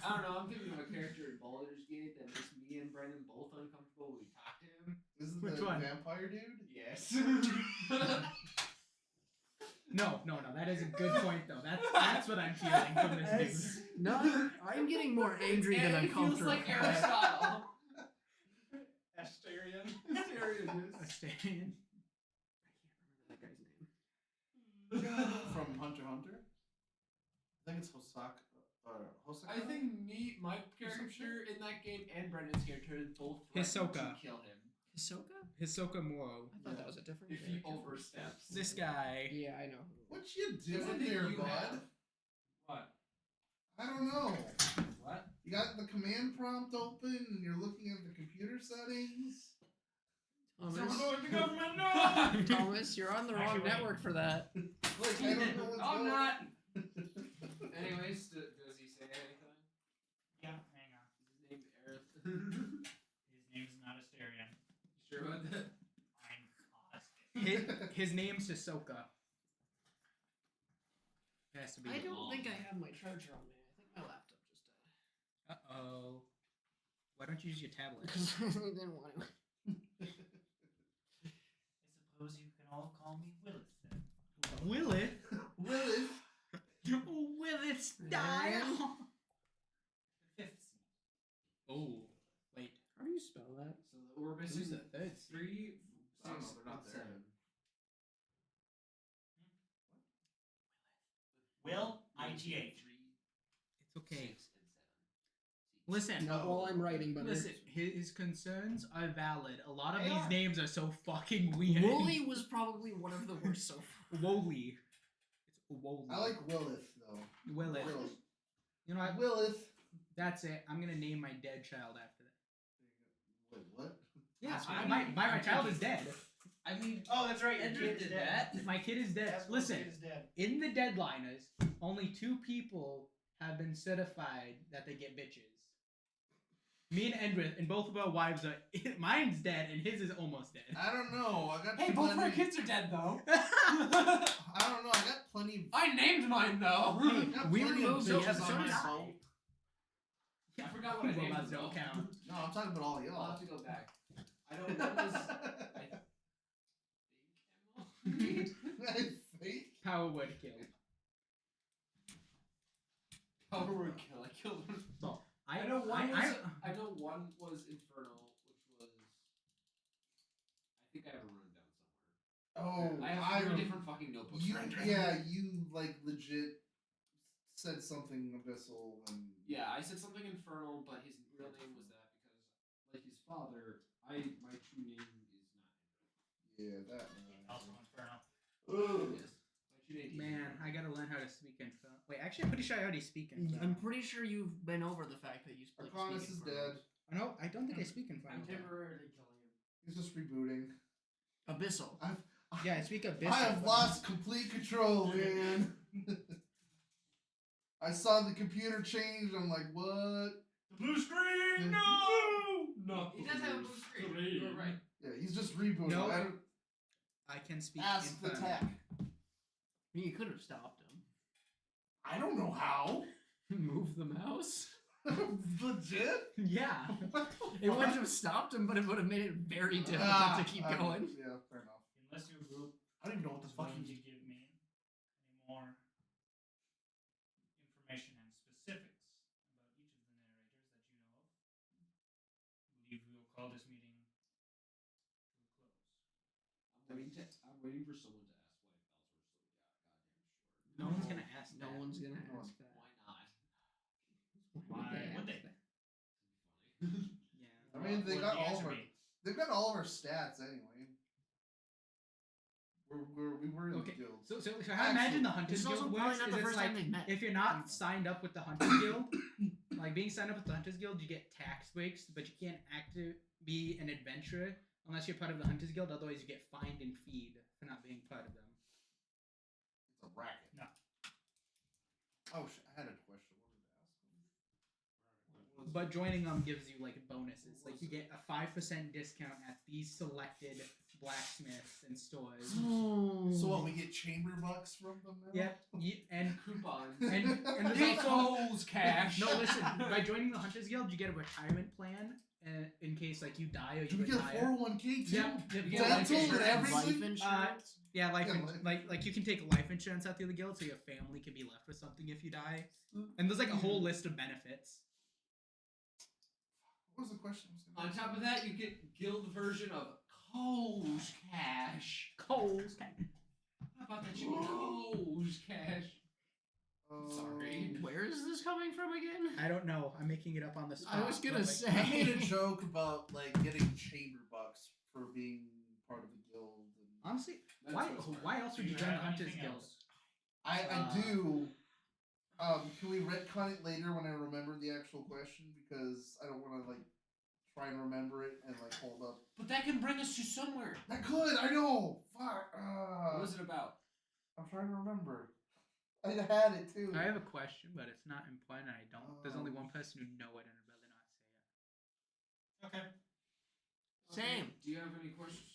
I don't know. I'm thinking of a character in Baldur's Gate that makes me and Brendan both uncomfortable when we talk to him. Isn't Which the one? vampire dude? Yes. No. That is a good point though. That's what I'm feeling from this dude. No, I'm getting more angry than It feels uncomfortable. like Aristotle. Asterion. Astarion. I can't remember that guy's name. From Hunter x Hunter? I think it's Hosaka. I think my character in that game and Brendan's character both threatened to Hisoka. kill him Hisoka? Hisoka Moro. I thought that was a different if he character. oversteps. This guy. Yeah, I know. What you Because I doing think there, you bud? have. What? I don't know. What? You got the command prompt open and you're looking at the computer settings. Thomas, Thomas, you're on the wrong Actually, wait. network for that. Like, I don't know what's I'm going not. Anyways, does he say anything? Yeah, hang on. Is his name Aerith? His name's not Asterion. You sure about that? I'm positive. His name's Hisoka. It has to be. I don't think I have my charger on me. I think my laptop just died. Uh-oh. Why don't you use your tablet? Because I didn't want to. I suppose you can all call me Willis then. Will it? Willis. Will it style? The fifth seed. Oh, wait. How do you spell that? So we're missing Who's the third? 3, I don't know, 6, they're not and there. 7. Will ITH. 3, It's okay. 6, and 7. Listen. Not while I'm writing, but Listen, his concerns are valid. A lot of They these are. names are so fucking weird. Wooly was probably one of the worst so far. Woolly. It's Woolly. I like Willith though. Will it. Willis. You know what? Willith. That's it. I'm gonna name my dead child after that. Wait, what? Yeah, I my child is dead. I mean, Oh, that's right. Your Andrew kid is did dead. that. My kid is dead. That's why Listen, your kid is dead. in the deadliners, only 2 people have been certified that they get bitches. Me and Endrith, and both of our wives are. Mine's dead, and his is almost dead. I don't know. I got Hey, both of our plenty. kids are dead though. I don't know. I got plenty. I named mine though. I got we plenty of removed bitches those, so on my did I. boat. I forgot what I named Robots them, don't though. count. No, I'm talking about all I'll y'all. have to go back. I don't know. What was I think. Power word kill. Power word kill. I killed one. I know one was. I know one was Inferno, which was. I think I have a run down somewhere. Oh, I have 3 different fucking notebooks. You, rendered. yeah, you like legit said something abyssal and. Yeah, I said something Infernal, but his real name was that because, like his father, my true name is not. Yeah, that. Also Inferno. Yes. My true name. Man, I gotta learn how to speak in phone. Wait, actually, I'm pretty sure I already speak in phone. I'm pretty sure you've been over the fact that you speak. Arcanus is dead. No, I don't think I speak in phone. I'm temporarily killing him. He's just rebooting. Abyssal. Yeah, I speak a bit. I have lost complete control, man. I saw the computer change. I'm like, what? The blue screen. No. No, he does have a blue screen. You're right. Yeah, he's just rebooting. No. I don't- I can speak Ask in the phone. tech. I mean, you could have stopped him. I don't know how. Move the mouse. Legit? Yeah. It wouldn't have stopped him, but it would have made it very difficult to keep going. Yeah, fair enough. Unless your group I don't even know what the is fuck willing you to give me any more information and specifics about each of the narrators that you know of, I believe we will call this meeting to a close. I'm waiting for someone to ask why bells were so goddamn short. No one's gonna ask No that. one's gonna No ask one- that. Why not? Why would they? Funny. Yeah. I mean, they What got would the all of answer our. be? They've got all of our stats anyway. We were in Okay, the guild. So how I imagine the This Hunters is also Guild probably works not is the it's first like time they've met. if you're not signed up with the Hunters Guild, like being signed up with the Hunters Guild, you get tax breaks, but you can't be an adventurer unless you're part of the Hunters Guild. Otherwise, you get fined and feed for not being part of them. It's a racket. No. Oh, I had a question. What did I ask him? What was but joining them gives you like bonuses. Like you get a 5% discount at these selected blacksmiths and stores. So what? We get chamber bucks from them now? Yep. And Coupons. and there's He also calls cash. no. Listen, by joining the Hunters Guild, you get a retirement plan, in case like you die or Do you we get a retire. 401k too? Yep. You get Dental life and insurance. everything? Life insurance. Yeah, Yeah, like you can take life insurance out through the guild, so your family can be left with something if you die. And there's like a whole list of benefits. What was the question? On top of that, you get guild version of Cole's cash. Coles. How about that? You get Cole's cash. Sorry. Where is this coming from again? I don't know. I'm making it up on the spot. I was gonna but, say. I made a joke about like getting chamber bucks for being part of the guild. And honestly, That's why what's smart. why else would Do you you join the have Hunters anything Guild? else? I do. Can we retcon it later when I remember the actual question because I don't want to like try and remember it and like hold up. But that can bring us to somewhere. I could. I know. Fuck. What was it about? I'm trying to remember. I had it too. I have a question, but it's not important. I don't. There's only one person who know it, and I'd rather not say it. Okay. Same. Do you have any questions?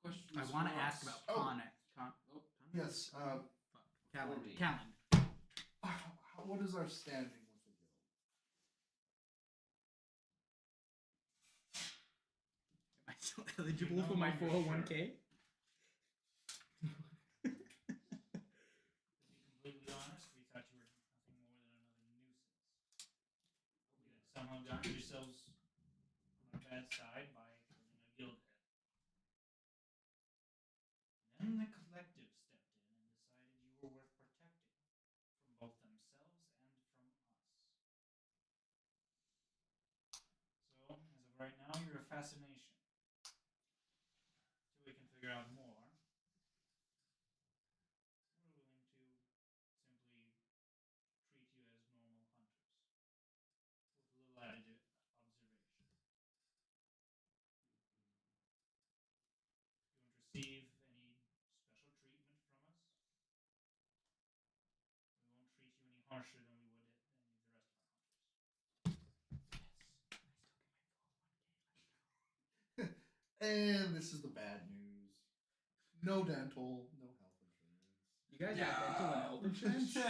I want to for ask us? about Oh. Con. Yes. Fuck. Callan. me. Callan. What is our standing with the guild? Am I still eligible no for my longer 401k? To be completely honest, we thought you were nothing more than another nuisance. You had somehow gotten yourselves on our bad side by killing a guild head. Then the collective stepped in and decided you were worth protecting from both themselves and from us. So, as of right now, you're a fascination. Till we can figure out more, we're willing to simply treat you as normal hunters, with a little added observation. If you won't receive any special treatment from us, we won't treat you any harsher than we would any of the rest of our hunters. And this is the bad news. No dental, no health insurance. You guys have dental and health insurance? Shit.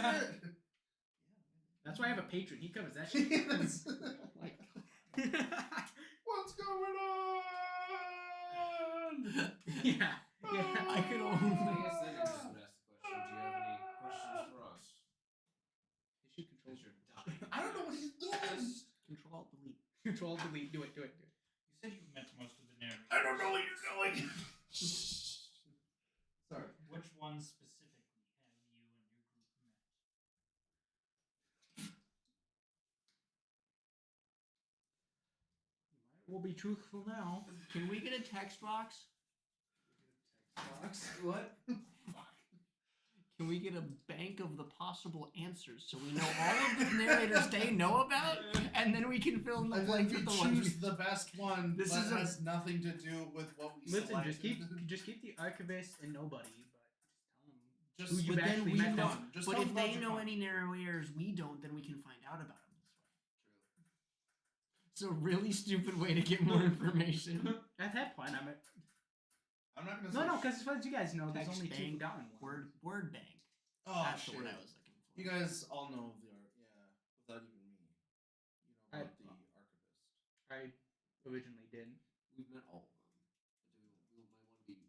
That's why I have a patron. He covers that shit. Yes. Like, What's going on? yeah. Yeah. I could I only. guess that is the best question. Do you have any questions for us? Issue control. Because you're dying. I don't know what he's doing. Control delete. Control delete. Do it. Do it. Do it. You said you've met most of the narrators. I don't know what you're doing. Sorry. Which one specifically have you and your group met? We'll be truthful now. Can we get a text box? Box? What? Can we get a bank of the possible answers so we know all of the narrators they know about, and then we can fill in the And then blanks we with the ones choose the best one. This that is a- has nothing to do with what we Listen, selected. just keep the archivist and nobody, but Just who you but then actually we met know. them. Just But talk if about they your know fun. any narrators we don't, then we can find out about them this way. It's a really stupid way to get more information. at that point, I'm at. I'm not gonna. No, say no, because as you guys know, there's Text only two bank, forgotten ones. word bank. Oh, That's shit. the word I was looking for. You guys all know the art, yeah, without even me. You know about the archivist. I originally did. We've met all of them. Do we might want to be You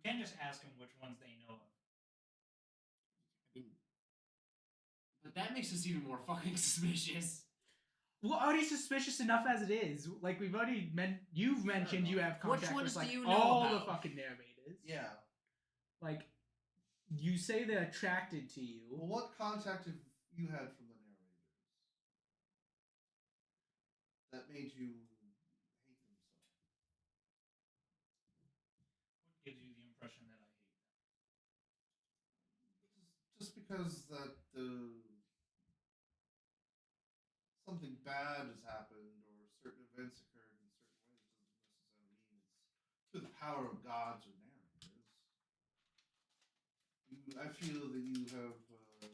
can just ask them which ones they know of. I mean, but that makes us even more fucking suspicious. Well, already suspicious enough as it is. Like we've already you've mentioned you have Which contact ones with like do you know all about? the fucking narrators. Yeah. Like you say they're attracted to you. Well, what contact have you had from the narrators that made you hate them so? What gives you the impression that I hate them? Just because that something bad has happened or certain events occurred in certain ways doesn't necessarily mean it's to the power of gods or narrators. I feel that you have a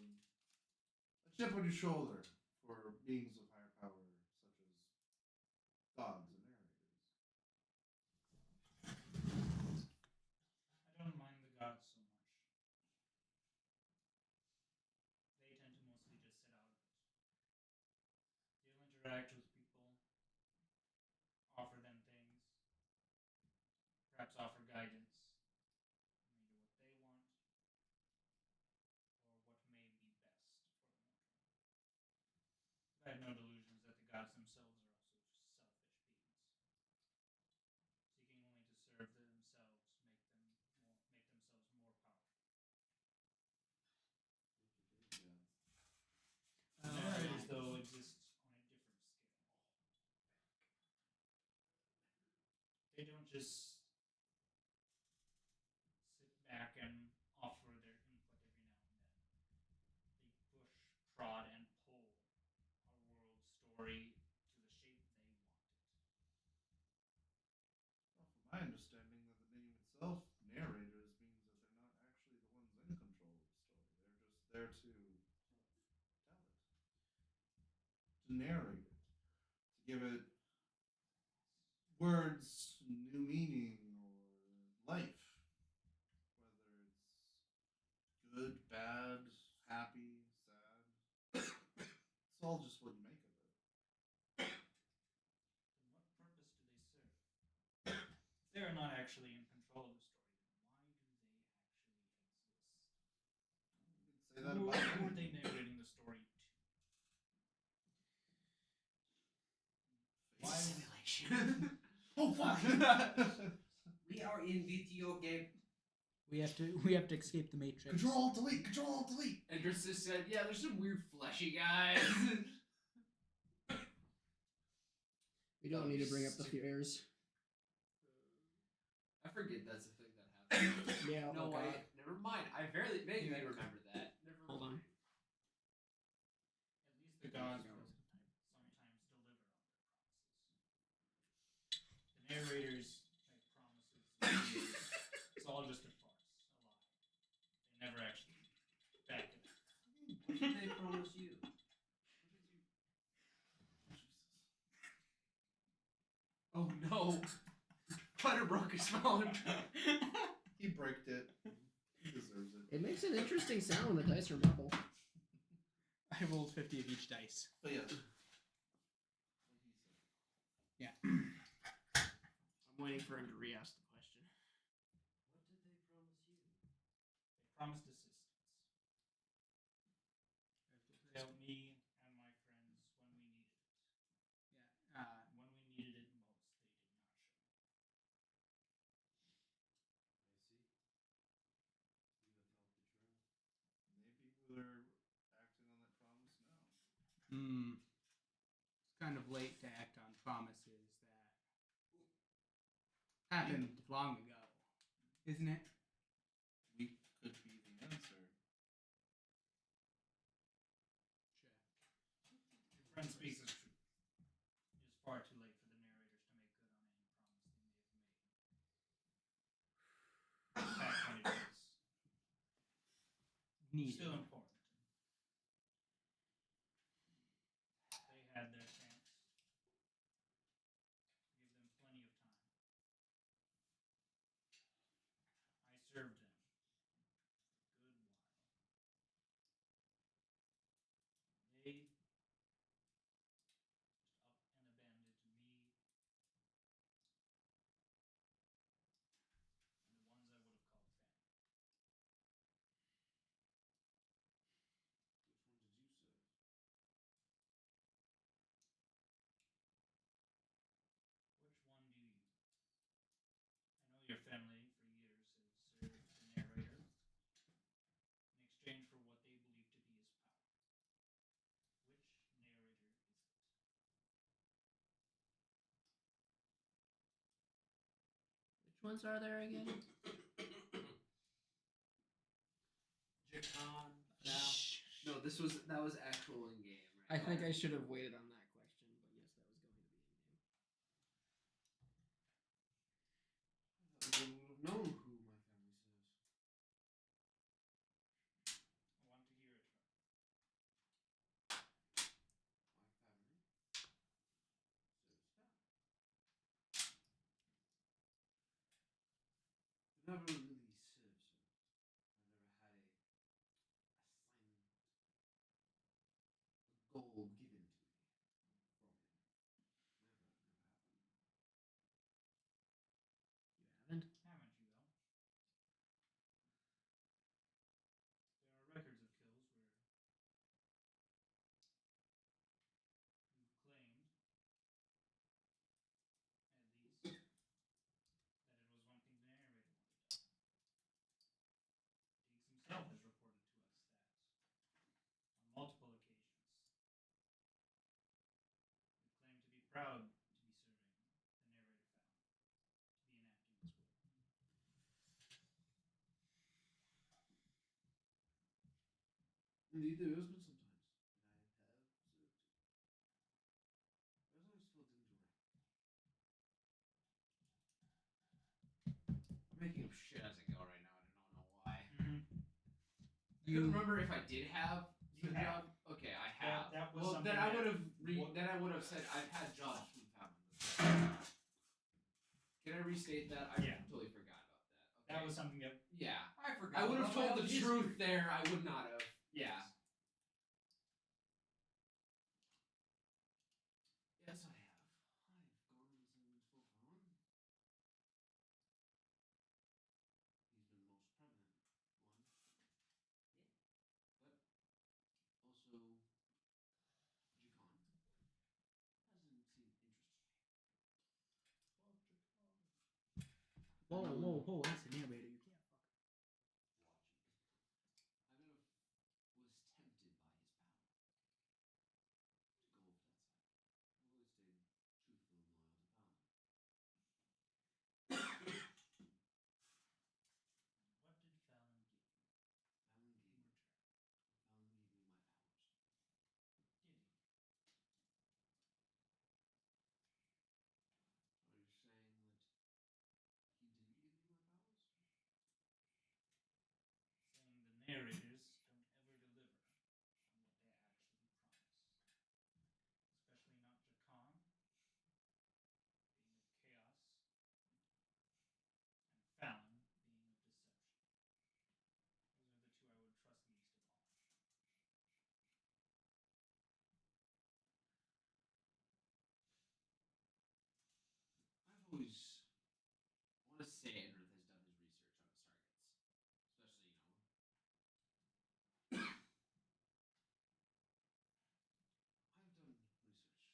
chip on your shoulder for beings of gods and narrators. I don't mind the gods so much. They tend to mostly just sit out of it. They'll interact with people, offer them things, perhaps offer guidance, maybe what they want, or what may be best for the mortal. I have no delusions that the gods themselves are also selfish beings, seeking only to serve themselves, make themselves more powerful. The narrators, though, exist on a different scale. They don't just sit back and offer their input every now and then. They push, prod, and pull our world story to the shape they want it. Well, from my understanding, that the name itself, narrators, means that they're not actually the ones in control of the story. They're just there to tell it, to narrate it, to give it words, new meaning, or life. Whether it's good, bad, happy, sad. It's all just what you make of it. Then what purpose do they serve? If they are not actually in control of the story, then why do they actually exist? You could say that Who about are anything. they narrating the story to? Why Face. simulation? Oh fuck! We are in video game. We have to escape the Matrix. Control delete. Control delete. And Drissa said, "Yeah, there's some weird fleshy guys." We don't need to bring up the fears. I forget that's a thing that happened. Yeah. No oh way. God. Never mind. I vaguely remember that. Never Hold on. mind. At least the gods will sometimes deliver on their promises. The narrators make promises. It's all just a farce, a lie. They never actually back it up. What did they promise you? Oh no! Cutter broke his phone. He bricked it. He deserves it. It makes an interesting sound when the dice are marble. I rolled 50 of each dice. But yes. Yeah. I'm waiting for him to re-ask the question. What did they promise you? They promised assistance. To help me and my friends when we needed it. Yeah. When we needed it most, they did not show. I see. You have helped the trail. Maybe we're acting on that promise now. It's kind of late to act on promises that happened long ago, isn't it? We could be the answer. Your friend speaks the truth. It is far too late for the narrators to make good on any promise they may have made. Past 20 days. Needed. Still important. They had their chance. Give them plenty of time. I served them a good while. They just up and abandoned me and the ones I would have called family. Which one did you serve? Which one do you? I know your family for years has served the narrator in exchange for what they believe to be his power. Which narrator is it? Which ones are there again? Jacon. No, that was actual in game, right? I think I should have waited on that question, but yes, that was going to be in game. I would have known who my family serves. I want to hear it from you. My family serves God. never really served him. I've never had a assignment, a goal given to me from him. Never happened. You haven't? Haven't you, though? There are records of kills where you've claimed, at least, that it was one thing the narrator wanted done. Diggs himself has reported to us that, on multiple occasions, you claim to be proud to be serving the narrator Fallon, to be enacting his will. Indeed, there has been some times that I have served him. I always felt indirect. I'm making up shit as I go right now. I do not know why. I couldn't remember if I did have You the have. job. Okay, I have. That was Well, something then I that- would have. what- Then I would have said I've had jobs from Fallon. Can I restate that? I Yeah. totally forgot about that. Okay. That was something that. Yeah. I forgot. I would have about my told the own truth history. there. I would not have. Yeah. Yes. Yes, I have. I've gone and sent for Fallon. He's been the most prevalent one. But also, Jacan hasn't seemed interested me. Whoa, that's the narrator. You can't fuck. Watching. I never was tempted by his power to go over that side. I've always stayed truthful and loyal to Fallon. What did Fallon give you Fallon in gave me. return? Fallon gave me my powers. Did he? Are you saying that he didn't give me my powers? Saying the narrators don't ever deliver on what they actually promise. Especially not Jacan, being of chaos, and Fallon, being of deception. Those are the two I would trust least of all. I've always. I want to say Edrith has done his research on his targets. Especially, I've done research on the targets I've hunted for Fallon. To see what mischievous reasons might Fallon have.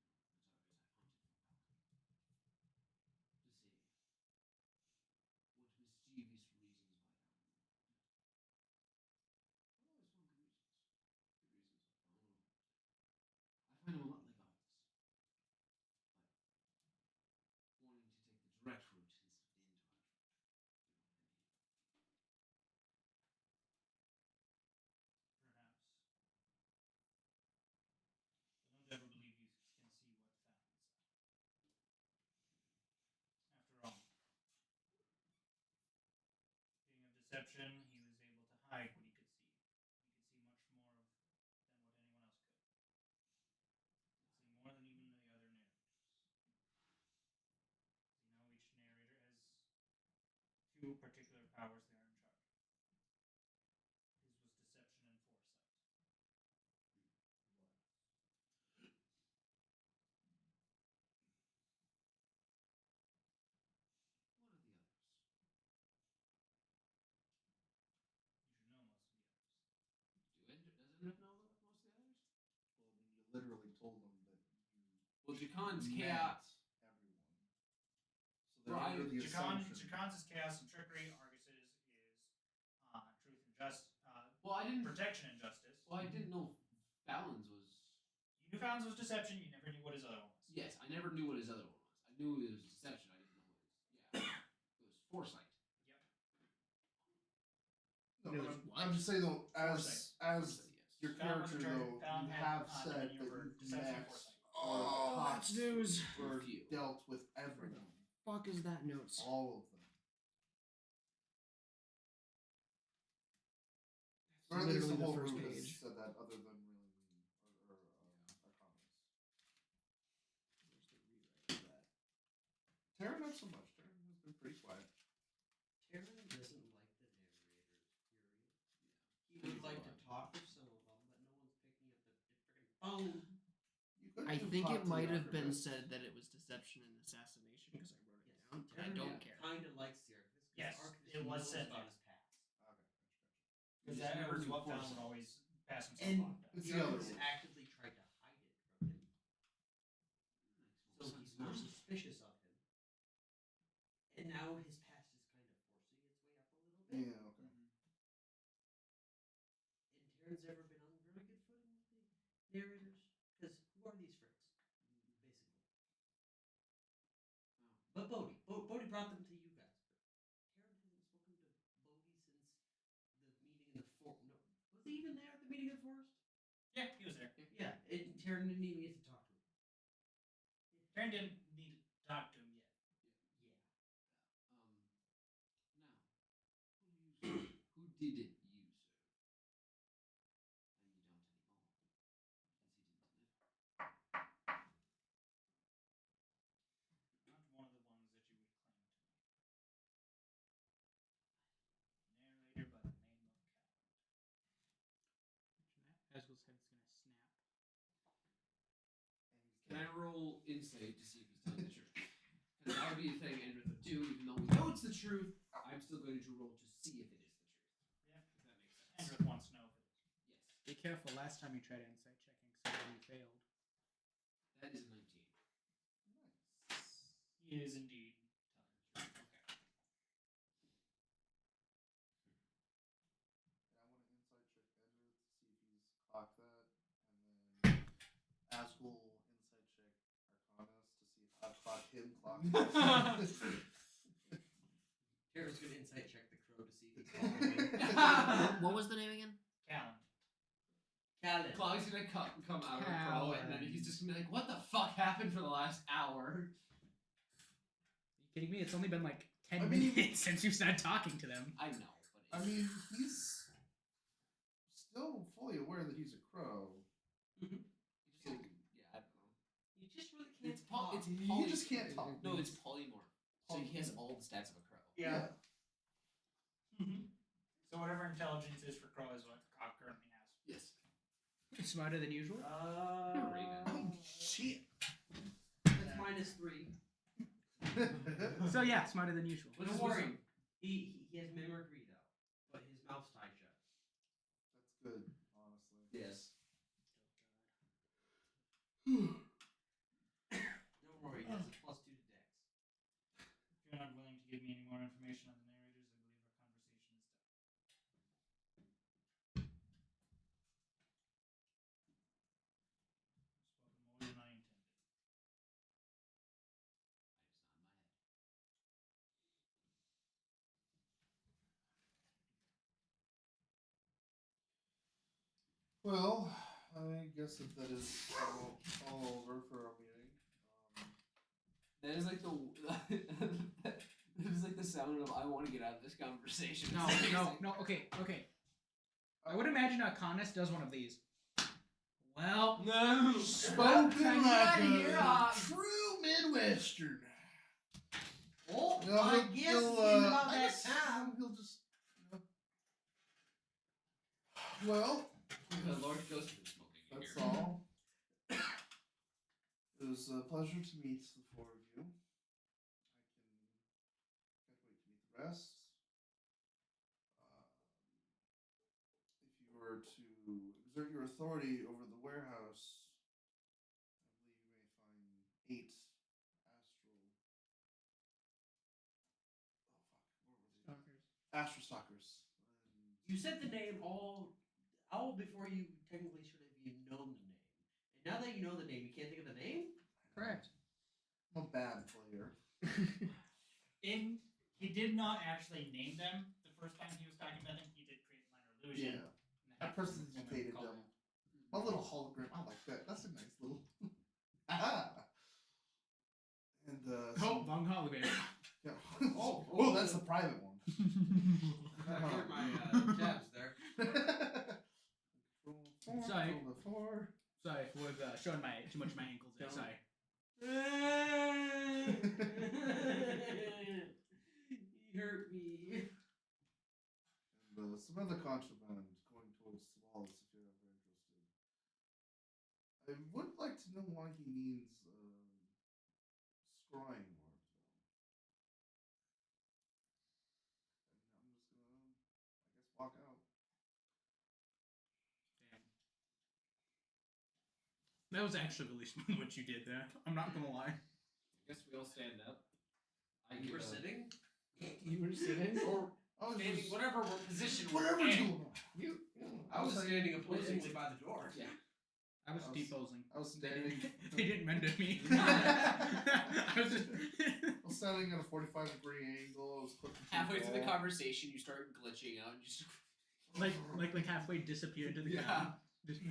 I've always found good reasons. Good reasons for Fallon will hunt. I find him a lot like others. But wanting to take the direct route instead of the indirect route. You know what I mean? Perhaps. But don't ever believe you can see what Fallon saw. After all, being of deception, he was able to hide what he could see. He could see much more than what anyone else could. He could see more than even the other narrators. You know, each narrator has two particular powers they are in charge of. His was deception and foresight. What are the others? You should know most of the others. Does Edrith know about most of the others? Well, I mean, you literally told them that you Well, Jacan's met chaos. everyone. So Bro, they're under the assumption. Jacan's is chaos and trickery. Argus's is truth and Well, I didn't. protection and justice. Well, I didn't know Fallon's was. You knew Fallon's was deception. You never knew what his other one was. Yes, I never knew what his other one was. I knew it was deception. I didn't know what it was. Yeah, it was foresight. No, It but was I'm just saying though, as Foresight, yes. your Fallon was character in charge- though, Fallon you had, have done said you that were you've deception and met foresight. Oh, that's news. or Few. dealt with everyone, Fuck is that notes? all of them. Or at least Literally the the whole first group has page. said that, other than really me or our comments. Where's the rewrite of that? Tara, not so much. Tara has been pretty quiet. I can think talk it to might the have been archivist. said that it was deception and assassination because I wrote it down. But I Terran don't care. Kind of likes the Archivist. Yes, Archivist it was knows said about that. his past. Okay, Because just that never was do what force Fallon would it. always pass himself And off as. It's the the other Archivist rules. actively tried to hide it from him. So Makes he's more more sense now. suspicious of him. And now his past is kind of forcing its way up a little bit. Yeah, okay. And Terran's never been on very good footing with the narrators. Because who are these freaks? Basically. But Bodhi. Bodhi brought them to you guys. But Terran hasn't spoken to Bodhi since the meeting in the forest. No, was he even there at the meeting in the forest? Yeah, he was there. Yeah, Terran didn't even get to talk to him. Taryn didn't need to talk to him yet. Yeah. Now, who did it use her? And you don't anymore. Because he didn't deliver. Not one of the ones that you would claim to me. Narrator by the name of Cal. Asgul's head's gonna snap. Can I roll insight to see if he's telling the truth? Because that would be a thing Andrew would do, even though we know it's the truth. I'm still going to roll to see if it is the truth. Yeah. If that makes sense. Andrew wants to know if it is. Yes. Be careful. Last time you tried insight checking, so you failed. That is a 19. He is indeed telling the truth. Okay. I want to insight check Edward to see if he's clocked that, and then Asgul insight check Arcanus to see if I've clocked him clocked. Terran's gonna insight check the crow to see if he's following. What was the name again? Callan. Callan. Claw's gonna come out of the crow, and then he's just gonna be like, "What the fuck happened for the last hour?" Are you kidding me? It's only been like 10 I mean- minutes since you started talking to them. I know, but I mean, he's still fully aware that he's a crow. yeah, I don't know. You just really can't It's talk. it's You just can't talk. No, it's polymorph. So he has all the stats of a crow. Yeah. So whatever intelligence is for crow is what Cock currently has. Yes. Smarter than usual. Oh shit! That's -3. So yeah, smarter than usual. But don't worry. He has mimicry though, but his mouth's tied shut. That's good, honestly. Yes. Don't worry, he has a +2 to Dex. If you're not willing to give me any more information on the narrators, I believe our conversation is done. Spoken more than I intended. Well, I guess that is all over for our meeting. That is like the that is like the sound of I want to get out of this conversation. No. Okay. I would imagine Arcanus does one of these. Well, No. Spoken Can like you hear, a true Midwestern. Oh, No, I he'll- guess he'll, in about I that guess time. he'll just. Well, The Lord goes to the smoking. in that's here. all. It was a pleasure to meet the four of you. I can't wait to meet the rest. If you were to exert your authority over the warehouse, I believe you may find 8 astral. Oh fuck! What were they? Astral stalkers. You said the name all before you technically should have even known the name. And now that you know the name, you can't think of the name? correct. I'm a bad player. He did not actually name them the first time he was talking about them. He did create minor illusion. Yeah. I prestidigitated them. A little hologram. I like that. That's a nice little. Aha! And Oh, wrong hologram. yeah. Oh, oh, that's the private one. Gotta clear my tabs there. Sorry. Control the 4. Sorry for showing too much of my ankles there. Sorry. He hurt me. And some other contraband going towards Wallace if you're ever interested. I would like like to know why he needs scrying orbs. I'm just gonna, I guess, walk out. That was actually really smooth what you did there. I'm not gonna lie. I guess we all stand up. You were sitting? You were sitting? Or I was standing, just, whatever position we're whatever's in. going on. You. I was standing opposingly by the door. Yeah. I was I was- deposing. I was They standing. didn't, they didn't mend at me. I was just I was standing at a 45-degree angle. I was clicking Halfway through the wall. conversation, you start glitching out and you just. like halfway disappeared into the Yeah. ground. Just,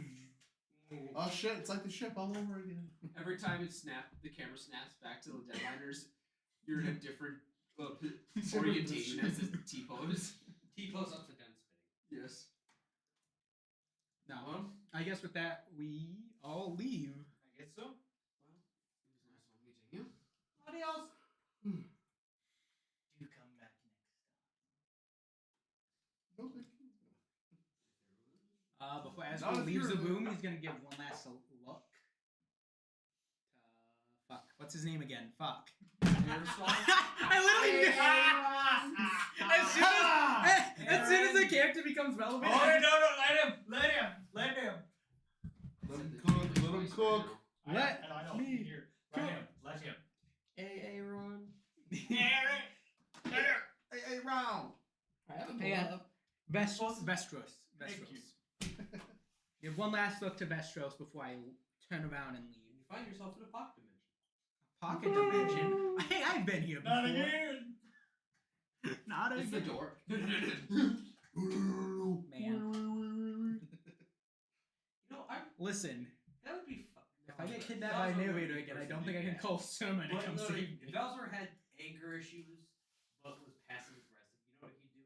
Oh shit! It's like the ship all over again. Every time the camera snaps back to the deadliners, you're in a different orientation as a T-pose. T-pose upside down spinning. Yes. no. I guess with that we all leave. I guess so. Well, it was nice one meeting you. Adios. Do come back next No, thank you. Before Not Asco if leaves the you're the- room, he's gonna give one last look. Fuck. What's his name again? Fuck. I literally as soon as the character becomes relevant. Oh no! Let him! Let him cook. Let him cook. Let I know. me Here, cook. let him. Hey, Ron. Hey, round. I have a Hey, pull up. Vestros. Thank you. Give one last look to Vestros before I turn around and leave. You find yourself in a pocket dimension. Pocket dimension. Hey, I've been here before. Not again. Not It's the again. door. Man, listen. That would be fun. If I get kidnapped by a narrator again, I don't think I can call Sermon to come save me. If Bowser had anger issues, but was passive aggressive, you know what he'd do?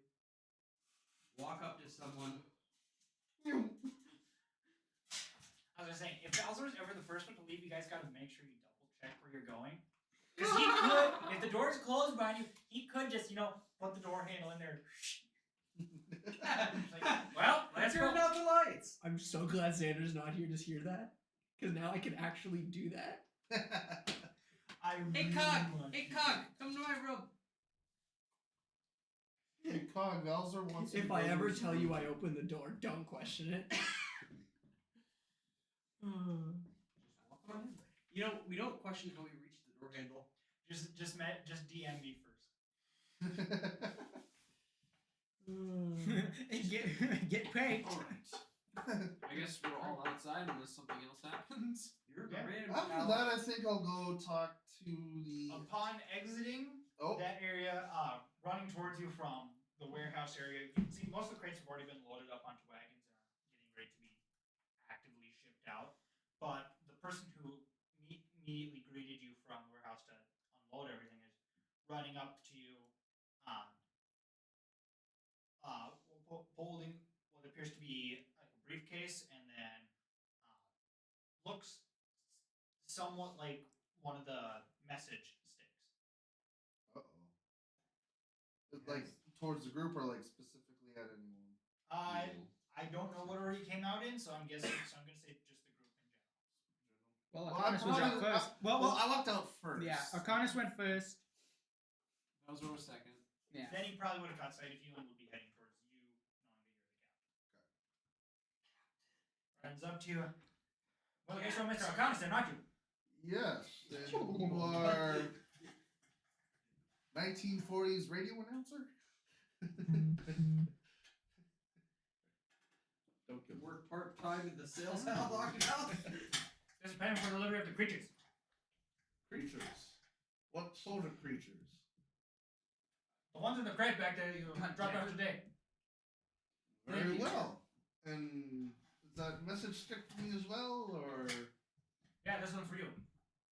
Walk up to someone. I was just saying, if Bowser's ever the first one to leave, you guys gotta make sure you double check where you're going. Because he could, if the door's closed behind you, he could just, put the door handle in there. Like, well, let's go. Turn out the lights. I'm so glad Xander's not here to hear that. Because now I can actually do that. I Hey, really Cog! want Hey, to. Cog! Come to my room. Hey, Cog, Bowser wants If to I go ever to tell his you room. I opened the door, don't question it. Walk on in. You know, we don't question how we reach the door handle. Just DM me first. get pranked. Alright. I guess we're all outside unless something else happens. You're Yeah. a random After pal. that, I think I'll go talk to the. Upon exiting Oh, that area, running towards you from the warehouse area, you can see most of the crates have already been loaded up onto wagons and are getting ready to be actively shipped out. But the person who immediately greeted you from the warehouse to unload everything is running up to you, holding what appears to be like a briefcase, and then looks somewhat like one of the message sticks. like towards the group or like specifically at anyone. I don't know what order he came out in, so I'm guessing. So I'm gonna say just the group in general. Well, Well, Arcanus was out probably- first. Well, I walked out first. Yeah, Arcanus went first. Bowser was second. Yeah. Then he probably would have caught sight of you and would be heading towards you, knowing that you're the captain. Runs up to you. Well, I guess you're Mr. Arcanus then, aren't you? Yes, and you are 1940s radio announcer. Don't get work part time in the sales hall lockdown. There's a payment for delivery of the creatures. Creatures. What sort of creatures? The ones in the crate back there you God dropped damn off today. Very well. And is that message stick for me as well, or? Yeah, this one's for you.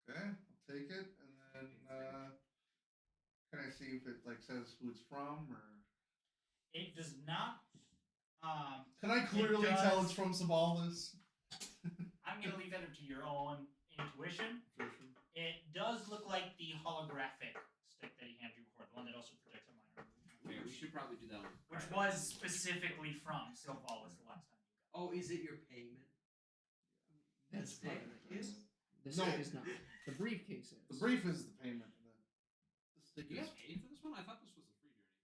Okay, I'll take it, and then can I see if it like says who it's from, or? It does not. Can I clearly tell does. it's from Sabalis? I'm gonna leave that up to your own intuition. It does look like the holographic stick that he handed you before, the one that also projects a minor illusion. Okay, we should probably do that one. Which was specifically from Sylvalis the last time. Oh, is it your payment? That's Stick? part of it. Yes. The No. stick is not. The briefcase is. The brief is the payment, and the stick You is get paid for this one? I thought this was a free journey.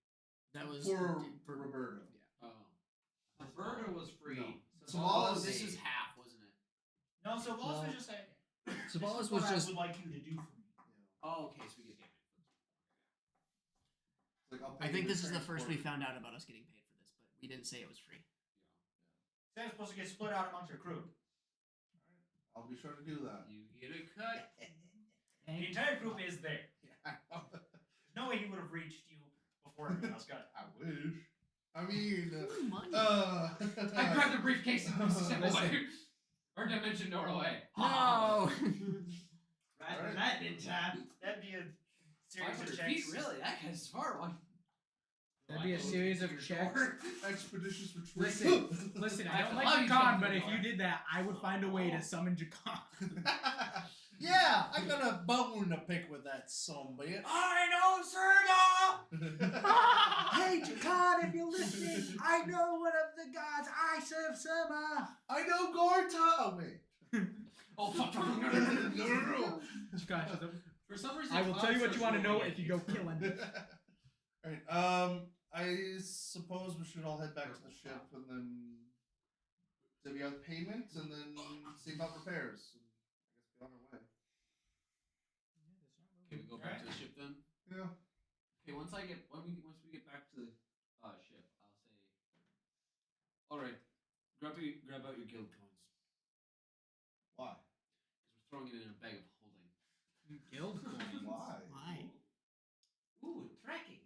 That was for Roberto. Oh. Roberta was free. No. Oh, Savalas- this is half, wasn't it? No, so Voss No. was just saying. Savalas this is was what just. I would like you to do for me. Oh, okay, so we get payment for this. Like, I'll pay I think you this is the first we transport. found out about us getting paid for this, but we didn't say it was free. Then it's supposed to get split out amongst your crew. I'll be sure to do that. You get a cut. The entire group is there. Yeah, There's no way he would have reached you before everyone else got it. I wish. I mean, Ooh, money. I grabbed the briefcase and step Listen. away. Or dimension door away. No. Right, Alright. that didn't happen. That'd be a series of 500 checks. feet, really? That guy's far one. That'd be a series of checks. Expeditious retreat. Listen, I I don't love like you, Jakan, Jakan. but if you did that, I would find a way to summon Jakan. Yeah, I got a bone to pick with that son, bitch. I know, Serma! Hey, Jakan, if you're listening, I know one of the gods. I serve Surma. I know Gorta. Oh wait. Oh, fuck. No. Jakan shows up. For some reason, I will tell you what you want to know if you go kill him. Alright, I suppose we should all head back to the ship and then divvy out payment and then see about repairs. And I guess be on our way. Okay, we go back to the ship then. Yeah. Okay, once we get back to the ship, I'll say, all right, grab out your guild coins Why? because we're throwing it in a bag of holding. Guild coins. Why? Why? Ooh, tracking.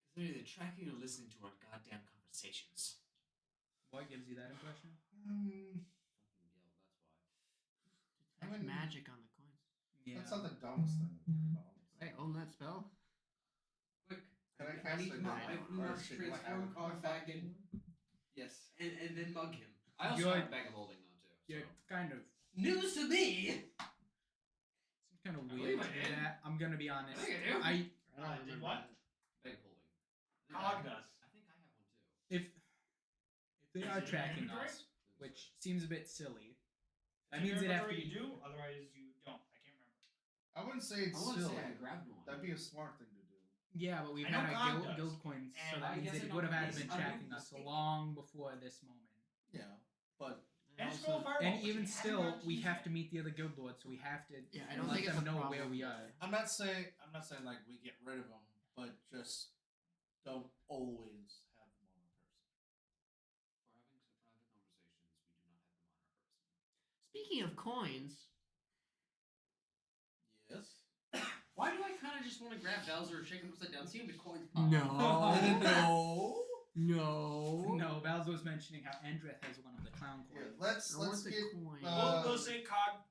Because they're either tracking or listening to our goddamn conversations. What gives you that impression? Mm, Fucking guild, that's why. Detect magic on the coins. Yeah. That's not the dumbest thing. to be honest. Hey, own that spell. Quick. Can I I cast need a to guard? we Or must should I have transform a Cog guard? back in. Yes. And then mug him. I also You're- have a bag of holding now too. You're So. kind of News to me. it's kind of I weird believe to I do did. that. I'm gonna be honest. I think I do. I Did remember what? that. Bag of holding. Cog does. I think I have one too. If they Is are it in tracking inventory? us, which seems a bit silly, that In means your they'd have to inventory be. you do, otherwise you don't. I can't remember. I wouldn't say it's I want to silly. say I grabbed one. That'd be a smart thing to do. Yeah, but we've I know had God our does. guild coins, so And that I means guess they I would have know had this- been I know tracking us this- long before this moment. Yeah, but And Also- scroll fireball. And but you even haven't still, got we keys have yet. to meet the other guild lords, so we have to Yeah, I don't let think it's them a know problem. where we are. I'm not saying like we get rid of them, but just don't always have them on our person. For having some private conversations, we do not have them on our person. Speaking of coins, Yes. Why do I kind of just want to grab Bowser, shake him upside down, see him the coins pop? No. no. No, Valzo was mentioning how Andreth has one of the clown Yeah, coins. let's I want the get. coin. We'll say Cog.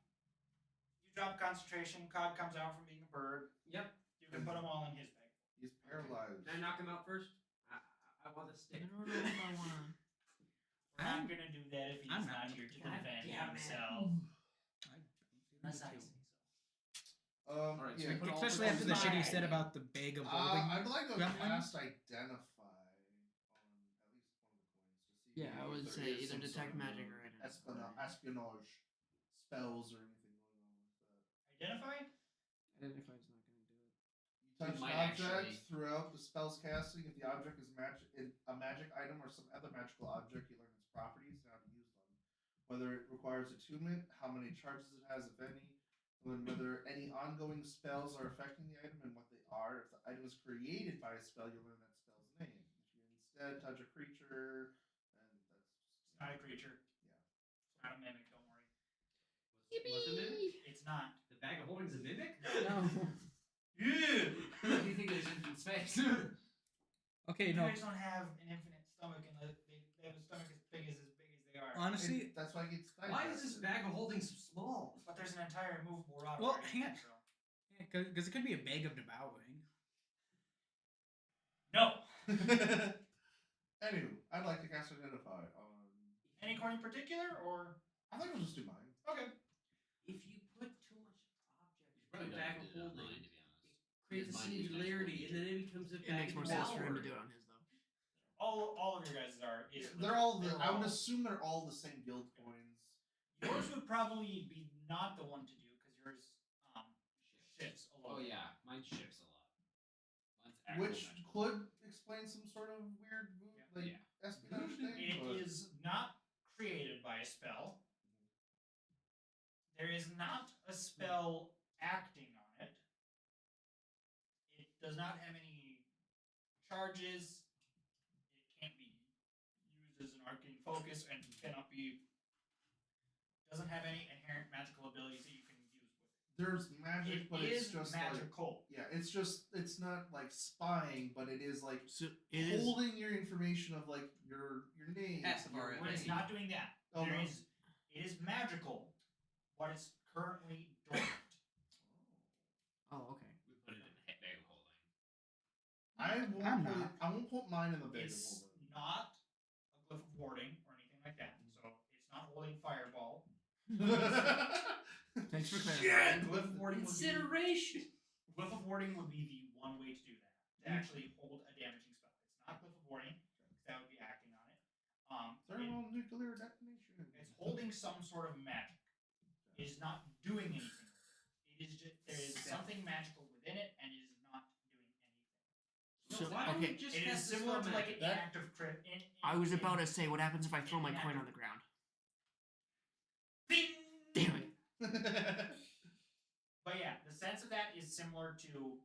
You drop concentration. Cog comes out from being a bird. Yep. You can put them all in his bag. He's paralyzed. Can I knock him out first? I want the I stick. don't know if I wanna. We're not gonna do that if he's I'm not not here to God defend damn it. himself. Unless I Alright, so yeah. we put all Especially the after the coins shit he back. said about the bag of holding. I'd like to gremlins. cast identify on at least one of the coins to see. Yeah, I would if say there is either some detect sort of, magic or identify. espionage spells or anything going on with that. Identify? Identify's not gonna do it. You touch an might object actually- throughout the spell's casting. If the object is a magic item or some other magical object, you learn its properties and how to use them. Whether it requires attunement, how many charges it has, if any, and whether any ongoing spells are affecting the item and what they are. If the item is created by a spell, you learn that spell's name. If you instead touch a creature, and that's It's not a creature. Yeah. It's not a mimic, don't worry. What's a mimic? It's not. The bag of holding's a mimic? No. Yeah! What do you think is infinite space? Okay, no. Mimics don't have an infinite stomach unless they have a stomach as big as they are. Honestly, that's why it gets Why is this digested. bag of holding so small? But there's an entire movable rod. Well, already, hang on. so- because it could be a bag of devouring. No! Anywho, I'd like to cast identify on. Any coin in particular, or I think I'll just do mine. okay? If you put too much object Probably in a bag of did it on holding, mine, to be honest. creates a Mine is singularity, nice and then it becomes a It bag makes of more sense for him to devouring. do it on his though. All of your guys are. They're all the. they're I would all- assume they're all the same guild coins. Yours would probably be not the one to do because Yours shifts a little. Oh yeah, mine shifts a lot. Mine's Which magical. could explain some sort of weird like Yeah. espionage thing. It but- is not created by a spell. There is not a spell acting on it. It does not have any charges. It can't be used as an arcane focus and cannot be. Doesn't have any inherent magical abilities that you can use with it. There's magic, but it's is just like magical. yeah, it's not like spying, but it is like So it is. holding your information of like your name. Passive your RF. But it's rank. not doing that. Oh, no. It is magical, but it's currently dormant. Oh, okay. We put it in the bag of holding. I'm not. I won't put mine in the bag It's of not a glyph of warding or anything like that. So it's not holding fireball. holding. Thanks for Shit! clarifying. Glyph of warding would be, Consideration. glyph of warding would be the one way to do that. To actually hold a damaging spell. It's not glyph of warding because that would be acting on it. Thermonuclear detonation. It's holding some sort of magic. It is not doing anything with it. It is just there is something magical within it, and it is not doing anything. So, why don't we okay. just It is cast the similar to spell like an magic? inactive crit. I was about to say, what happens if I throw my coin on the ground? Bing! Damn it. But yeah, the sense of that is similar to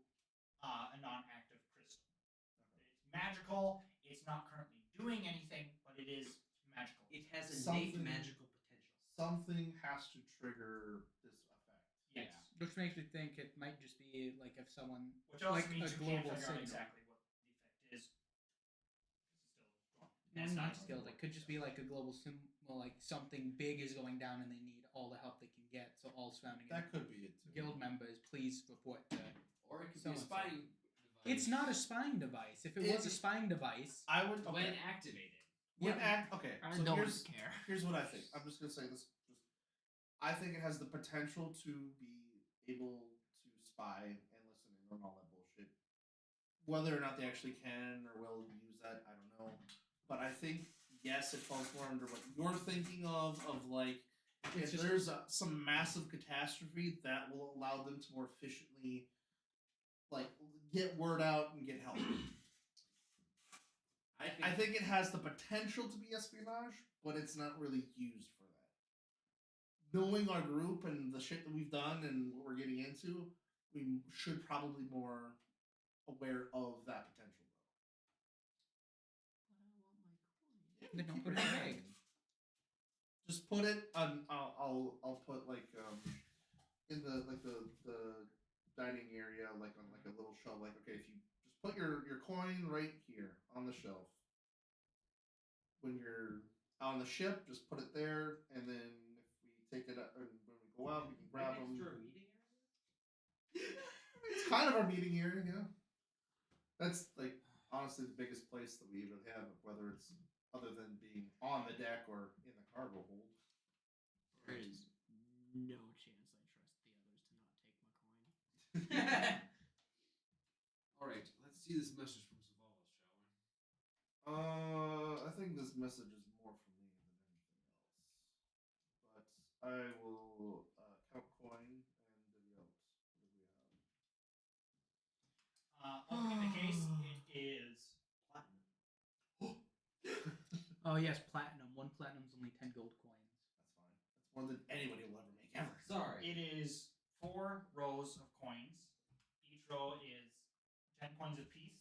a non-active crystal. It's magical. It's not currently doing anything, but it is magical. It has Something- innate magical potential. Something has to trigger this effect. Yes. Which makes me think it might just be like if someone Which also like means a you can't global figure out signal. exactly what the effect is. It's still I'm not skilled. It could just be like a global symbol, like something big is going down and they need all the help they can get. So all surrounding That could be it too. guild members, please report to. Or it could So be a and so. spying device. It's not a spying device. If it was a spying device, I would When activated. okay. I So don't here's care. here's what I think. I'm just gonna say this. I think it has the potential to be able to spy and listen in on all that bullshit. Whether or not they actually can or will use that, I don't know. But I think yes, it falls more under what you're thinking of like if It's just- there's some massive catastrophe that will allow them to more efficiently like get word out and get help. I think it has the potential to be espionage, but it's not really used for that. Knowing our group and the shit that we've done and what we're getting into, we should probably more aware of that potential. Yeah, Then don't keep put it in the bag. Just put it on. I'll put like in the dining area, like on like a little shelf. Like okay, if you just put your coin right here on the shelf. When you're on the ship, just put it there, and then if we take it up, and when we go out, we can grab them. Next to our meeting area? It's kind of our meeting area, yeah. That's like honestly the biggest place that we even have, whether it's other than being on the deck or in the cargo hold. There is no chance I trust the others to not take my coin. Alright, let's see this message from Zavala, shall we? I think this message is more for me than anything else. But I will count coin and divvy out. What do we have? Opening the case, it is platinum. oh yes, platinum. One platinum's only 10 gold coins. That's fine. That's more than anybody will ever make ever. Sorry. It is 4 rows of coins. Each row is 10 coins apiece,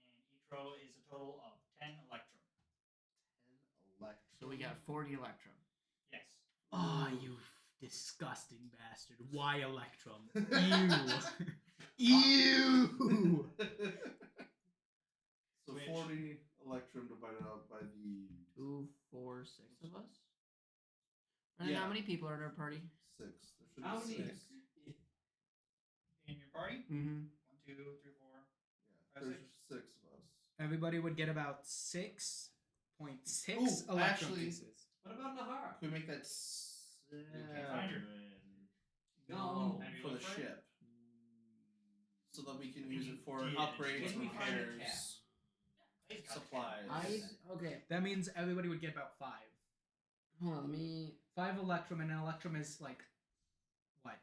and each row is a total of 10 electrum. 10 electrum. So we got 40 Electrum. Yes. Oh, you disgusting bastard! Why Electrum? Ew. Ew. So Which- 40 electrum divided out by the 2, 4, 6 of us. And Yeah. how many people are in our party? 6. There should How be many? 6. In your party? Mm-hmm. 1, 2, 3, 4. Yeah, there's 6 of us. Everybody would get about 6.6 Ooh, Electrum actually- pieces. What about Nahara? Can we make that can't find her. 7 No. Have you for the looked for it? ship? So that we can We use it for did. upgrades, Can we find a repairs, cat? They've got supplies. Okay. That means everybody would get about 5. Hold on, let me. 5 Electrum, and an Electrum is like what?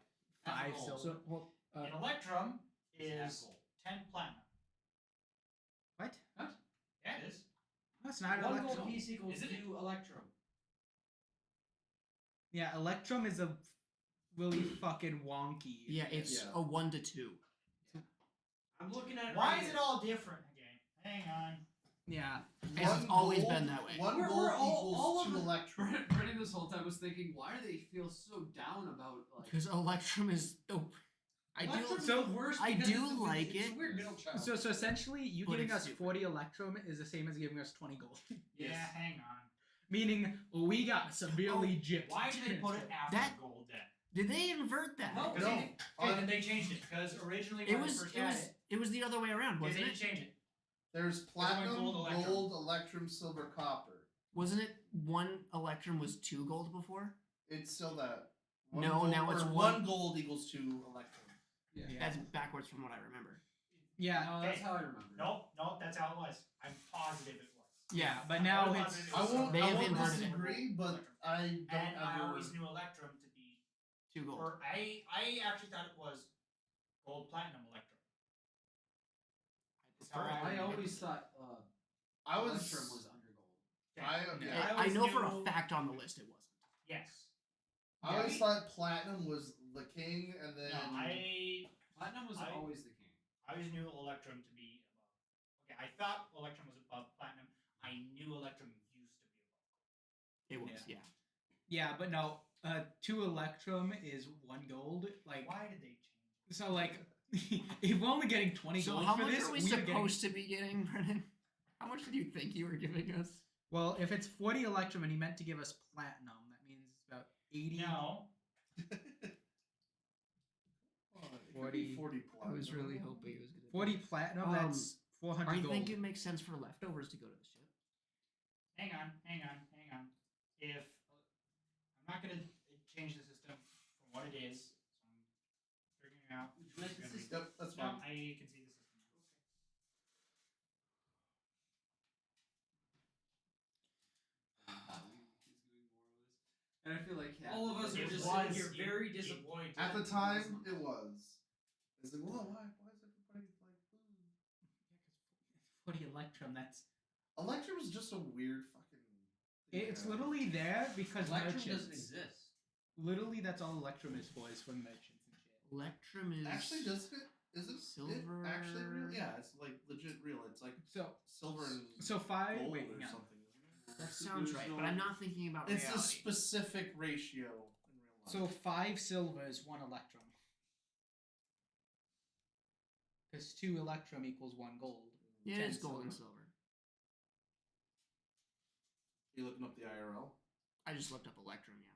5 gold. silver. So, well, An Electrum It's half is gold. 10 platinum. What? Yeah, it is. That's not One Electrum. gold piece equals Is it? 2 Electrum. Yeah, Electrum is a really fucking wonky. yeah, it's Yeah. a 1 to 2. I'm looking at it Why right is it here. all different again? Hang on. Yeah. It's always been that way. One We're gold all equals of 2 it. electrum. Brennan this whole time was thinking, why do they feel so down about like? Because Electrum is dope. I do. Electrum's so- the worst I because do it's a, like it's it. a weird middle child. So essentially, you But giving it's us stupid. 40 Electrum is the same as giving us 20 gold. Yeah, hang on. Meaning, we got severely gypped. Why did they put it after That- gold then? Did they invert that? No, No. Okay, then they changed it because originally when It was. I first It had was. It was the other way around, they wasn't didn't it? change it. There's platinum, gold, electrum. gold, electrum, silver, copper. Wasn't it 1 Electrum was 2 gold before? It's still that. No, gold, now it's or 1 gold equals 2 electrum. Yeah. That's backwards from what I remember. Yeah. No, that's how I remember. Nope, that's how it was. I'm positive it was. Yeah, but now I'm it's. positive I won't. They I have won't inverted it. disagree, but I don't And I ever. always knew Electrum to be 2 gold. or I actually thought it was gold platinum Electrum. That's how I remember it. always thought I was. Electrum was under gold. Yeah. I know for a knew- fact on the list it wasn't. Yes. I always thought platinum was the king, and then No, I Platinum was I- always the king. always knew Electrum to be above. Okay, I thought Electrum was above platinum. I knew Electrum used to be above. It was, yeah. Yeah, but no. 2 Electrum is 1 gold. Like, Why did they change it? so like, if we're only getting 20 So gold how for much this, are we we are getting. supposed to be getting, Brennan? How much did you think you were giving us? Well, if it's 40 Electrum and he meant to give us platinum, that means it's about 80. No. Oh, it could be 40. 40 I was platinum. really hoping it was going to 40 platinum, that's 400 I gold. think it makes sense for leftovers to go to the ship. Hang on. If I'm not gonna change the system from what it is, so I'm figuring out. Would you like the Gonna be- system? Yep, that's No, fine. I can see the system. And I feel like All of us It are just was- sitting here it- very it- disappointed. At the time, it was. It's like, whoa, why is everybody like? 40 Electrum, that's. Electrum is just a weird fucking. It's literally there because Electrum merchants. doesn't exist. Literally, that's all Electrum is for merchants and shit. Electrum is Actually, doesn't it? Is it silver. It actually real? Yeah, it's like legit real. It's like So, silver and so 5. gold Wait, or yeah. something, isn't it? That sounds right, but I'm not thinking about It's a reality. specific ratio in real life. So 5 silver is 1 Electrum. Because 2 Electrum equals 1 gold. Yeah, 10 it's gold and silver. silver. You looking up the IRL? I just looked up Electrum, yeah.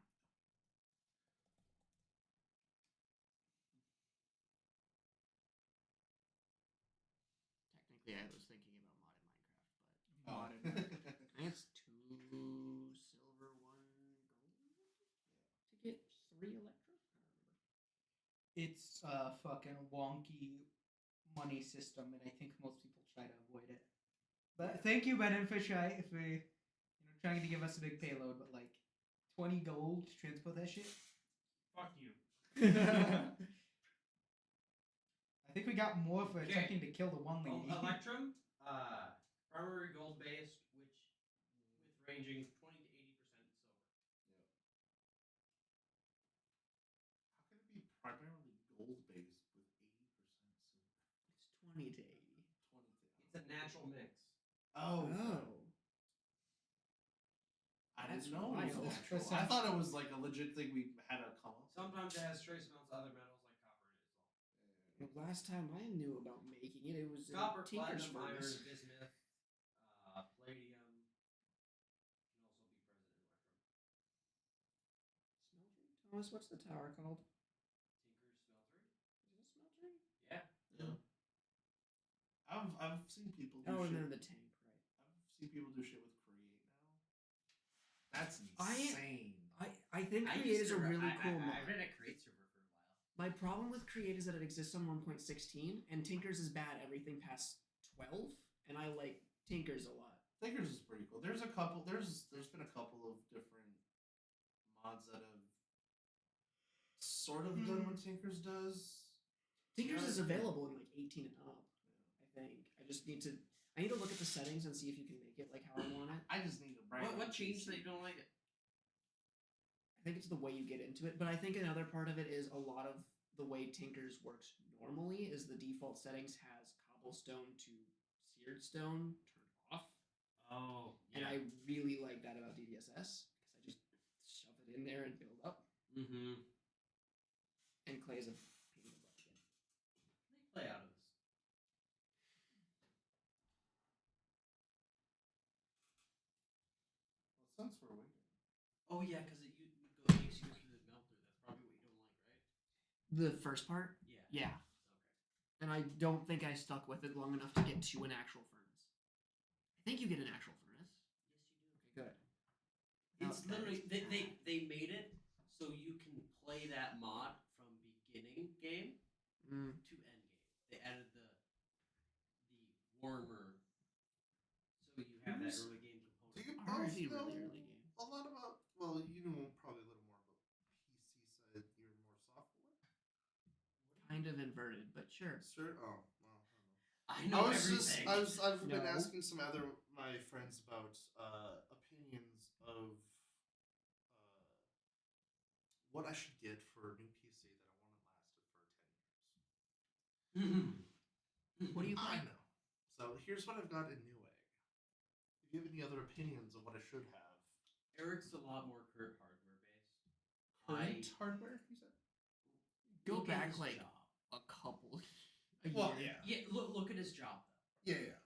Technically, I was thinking about modded Minecraft, but I think it's 2 silver, 1 gold to get 3 Electrum. I don't remember. It's a fucking wonky money system, and I think most people try to avoid it. But thank you, Brennan, for trying to give us a big payload, but like 20 gold to transport that shit. Fuck you. I think we got more for Okay. attempting to kill the one lady. Electrum, primary gold based, which with ranging 20 to 80% silver. How can it be primarily gold based with 80% silver? It's 20 to 80. 20 to It's a natural mix. Oh. I That's didn't know it was wild. natural. That's I thought it was like a legit thing we had to come up with. Sometimes it has trace amounts of other metals like copper in it as well. The last time I knew about making it, it was in Copper, Tinker's platinum, iron, furnace. bismuth, palladium can also be present in Electrum. Smeltery? Thomas, what's the tower called? Tinker's smeltery. Is it a smeltery? Yeah. Yeah. I've seen people do Oh, and shit. then the tank, right? I've seen people do shit with create now. That's I- insane. I think I Create used is a to really I cool mod. ran a create server for a while. My problem with Create is that it exists on 1.16, and Tinker's is bad everything past 12, and I like Tinker's a lot. Thinkers is pretty cool. There's a couple. There's been a couple of different mods that have sort of done what Tinkers does. Tinkers is available in like 18 and up. I think. I need to look at the settings and see if you can make it like how I want it. I just need a brand. What changed that you don't like it? I think it's the way you get into it, but I think another part of it is a lot of the way Tinkers works normally is the default settings has cobblestone to seared stone turned off. Oh, And I really like that about DDSS because I just shove it in there and build up. Mm-hmm. And clay is a pain in the butt again. They play out of this. Well, since we're waiting. Oh yeah, because it makes you go through the melter. That's probably what you don't like, right? The first part? Yeah. Yeah. And I don't think I stuck with it long enough to get to an actual furnace. I think you get an actual furnace. Yes, you do. Okay, good. It's Without that, literally it's they made it so you can play that mod from beginning game Mm. to end game. They added the warmer, so you have that early game Do component. you both Already know really early game. a lot about? Well, you know probably a little more about PC side. You're more software. Kind of inverted, but sure. Sure. Oh, well, I I know don't know. everything. I've been No. asking some other my friends about opinions of what I should get for a new PC that I want to last it for 10 years. What do you I play? know. So here's what I've got in Newegg. If you have any other opinions of what I should have, Eric's a lot more current hardware based. current hardware, you said? Go Look at back his like job. a couple. A Well, year. yeah, Yeah, look at his job though. yeah, yeah.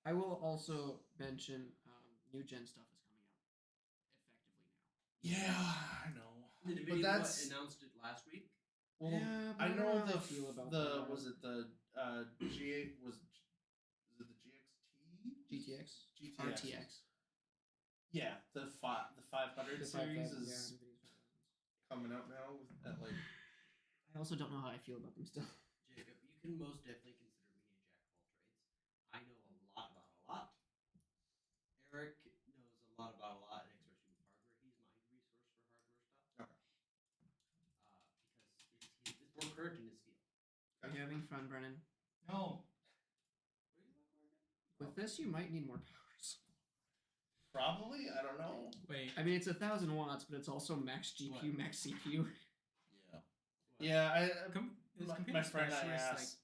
I will also mention new gen stuff is coming out effectively now. Yeah, I know. The But Nvidia that's announced it last week. well. Yeah, but I I don't know know how the I feel about the that. was it the G8 was is it the GTX? GTX RTX. Yeah, the 500 The series 5000, is yeah, NVIDIA's 5000s. coming out now at like I also don't know how I feel about them still. Jacob, you can most definitely consider me a jack of all trades. I know a lot about a lot. Eric knows a lot about a lot, and especially with hardware, he's my resource for hardware stuff. Okay. Because it's more current in his field. Are you having fun, Brennan? No. With this, you might need more powers. probably I don't know. Wait. I mean, it's 1,000 watts, but it's also max GPU, What? max CPU. Yeah, yeah. Is My computer friend I specialist, asked.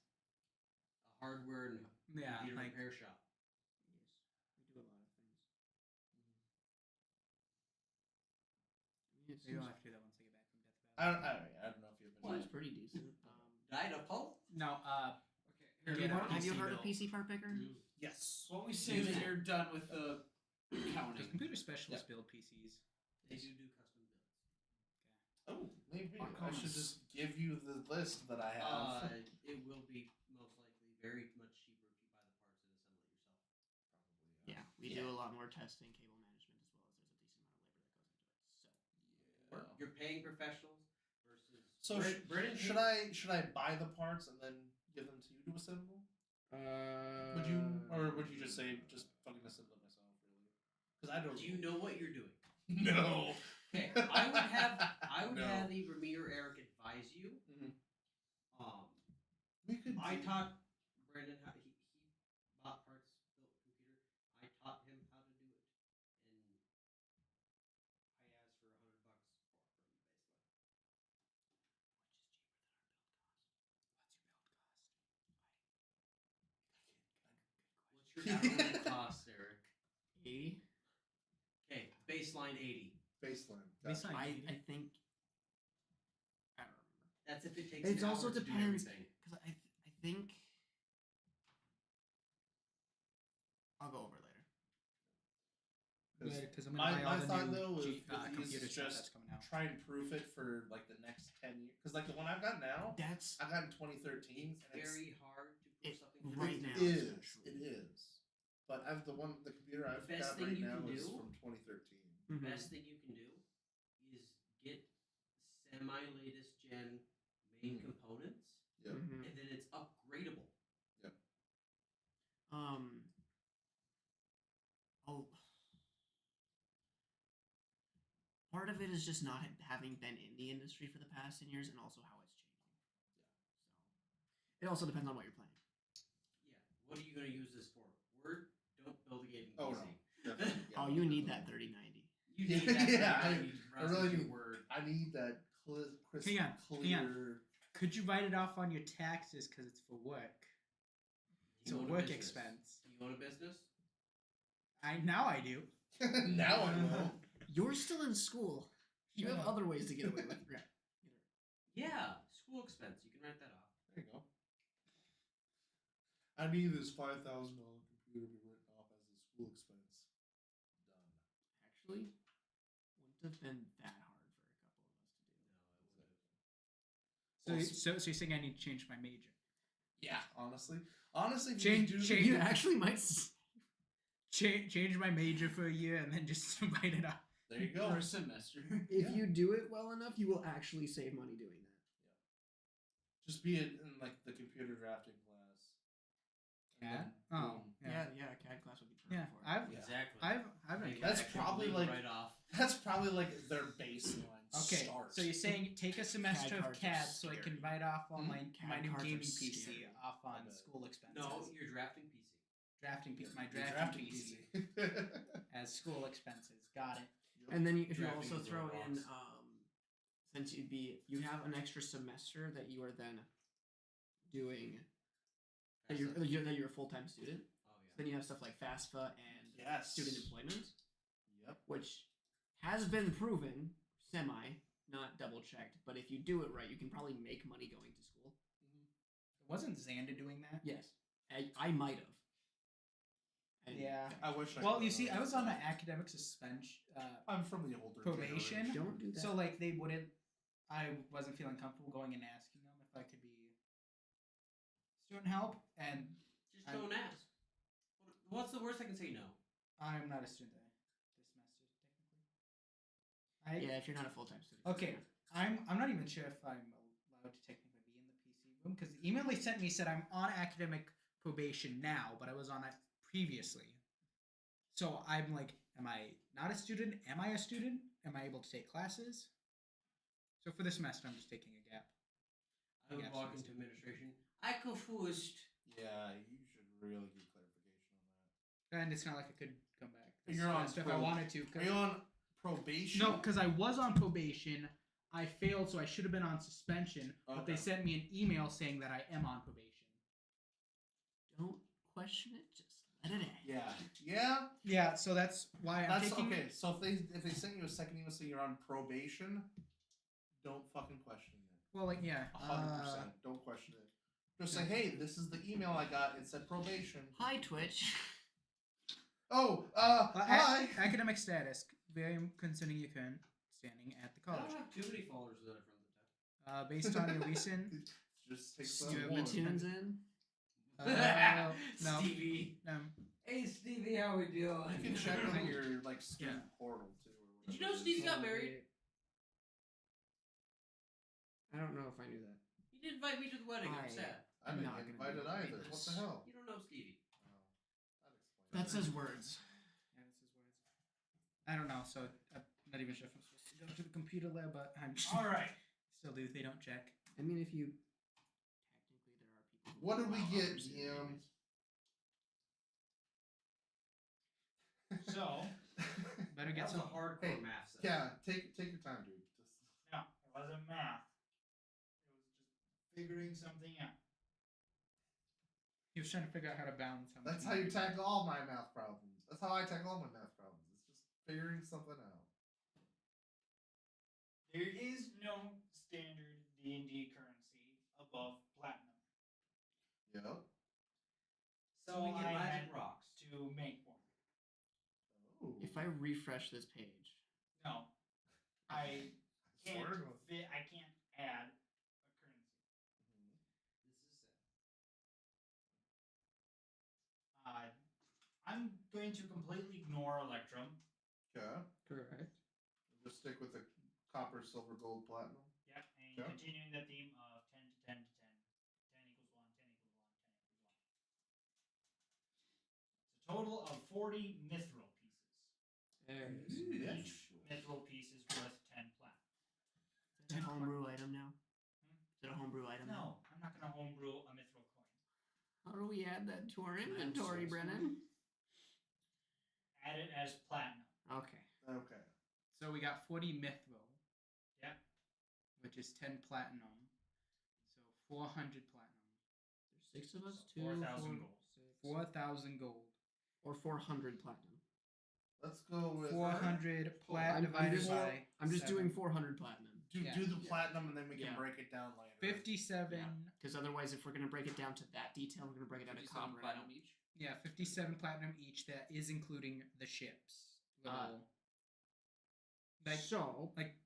A hardware and Yeah, computer like repair shop. Yes, we do a lot of things. I mean, it you seems don't have to do that once I get back from Death Valley. I don't know if you've been. seems pretty decent. Died of pulp? No, Okay. Get a Have you PC heard of built. PC part picker? Yes. Why don't we say that you're done with the because counting? computer specialists build PCs. They do custom builds. Oh, maybe What I should comes? just give you the list that I have. It will be most likely very much cheaper if you buy the parts and assemble it yourself. Yeah, we do a lot more testing, cable management, as well as there's a decent amount of labor that goes into it. So You're paying professionals versus. So Brennan should I buy the parts and then give them to you to assemble? Would you, or would you just say just fucking assemble it myself? Really? Because I don't. Do you know what you're doing? No. Okay, I would No. have either me or Eric advise you. Mhm. We We could. I taught Brandon how he bought parts, built a computer. I taught him how to do it, and I asked for $100 from him basically. What's your hourly cost, Eric? 80? Okay, baseline 80. Baseline. Baseline. I think. I don't remember. That's if it takes. It an also hour to do depends, everything. because I think. I'll go over later. Because I'm My gonna buy all the thought new though is computer stuff just that's coming out. try and proof it for like the next 10 years. Because like the one I've got now, That's I got in 2013. It's and very hard to it- prove something. right for now. It is. especially. It is. But I've the computer I've best got thing right you now can is do- from 2013. The Mhm. best thing you can do is get semi-latest gen main components, Yep. Mhm. and then it's upgradable. part of it is just not having been in the industry for the past 10 years, and also how it's changing. So it also depends on what you're playing. Yeah. What are you gonna use this for? Word? Don't build a gaming Oh, PC. no. Definitely, yeah. Oh, you need that 3090. You need that. Yeah, you need to I really process your need- word. I need that crisp, Hang on, clear. hang on. Could you write it off on your taxes because it's for work? It's You a own work business. expense. You own a business? Now I do. Now I know. You're still in school. You have other ways to get away with it. Yeah. School expense. You can write that off. There you go. I need this $5,000 computer to be written off as a school expense. Done. Actually, wouldn't have been that hard for a couple of us to do. No, it would have. So you're saying I need to change my major? Yeah, honestly, if Change- you do change- You actually might. Change my major for a year and then just write it off. there you go. For a semester. If Yeah. you do it well enough, you will actually save money doing that. Just be in like the computer drafting class. And CAD? then, Oh, boom. Yeah, CAD class would be perfect Yeah, for it. I've Yeah. Exactly. I've been. Make That's that probably complete like- write off. That's probably like their baseline Okay, start. so you're saying take a semester of cards are CAD so I can scary. write off all my CAD new cards are gaming PC scary. off on I bet. school expenses. No, you're drafting PC. Drafting PC, my The drafting PC as school expenses. Got it. And then if you Drafting also is throw in, Roblox. since you have an extra semester that you are then doing, that you're a full-time student. Oh yeah. Then you have stuff like FAFSA and Yes. student employment, Yep. which has been proven, not double-checked, but if you do it right, you can probably make money going to school. Wasn't Xander doing that? Yes, I might have. Yeah. I wish. I Well, could you have see, done I was that. on an academic suspension. I'm from the older Probation? generation. Don't do that. So like they wouldn't. I wasn't feeling comfortable going and asking them if I could be student help, and Just don't ask. What's the worst I can say? No. I'm not a student this semester technically. yeah, if you're not a full-time student. Okay, I'm not even sure if I'm allowed to technically be in the PC room because the email they sent me said I'm on academic probation now, but I was on it previously. So I'm like, am I not a student? Am I a student? Am I able to take classes? So for this semester, I'm just taking a gap. I would Yes, walk yes. into administration. I confused. Yeah, you should really get clarification on And it's not like I could come back. this You're on semester if I prob- wanted to. that. Are you on probation? No, because I was on probation. I failed, so I should have been on suspension. But they Okay. sent me an email saying that I am on probation. Don't question it. Just let it in. Yeah. Yeah. Yeah, so that's why I'm That's taking. okay. So if they sent you a second email saying you're on probation, don't fucking question it. Well, like yeah, 100%. Don't question it. Just say, hey, this is the email I got. It said probation. Hi, Twitch. Oh, hi. hi. Academic status very concerning your current standing at the I college. don't have too many followers that are from the tech. Based on your recent. Just take Stu some more. tunes in. No. Stevie. Hey Stevie, how we doing? You can check on your like student portal too. Or Did you know whatever it is. Stevie got married? I don't know if I knew that. He didn't invite me to the wedding. I'm I- sad. I I'm didn't not get gonna invited read either. What this. the hell? You don't know Stevie. That That says words. Yeah, this is words. I don't know, so I'm not even sure if I'm supposed to go to the computer lab, but I'm All right. still do. They don't check. I mean, if you technically there are people. who What did we allow get, others in DM? anyways. So, Better get That's a some. hardcore Hey, math set. Yeah, take your time, dude. Just no, it wasn't math. It was just figuring something out. He was trying to figure out how to balance. How much that's how you money- tackle all my math problems. That's how I tackle all my math problems. It's just figuring something out. There is no standard D&D currency above platinum. Yep. So we get I magic had rocks. to make one. Ooh. If I refresh this page, No. I can't swear to God. fit, I can't add a currency. This is sad. I'm going to completely ignore Electrum. Okay. correct. Just stick with the copper, silver, gold, platinum. Yep, and Okay. continuing the theme of 10 to 10 to 10. 10 equals 1, 10 equals 1, 10 equals 1. It's a total of 40 mithril pieces. There it is. Each mithril piece is worth homebrew item now? Is it a homebrew item? now? No, I'm not gonna homebrew a mithril coin. How do we add that to our inventory, source Brennan? Add it as platinum. Okay. Okay. So we got 40 mithril, Yep. which is 10 platinum. So 400 platinum. There's 6 of us. So 4,000 gold. 4,000 gold. Or 400 platinum. Let's go with 400 plat I'm divided just- by. I'm just 7. doing 400 platinum. Do the platinum and then we can Yeah. break it down later. 57. Because otherwise, if we're going to break it down to that detail, we're going to break it down to 57 copper. platinum each. Yeah, 57 platinum each. That is including the ships. Little, like, So, like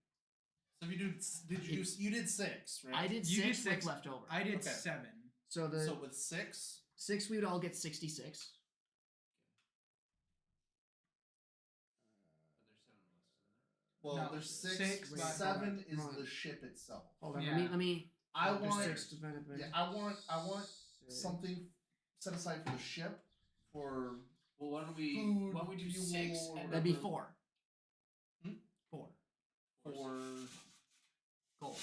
So if you you did 6, right? I did You did 6 6. with leftover. I did Okay. 7. So the So with 6, 6, we would all get 66. well, No, there's 6. 6, wait, 7 is hold on. the ship itself. Hold on, Yeah. let me. I there's want 6 divided by. yeah, I want six. something set aside for the ship for Well, why don't Food, we do fuel, 6 or and That'd be whatever. 4. Hmm? 4 for gold.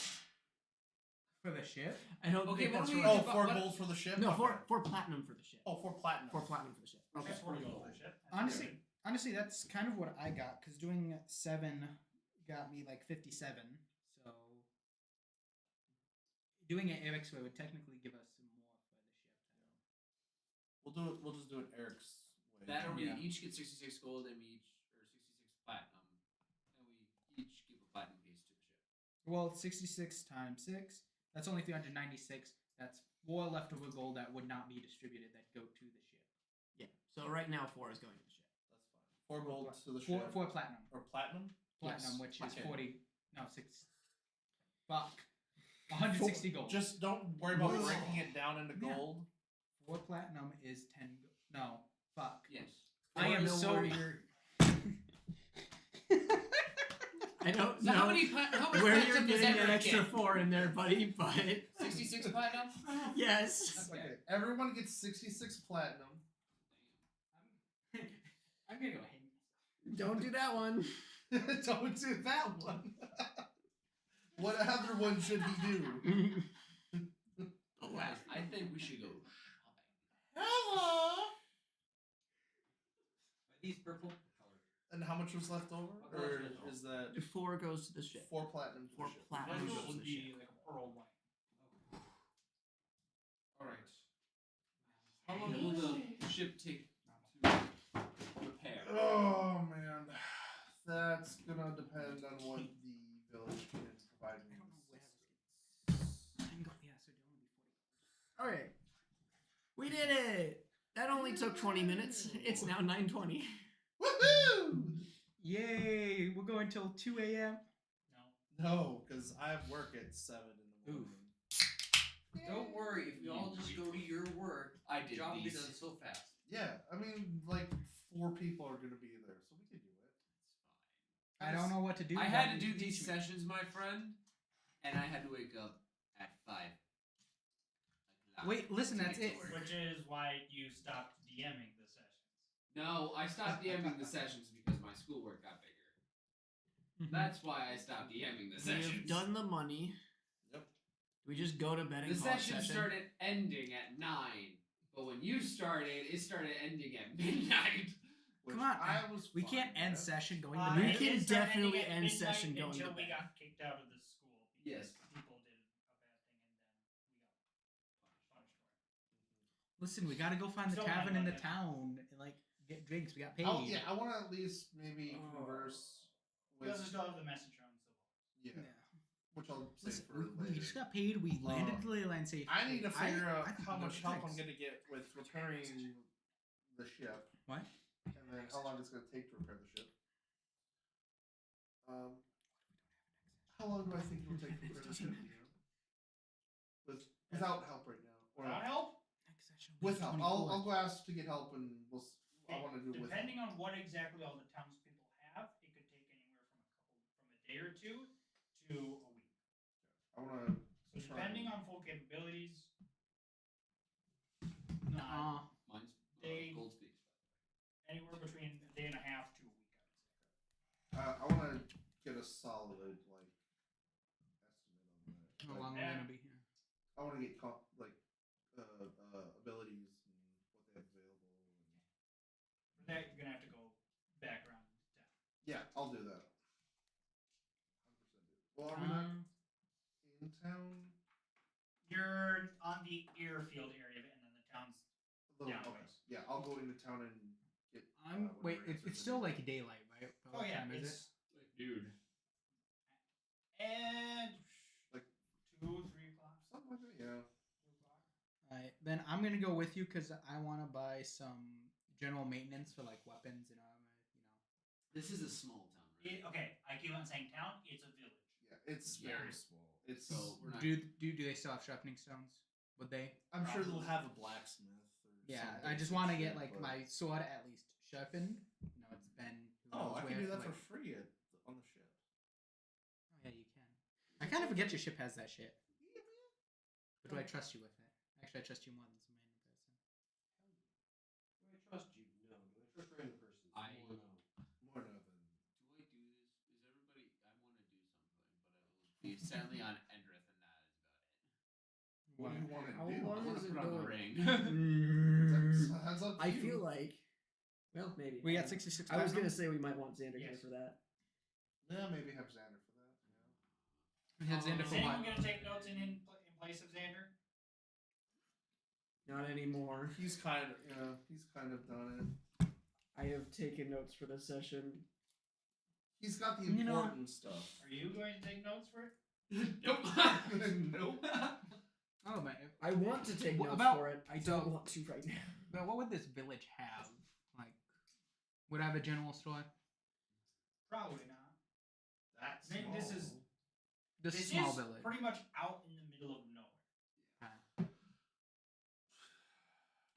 For the ship? I don't Okay, think why that's don't we- right. oh, But 4 what- gold for the ship. No, Okay. 4 platinum for the ship. Oh, 4 platinum. 4 platinum for the ship. Okay. Okay. 40 gold for the ship. That's Honestly, good. honestly, that's kind of what I got because doing 7 got me like 57. So doing it Eric's way would technically give us some more for the ship. We'll do it. We'll just do it Eric's way. that, or we Yeah. each get 66 gold, and we each or 66 platinum, and we each give a platinum piece to the ship. Well, 66 times 6, that's only 396. That's 4 leftover gold that would not be distributed that go to the ship. Yeah. So right now 4 is going to the ship. That's fine. 4 gold to the 4, ship. 4 platinum. Or platinum. Platinum, Yes. which is Okay. 40. No, 6. Fuck. 160 gold. Just don't worry about Whoa. breaking it down into Yeah. gold. 4 platinum is 10 gold. No, fuck. Yes. I am No so worry. weird. I don't So know how much where platinum you're does getting an Eric extra get? 4 in there, buddy, but 66 platinum. yes. Okay. Everyone gets 66 platinum. I'm gonna go ahead. Don't do that one. Don't do that one. What other one should he do? Guys, I think we should go shopping. Hello. Are these purple? Color. And how much was left over? What Or color is it? is that 4 goes to the ship. 4 platinum? to the 4 ship? platinum This goes to would the be ship. like a pearl white. All right. How long will the ship take to repair? Oh man, that's gonna depend on what the village can provide me. Okay. We did it. That only took 20 minutes. It's now 9:20. Woohoo! Yay! We're going till 2 a.m. No. No, because I have work at 7 in the morning. Don't worry, if we all just go to your work, I did job will be these. done so fast. Yeah, I mean, like 4 people are gonna be there, so we can do it. I don't know what to do. I but had to you do teach these me. sessions, my friend, and I had to wake up at 5. Wait, listen, to that's get to it. work. Which is why you stopped DMing the sessions. No, I stopped DMing the sessions because my schoolwork got bigger. That's why I stopped DMing the We have sessions. done the money. Yep. We just go to bed and The call it session session. started ending at 9, but when you started, it started ending at midnight. Which Come on, I was. We fine can't end with. session going Uh, to We it bed. can did start definitely ending at end midnight session going until to we bed. got kicked out of the school because Yes. people did a bad thing and then we got punished for it. Listen, we gotta go find the Still tavern not in the like it. town and like get drinks. We got paid. Oh yeah, I want to at least maybe converse We with. also still have the message on Civil. Yeah, which I'll save Listen, for we later. just got paid. We landed the Leyland safe. I need to figure out I think how we much got help I'm drinks. gonna get with repairing the ship. What? And then how long it's gonna take to repair the ship. How long do I think it'll take to repair the ship? You know? Without help right now. Or Without help? Next session will be with help. 24th. I'll go ask to get help and I want to do it with help. Depending on what exactly all the townspeople have, it could take anywhere from a day or two to a week. I want to. So depending on full capabilities, Nuh-uh. Mine's They- gold speaks. anywhere between a day and a half to a week, I would say. I want to get a solid like estimate. want to get abilities and what they have available. For that, you're gonna have to go back around into town. Yeah, I'll do that. 100% do. Well, are we not in town? You're on the airfield area of it, and then the town's A little, down okay. ways. Yeah, I'll go into town and get. Wait, whatever it's answers still I need. like daylight, right? Oh yeah, Is it's Dude. and Like 2, 3 o'clock. something like that. Yeah. 2 o'clock. Alright, then I'm gonna go with you because I want to buy some general maintenance for like weapons and This is a small town, right? Okay, I keep on saying town. It's a village. Yeah, it's Yeah. very small. It's So we're not. Do they still have sharpening stones? Would they? I'm sure they'll have a blacksmith. Or Yeah, something I just some want to shit, get like but- my sword at least sharpened. You know, it's been. who Oh, knows I can do where, that like- for free on the ship. Oh yeah, you can. I kind of forget your ship has that shit. But do I trust you with it? Actually, I trust you more than some random person. Do I trust you? No. Do I trust random person? More no. More no than. Do I do this? Is everybody? I want to do something, but I will be sadly on Endrith, and that is about it. What do you want to How do? long I want is to it put on the going? ring. That's up to I you. feel like, well, maybe. We got I don't know. 66. I was gonna platinum. say we might want Xander here Yes. for that. Yeah, maybe have Xander for that. We had Xander Is for anyone what? gonna take notes in place of Xander? Not anymore. Yeah. He's kind of done it. I have taken notes for this session. He's got the You know- important stuff. Are you going to take notes for it? Nope. Nope. Oh man. I want to take What notes about- for it. I don't want to right now. But what would this village have? Like, would I have a general store? Probably not. That's I mean, this is This small is village. pretty much out in the middle of nowhere.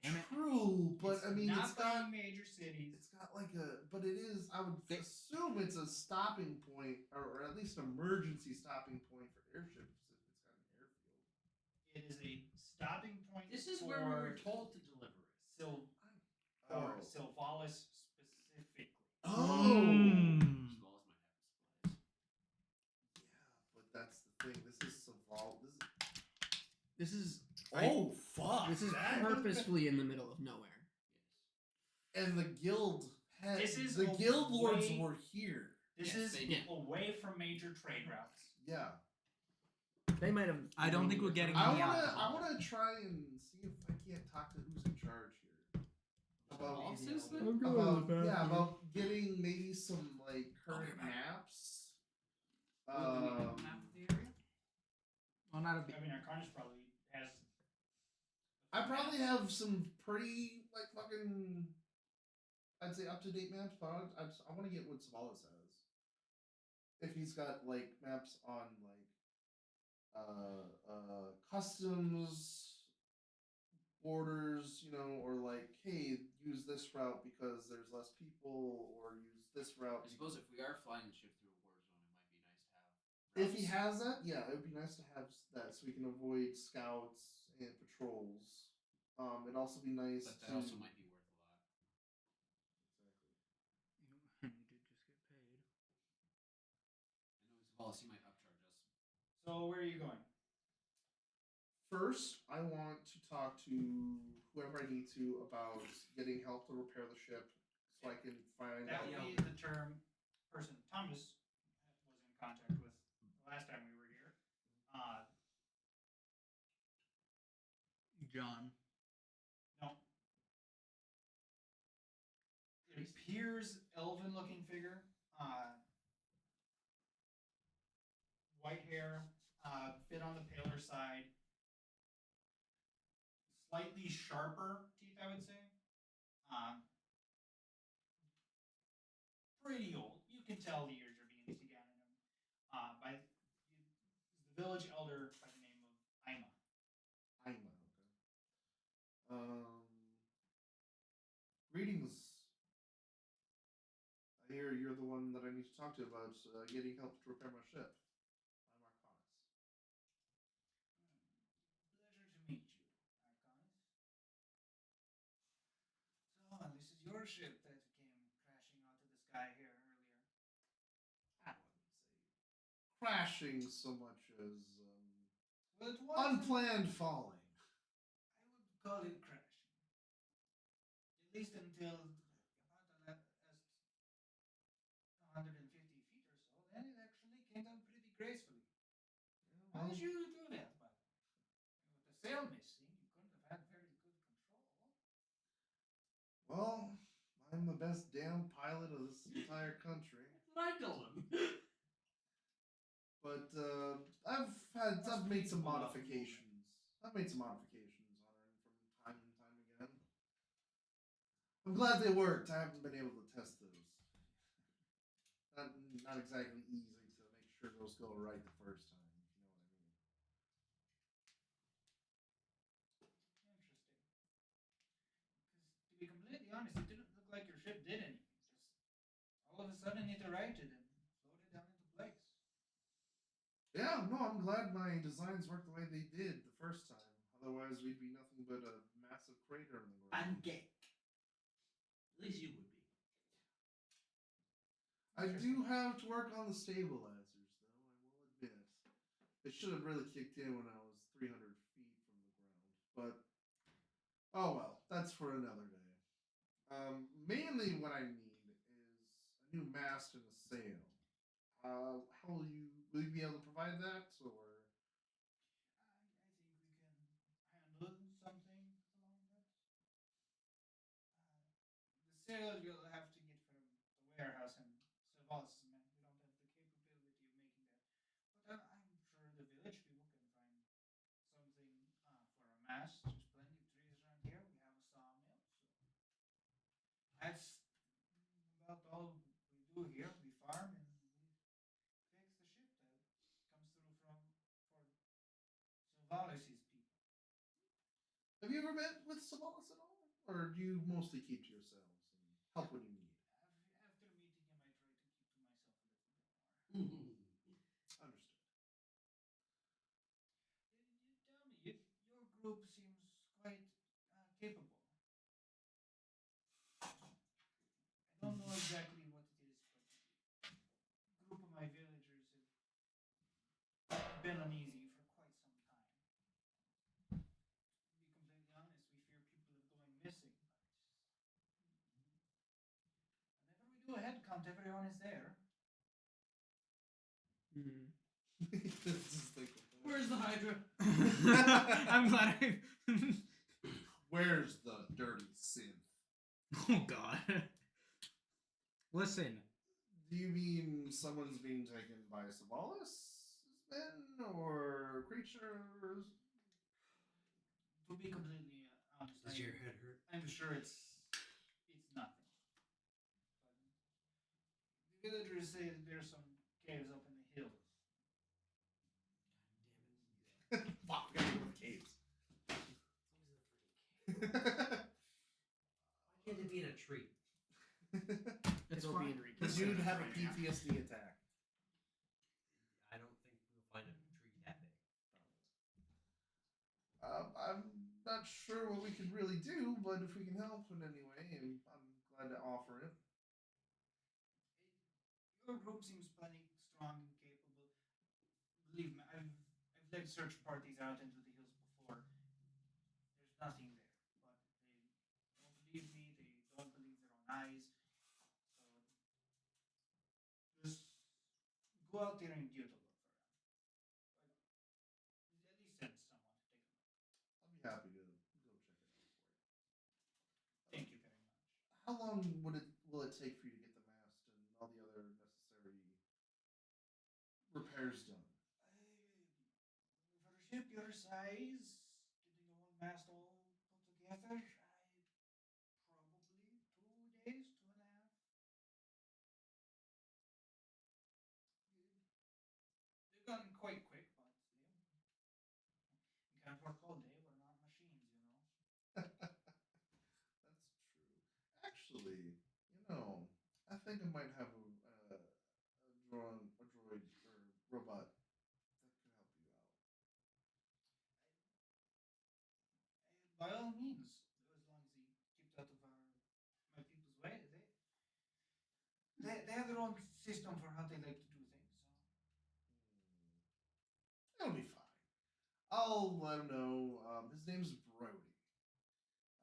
Damn it. true, but It's I mean, not it's got the major cities. it's got like a, but it is. I would They- assume it's a stopping point, or at least an emergency stopping point for airships if it's got an airfield. It is a stopping point. This is for where we were told to deliver it. For Sylvalis specifically. Oh. Mm. Smalls might have supplies. Yeah, but that's the thing. This is Saval. This is Oh fuck! this is that- purposefully in the middle of nowhere. Yes. And the guild had This is the a guild lords way- were here. This Yes, is they did. away from major trade routes. Yeah. They might have. I don't think we're getting I any wanna alcohol. I wanna try and see if I can't talk to who's in charge here. About Bosses, then? I'm going to about the yeah, bathroom. about getting maybe some like current maps. Well, do we have a map of the area? Well, not a big. I mean, Arcanus probably has. I probably have some pretty like fucking, I'd say up to date maps, but I want to get what Savalas has. If he's got like maps on like customs borders, you know, or like, hey, use this route because there's less people, or use this route. I suppose if we are flying the ship through a war zone, it might be nice to have. If he routes. has that, yeah, it would be nice to have that so we can avoid scouts and patrols. It'd also be nice But to. that also might be worth a lot. You did just get paid. I know Savalas, he might upcharge us. So where are you going? First, I want to talk to whoever I need to about getting help to repair the ship, so I can find That out. would be the person Thomas was in contact with the last time we were here. John. No. It appears elven-looking figure. White hair, bit on the paler side. Slightly sharper teeth, I would say. Pretty old. You can tell the years are beginning to get in him. The village elder by the name of Ima. Ima, okay. Greetings. I hear you're the one that I need to talk to about getting help to repair my ship. I'm Arcanus. Pleasure to meet you, Arcanus. So, this is your ship that came crashing out of the sky here earlier. I wouldn't say crashing so much as Well, it was Unplanned falling. I would call it crashing. At least until about 150 feet or so. Then it actually came down pretty gracefully. How Well, did you do that, by the way? With the sail missing, you couldn't have had very good control. well, I'm the best damn pilot of this entire country. That's what I told him. But I've made some modifications. I've made some modifications on her from time and time again. I'm glad they worked. I haven't been able to test those. Not exactly easy to make sure those go right the first time. If you know what I mean. Interesting. Because to be completely honest, it didn't look like your ship did anything. Just all of a sudden it righted and floated down into place. Yeah, no, I'm glad my designs worked the way they did the first time. Otherwise, we'd be nothing but a massive crater in the ground. Pancake. At least you would be. I do have to work on the stabilizers, though, I will admit. It should have really kicked in when I was 300 feet from the ground. But, oh well, that's for another day. Mainly what I need is a new mast and a sail. How will you be able to provide that, or? I think we can handle something along that. The sail you'll have to get from the warehouse and Sylvanas, man. We don't have the capability of making that. But I'm sure the village people can find something for a mast. There's plenty of trees around here. We have a sawmill, so that's about all we do here. We farm and we fix the ship that comes through from for Sylvanas' people. Have you ever met with Savalas at all? Or do you mostly keep to yourselves and help when you need? After meeting him, I try to keep to myself a little bit more. Understood. Tell me, your group seems quite capable. I don't know exactly what it is, but a group of my villagers have been uneasy for quite some time. To be completely honest, we fear people are going missing. Whenever we do a head count, everyone is there. Just like, Where's the Hydra? I'm glad I. where's the dirty synth? Oh God. Listen, Do you mean someone's being taken by Savalas' men or creatures? To be completely honest, Does your head hurt? I'm sure it's nothing. But the villagers say that there's some caves up in the hills. Fuck, we gotta go to the caves. Why can't it be in a tree? It's fine. being The dude had a right now. PTSD attack. I don't think we'll find a tree that big. I'm not sure what we can really do, but if we can help in any way, I'm glad to offer it. Your group seems plenty strong and capable. Believe me, I've led search parties out into the hills before. There's nothing there, but they don't believe me. They don't believe their own eyes. So just go out there and give it a look around. At least send someone to take a look. I'll be happy to go check it out for you. Thank you very much. How long will it take for you to get the mast and all the other necessary repairs done? For a ship your size, getting the one mast all put together, probably 2 days, 2.5. They've gone quite quick, but still. We can't work all day. We're not machines, you know. That's true. Actually, I think I might have a droid or robot that could help you out. By all means, as long as he keeps out of my people's way, they have their own system for how they like to do things. So. It'll be fine. I'll let him know. His name's Brody.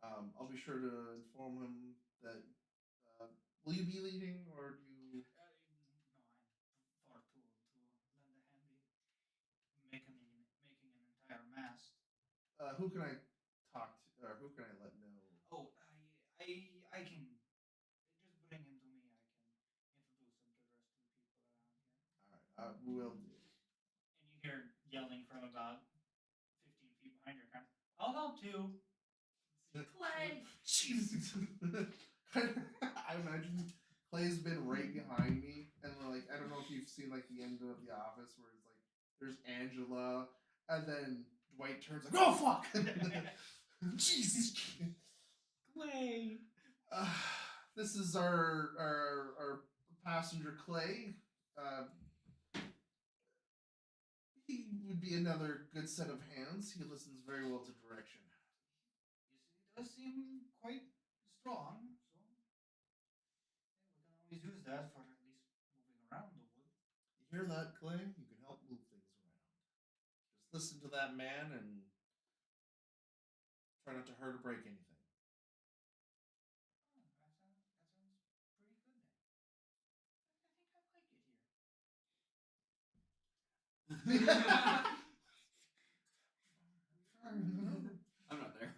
I'll be sure to inform him that. Uh, will you be leading, or do you? No, I'm far too old to lend a hand in making an entire mast. Who can I talk to, or who can I let know? Oh, I can just bring him to me. I can introduce him to the rest of the people around here. All right, will do. And you hear yelling from about 15 feet behind your car. I'll help too. Clay! Jesus. I imagine Clay's been right behind me, and like I don't know if you've seen like the end of The Office where it's like there's Angela, and then Dwight turns like, "Oh fuck!" Jesus. Clay. Uh, this is our passenger Clay. He would be another good set of hands. He listens very well to direction. He does seem quite strong, so yeah, we can always use that for at least moving around the wood. You hear that, Clay? You can help move things around. Just listen to that man and try not to hurt or break anything. Oh, that sounds pretty good then. I think I like it here. I'm not there.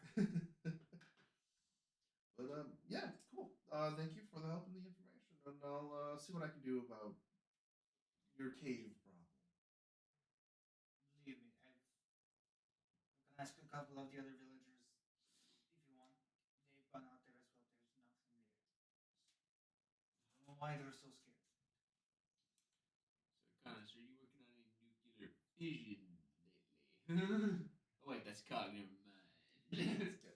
But yeah, cool. Thank you for the help and the information, and I'll see what I can do about your cave problem. Believe me, you can ask a couple of the other villagers if you want. They've gone out there as well. There's nothing there. I don't know why they're so scared. So, Connors, are you working on any nuclear fission lately? Oh, wait, that's cog. Never mind. That's good.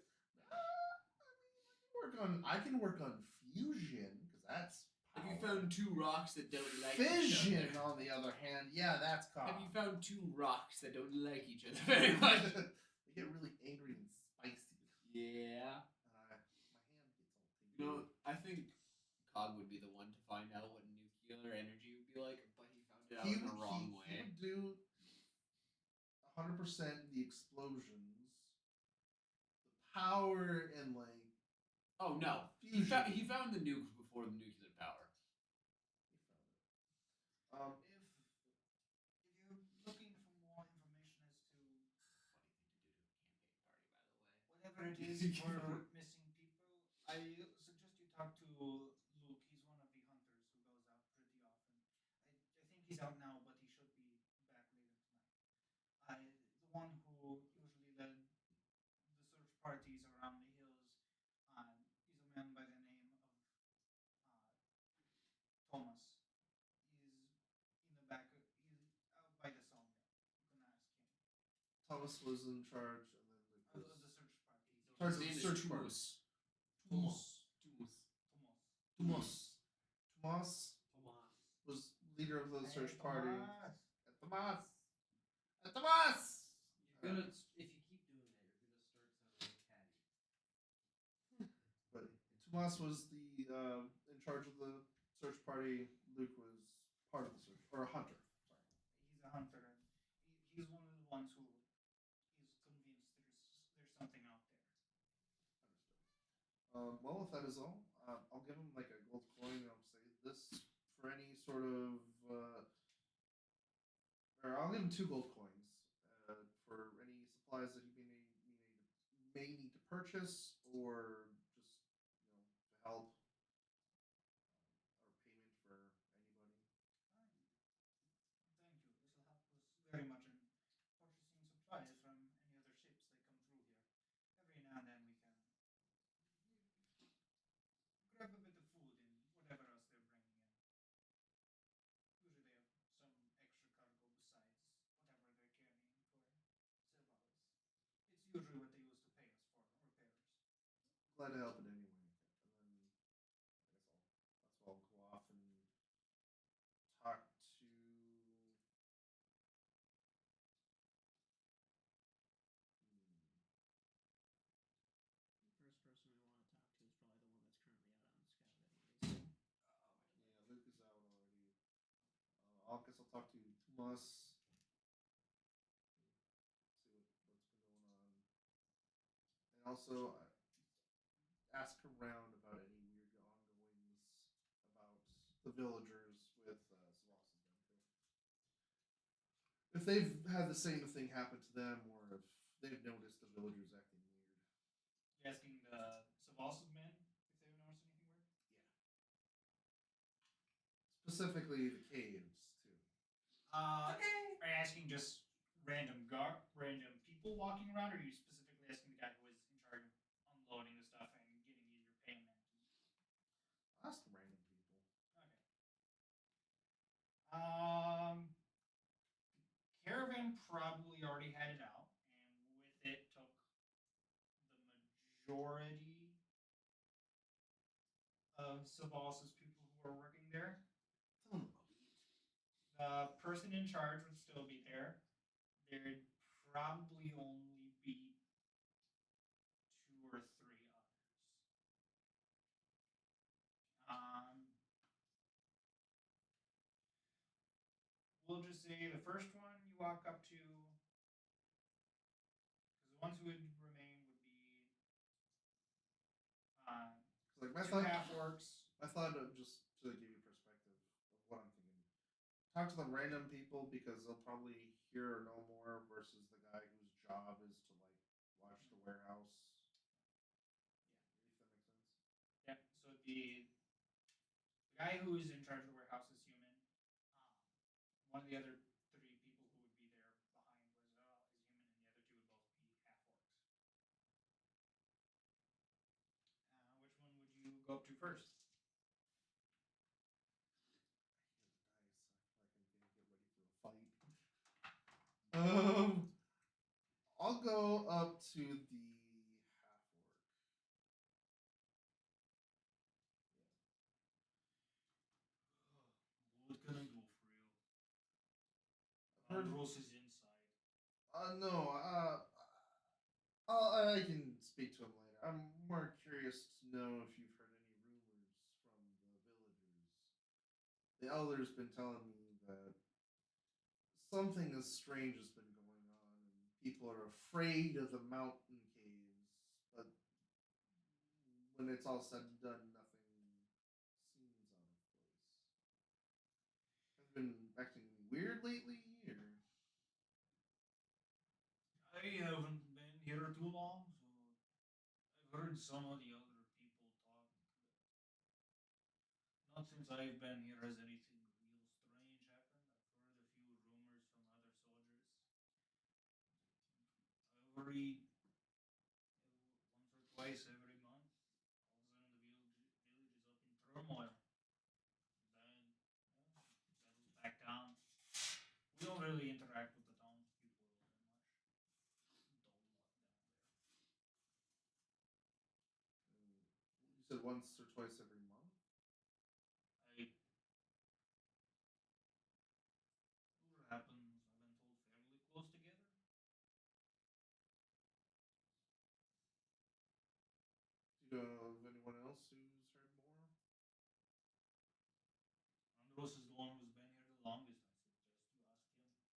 I can work on fusion because that's. Have you power. found two rocks that don't like each Fission, other? on the other hand, yeah, that's common. Have you found two rocks that don't like each other very much? They get really angry and spicy. Yeah. My hand gets all tingly. You know, I think Cog would be the one to find out what nuclear energy would be like, but he found it out in the wrong He way. would do 100% the explosions, the power, and like. Oh no, Fusion. he found the nukes before the nuclear power. He found it. If you're looking for more information as to Funny thing to do to a campaign party, by the way. whatever it is for missing people, I suggest you talk to Luke. He's one of the hunters who goes out pretty often. I think he's out now, but he should be back later tonight. The one who usually led the search parties around the hills is a man by the name of Thomas. He's in the back. He's out by the sawmill. You can ask him. Thomas was in charge, and then Of Luke the search parties. Charge His of name is search Tumus. Tumas. Tumus. Tumas. Tumas was leader of the search party. At Tomas. At Tomas. You're gonna, if you keep doing that, you're gonna start sounding like Patty. But Tomas was the in charge of the search party. Luke was part of the search, or a hunter. Sorry. He's a hunter, and he's one of the ones who is convinced there's something out there. Understood. Well, if that is all, I'll give him like a gold coin. And I'll say this for any sort of, or I'll give him 2 gold coins for any supplies that he may need to purchase, or just to help, or payment for anybody. Thank you. This will help us very much in purchasing supplies from any other ships that come through here. Every now and then we can grab a bit of food and whatever else they're bringing in. Usually they have some extra cargo besides whatever they're carrying for Silvalis. It's usually what they use to pay us for repairs. Glad to help in any way. And then I guess I'll go off and talk to. The first person we want to talk to is probably the one that's currently out on scout anyway. Yeah, Luke is out already. I guess I'll talk to Tomas. See what also ask around about any weird ongoings about the villagers with Savas's benefit. If they've had the same thing happen to them, or if they've noticed the villagers acting weird. You asking the Savalsa's men if they've noticed anything weird? Specifically the caves, too. Are you asking just random people walking around, or are you specifically asking the guy who was in charge of unloading the stuff and getting you your payment? Ask the random people. Okay. Caravan probably already had it out, and with it took the majority of Savalsa's people who were working there. Tell them about it. The person in charge would still be there. There'd probably only be two or three others. We'll just say the first one you walk up to, because the ones who would remain would be Like my two thought, half orcs. I thought of just to give you perspective of what I'm thinking. Talk to the random people because they'll probably hear or know more versus the guy whose job is to like watch the warehouse. If that makes sense. Yep. So the guy who is in charge of the warehouse is human. One of the other three people who would be there behind was is human, and the other two would both be half orcs. Which one would you go up to first? Fight. I'll go up to the half orc. What can I do for you? Heard- Andros is inside. No. I can speak to him later. I'm more curious to know if you've heard any rumors from the villagers. The elder's been telling me that something as strange has been going on, and people are afraid of the mountain caves. But when it's all said and done, nothing seems out of place. Have you been acting weird lately, or? I haven't been here too long, so I've heard some of the other people talk. Not since I've been here has anything real strange happened. I've heard a few rumors from other soldiers. Every once or twice every month, all of a sudden the village is up in turmoil. Then settles back down. We don't really interact with the townspeople that much. Dull luck down there. You said once or twice every month? What happens, I've been told, fairly close together. Do you know of anyone else who's heard more? Andros is the one who's been here the longest. I suggest you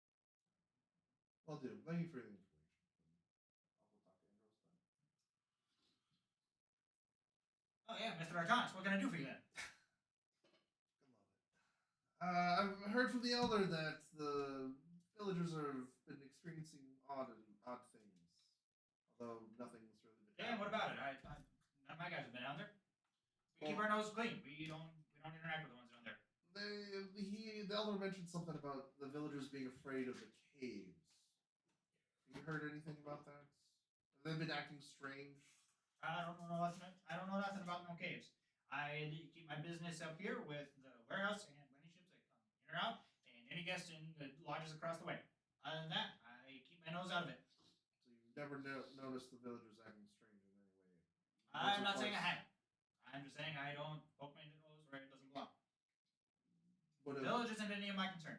ask him. Will do. Thank you for the information. I'll go talk to Andros then. Oh yeah, Mr. Artanis, what can I do for you then? I've heard from the elder that the villagers have been experiencing odd things, although nothing's really been. Yeah, what about it? None of my guys have been down there. We keep our nose clean. We don't interact with the ones down there. The elder mentioned something about the villagers being afraid of the caves. Have you heard anything about that? Have they been acting strange? I don't know nothing about no caves. I keep my business up here with the warehouse and any ships that come in or out, and any guests in the lodges across the way. Other than that, I keep my nose out of it. So you've never noticed the villagers acting strange in any way? I'm not saying I haven't. I'm just saying I don't poke my nose where it doesn't belong. But The village isn't any of my concern.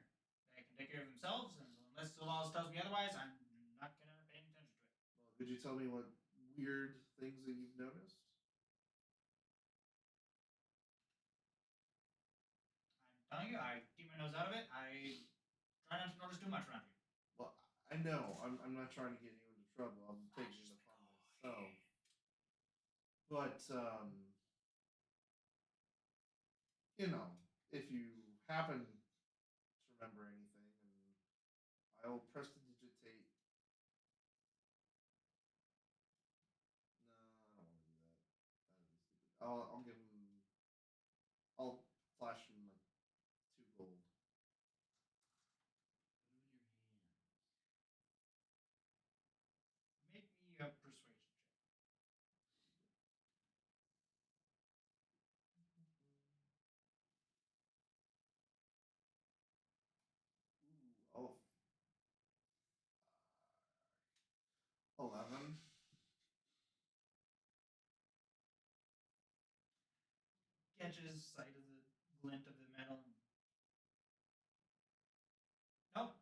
They can take care of themselves, and unless the laws tells me otherwise, I'm not gonna pay any attention to it. could you tell me what weird things that you've noticed? I'm telling you, I keep my nose out of it. I try not to notice too much around here. Well, I know. I'm not trying to get you into trouble. I'm taking it upon myself. But you know, if you happen to remember anything, and I will prestidigitate. No, I don't want to do that. That'd be stupid. I'll give him. I'll flash him like 2 gold. Make me a persuasion check. Ooh, 11. Catches sight of the glint of the metal. And... Nope.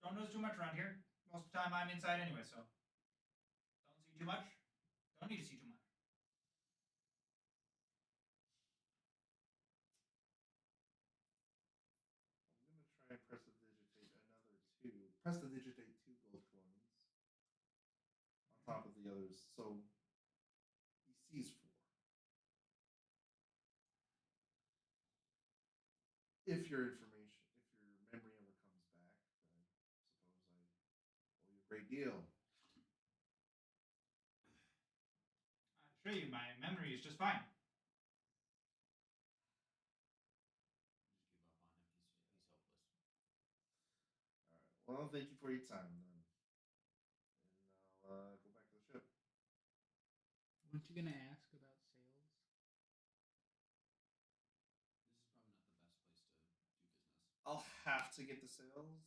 Don't notice too much around here. Most of the time I'm inside anyway, so don't see too much. Don't need to see too much. I'm gonna try and prestidigitate another 2. Prestidigitate 2 gold coins on top of the others, so he sees 4. If your information, if your memory ever comes back, then I suppose I owe you a great deal. I assure you, my memory is just fine. All right. Well, thank you for your time then, and I'll go back to the ship. Weren't you gonna ask about sales? I'll have to get the sales.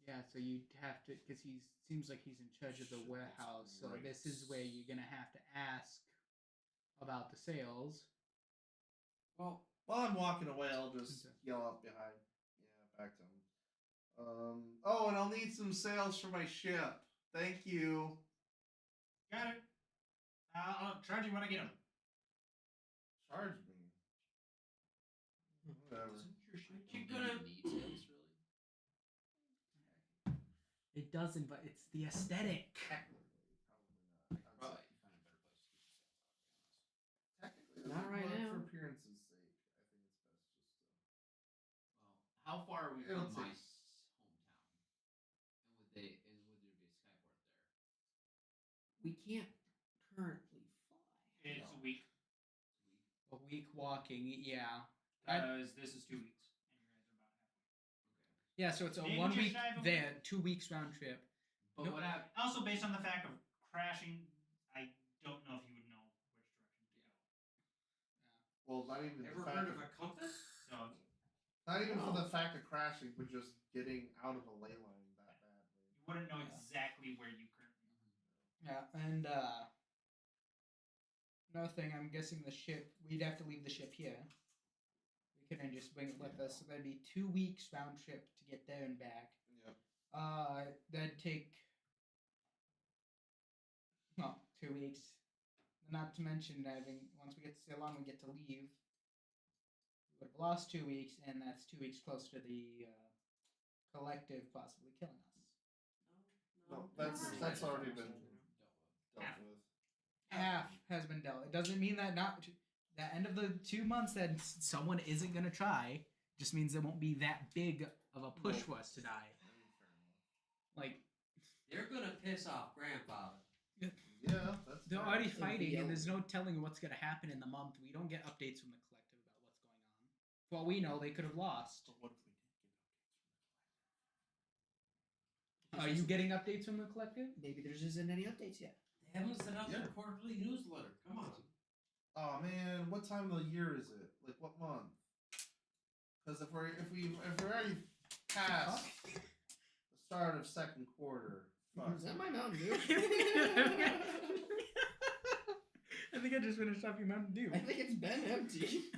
Yeah, so you have to, because he seems like he's in charge of the Shit, warehouse. that's So right. this is where you're gonna have to ask about the sales. Well, while I'm walking away, I'll just Okay. yell up behind. Yeah, back to him. Oh, and I'll need some sales for my ship. Thank you. Got it. I'll charge you when I get them. Charge me. Whatever. Doesn't your ship You don't gonna- need sales, really? It doesn't, but it's the aesthetic. Technically, probably not. Probably you find a better place to keep your sales, I'll be honest. Technically, Not right but now. For appearance's sake, I think it's best just to. Well, how far are we It'll from my take- hometown? And would there be a skyport there? We can't currently fly. It's a week. A week walking, yeah. Because this is 2 weeks. And you guys are about halfway. Yeah, so it's a Maybe 1 just week shy of a there, 2 weeks round trip. But Nope. what happened? Also, based on the fact of crashing, I don't know if you would know which direction to go. Well, not even Ever the fact heard of a compass? So, not even for No. the fact of crashing, but just getting out of a ley line that badly. you wouldn't know Yeah. exactly where you currently are. Yeah, and another thing, I'm guessing the ship, we'd have to leave the ship here. We couldn't just bring it with us, so that'd be 2 weeks round trip to get there and back. Yep. That'd take, well, 2 weeks. Not to mention having, once we get to Ceylon, we get to leave. We would have lost 2 weeks, and that's 2 weeks closer to the collective possibly killing us. No, that's already been dealt with. Half has been dealt. It doesn't mean that not the end of the 2 months that someone isn't gonna try. Just means there won't be that big of a push for us to die. I mean, fair enough. Like They're gonna piss off Grandfather. Yeah, that's they're fair. already It'll be fighting, and over. there's no telling what's gonna happen in the month. We don't get updates from the collective about what's going on. For all we know, they could have lost. But what if we did get updates from the collective? Are you getting updates from the collective? Maybe there isn't any updates yet. They haven't sent out Yeah. their quarterly newsletter. Come on. Oh man, what time of the year is it? Like what month? Because if we're already past the start of second quarter, fuck. Is that my Mountain Dew? I think I just finished off your Mountain Dew. I think it's been empty.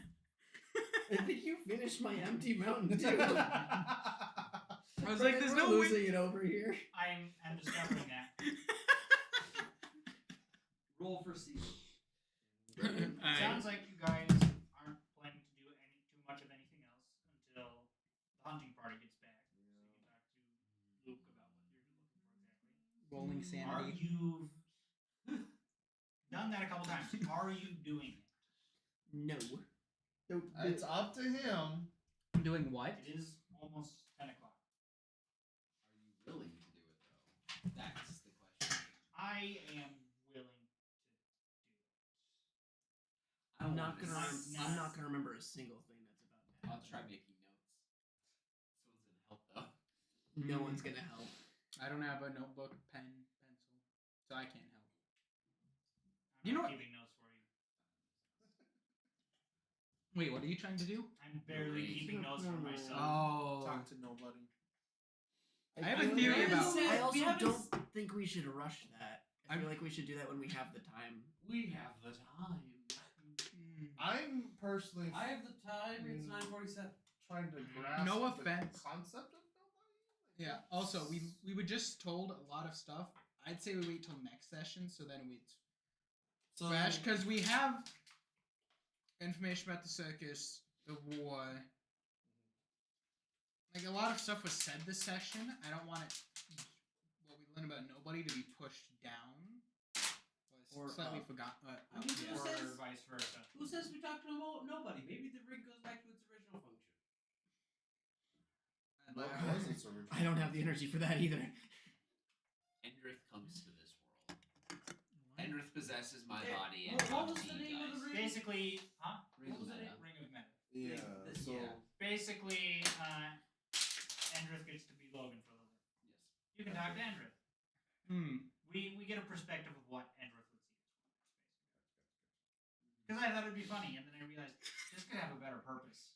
I think you finished my empty Mountain Dew. I was like, there's We're no losing way. it over here. I'm discovering that. Roll for season. Sounds like you guys aren't planning to do too much of anything else until the hunting party gets back. So you can talk to Luke about what you're looking for exactly. Rolling Are sanity. you done done that a couple times. Are you doing it? No. It's up to him. Doing what? It is almost 10 o'clock. Are you willing to do it though? That's the question. I am willing to do it. I'm not gonna. Nice. I'm not gonna remember a single thing that's about to I'll happen. try making notes. Someone's gonna help though. No one's gonna help. I don't have a notebook, pen, pencil, so I can't help. I'm You know not what- keeping notes for you. Wait, what are you trying to do? I'm barely Read. keeping notes for myself. Oh. Talk to nobody. I have a theory about. I also We haven't don't think we should rush that. I feel I'm- like we should do that when we have the time. We have the time. I'm personally I have the time. It's 9:47. trying to grasp No the offense. concept of nobody. Yeah. Also, we were just told a lot of stuff. I'd say we wait till next session, so then it's So fresh because we have information about the circus, the war. Like a lot of stuff was said this session. I don't want it. What we learned about nobody to be pushed down. Or slightly up. forgot. I mean, Yeah. who Or says- vice versa. Who says we talked about nobody? Maybe the ring goes back to its original function. what was its original? I don't have the energy for that either. Endrith comes to this world. Endrith possesses my Hey, body and what talks was to the you name of guys. the ring? Basically, huh? Ring What was of the Meta. Ring of Meta. Yeah. This- So yeah. Basically, Andrith gets to be Logan for a little bit. Yes. You can talk to Andrith. We get a perspective of what Andrith would see this world. Because I thought it'd be funny, and then I realized this could have a better purpose.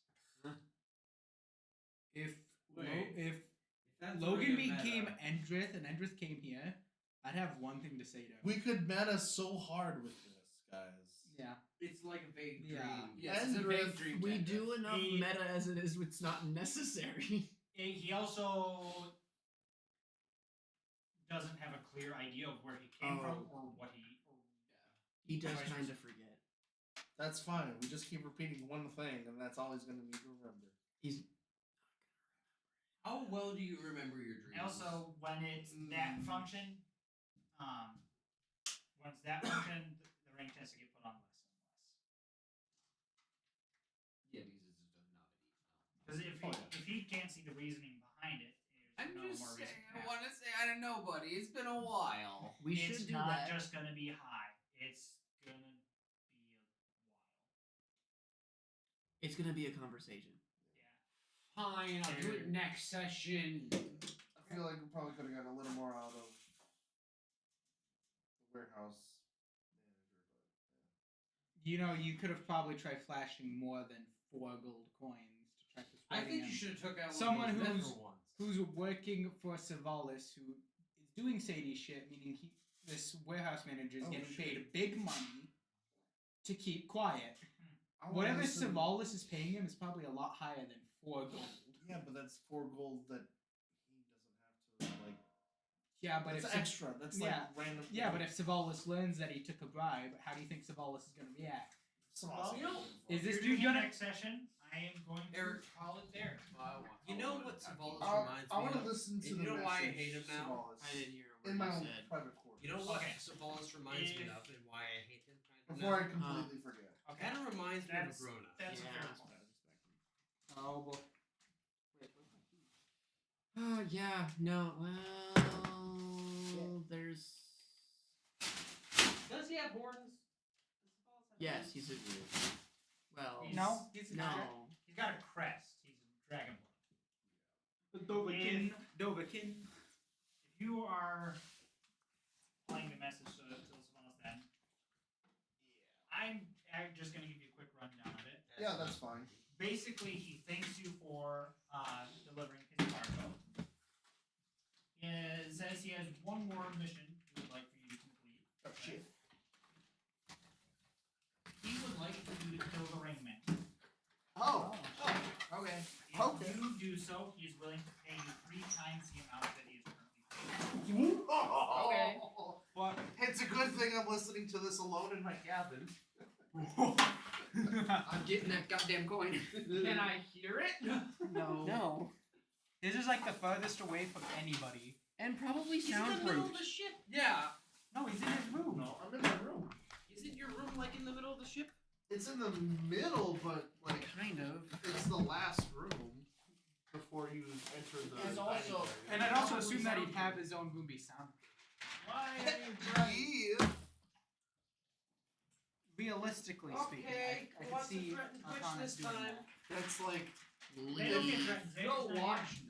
If Wait. if That's the Logan Ring of became Meta. Endrith and Endrith came here, I'd have one thing to say to him. we could meta so hard with this, guys. Yeah. It's like a vague Yeah. dream. Yes, it's a Endrith, vague dream. We to do Endrith. enough He- meta as it is. It's not necessary. He also doesn't have a clear idea of where he came from or what he. He does Vice kind versa. of forget. That's fine. We just keep repeating one thing, and that's all he's gonna need to remember. He's How well do you remember your dreams? And also, when it's that function, once that function, the rank tends to get put on less and less. Yeah, because it's just not a deep. Because if he can't see the reasoning behind it, I'm there's no just more reason. saying, to I don't have want to say I don't know, buddy. It's been a while. we it's should do not that. just gonna be high. It's gonna be a while. It's gonna be a conversation. Yeah. Fine, I'll do it next session. I feel like we probably could have gotten a little more out of the warehouse manager, You know, you could have probably tried flashing more than 4 gold coins to try to I persuade think him. you should have took out Someone one of those who's- Mithril ones. Who's working for Savalis, who is doing shady shit, meaning this warehouse manager is Oh, getting shit. paid big money to keep quiet. but I wanna Whatever listen- Savalis is paying him is probably a lot higher than 4 gold. Yeah, but that's 4 gold that he doesn't have to like. Yeah, but It's if extra. That's yeah. like random. yeah, but if Savalis learns that he took a bribe, how do you think Savalis is gonna react? Some Well, awesome you know, info. Is this If dude you're doing gonna? next session? I am going to Eric. call it there. You know what Savalis I reminds want me to of? listen to And the you know why I message hate him now? Savalis I didn't hear a word in my you own said. private quarters. You know what Okay. Savalis reminds me If- of and why I hate him? Kind of Before I now? completely forget. Okay. Kind of reminds me of a That's- grown up. That's Yeah. a fair point. Oh, well, Yeah. No. Well, there's. Does he have horns? Yes, he's a. Well. No, No. He's got a crest. He's a dragonborn. Dovakin. Dovakin. If you are playing the message to someone else, then I'm just going to give you a quick rundown of it. Yeah, that's fine. Basically, he thanks you for delivering his cargo. He says he has one more mission he would like for you to complete. Oh shit. He would like for you to kill the ringman. Oh. Okay. If Okay. you do so, he is willing to pay you 3 times the amount that he is currently paying. Okay. But it's a good thing I'm listening to this alone in my cabin. I'm getting that goddamn coin. Can I hear it? No. No. This is like the furthest away from anybody. And probably He's in the middle soundproof. of the ship. Yeah. No, he's in his room. No, I'm in my room. He's Isn't your room like in the middle of the ship? It's in the middle, but like Kind of. it's the last room before you enter the. It's dining also- area. And I'd also Probably assume that he'd sound have good. his own Boomby sound. Why are you trying? Yeah. Realistically speaking, I could what's the see threatened witch Arcana this doing time? that. That's like They don't get threatened. They Go just not watch here.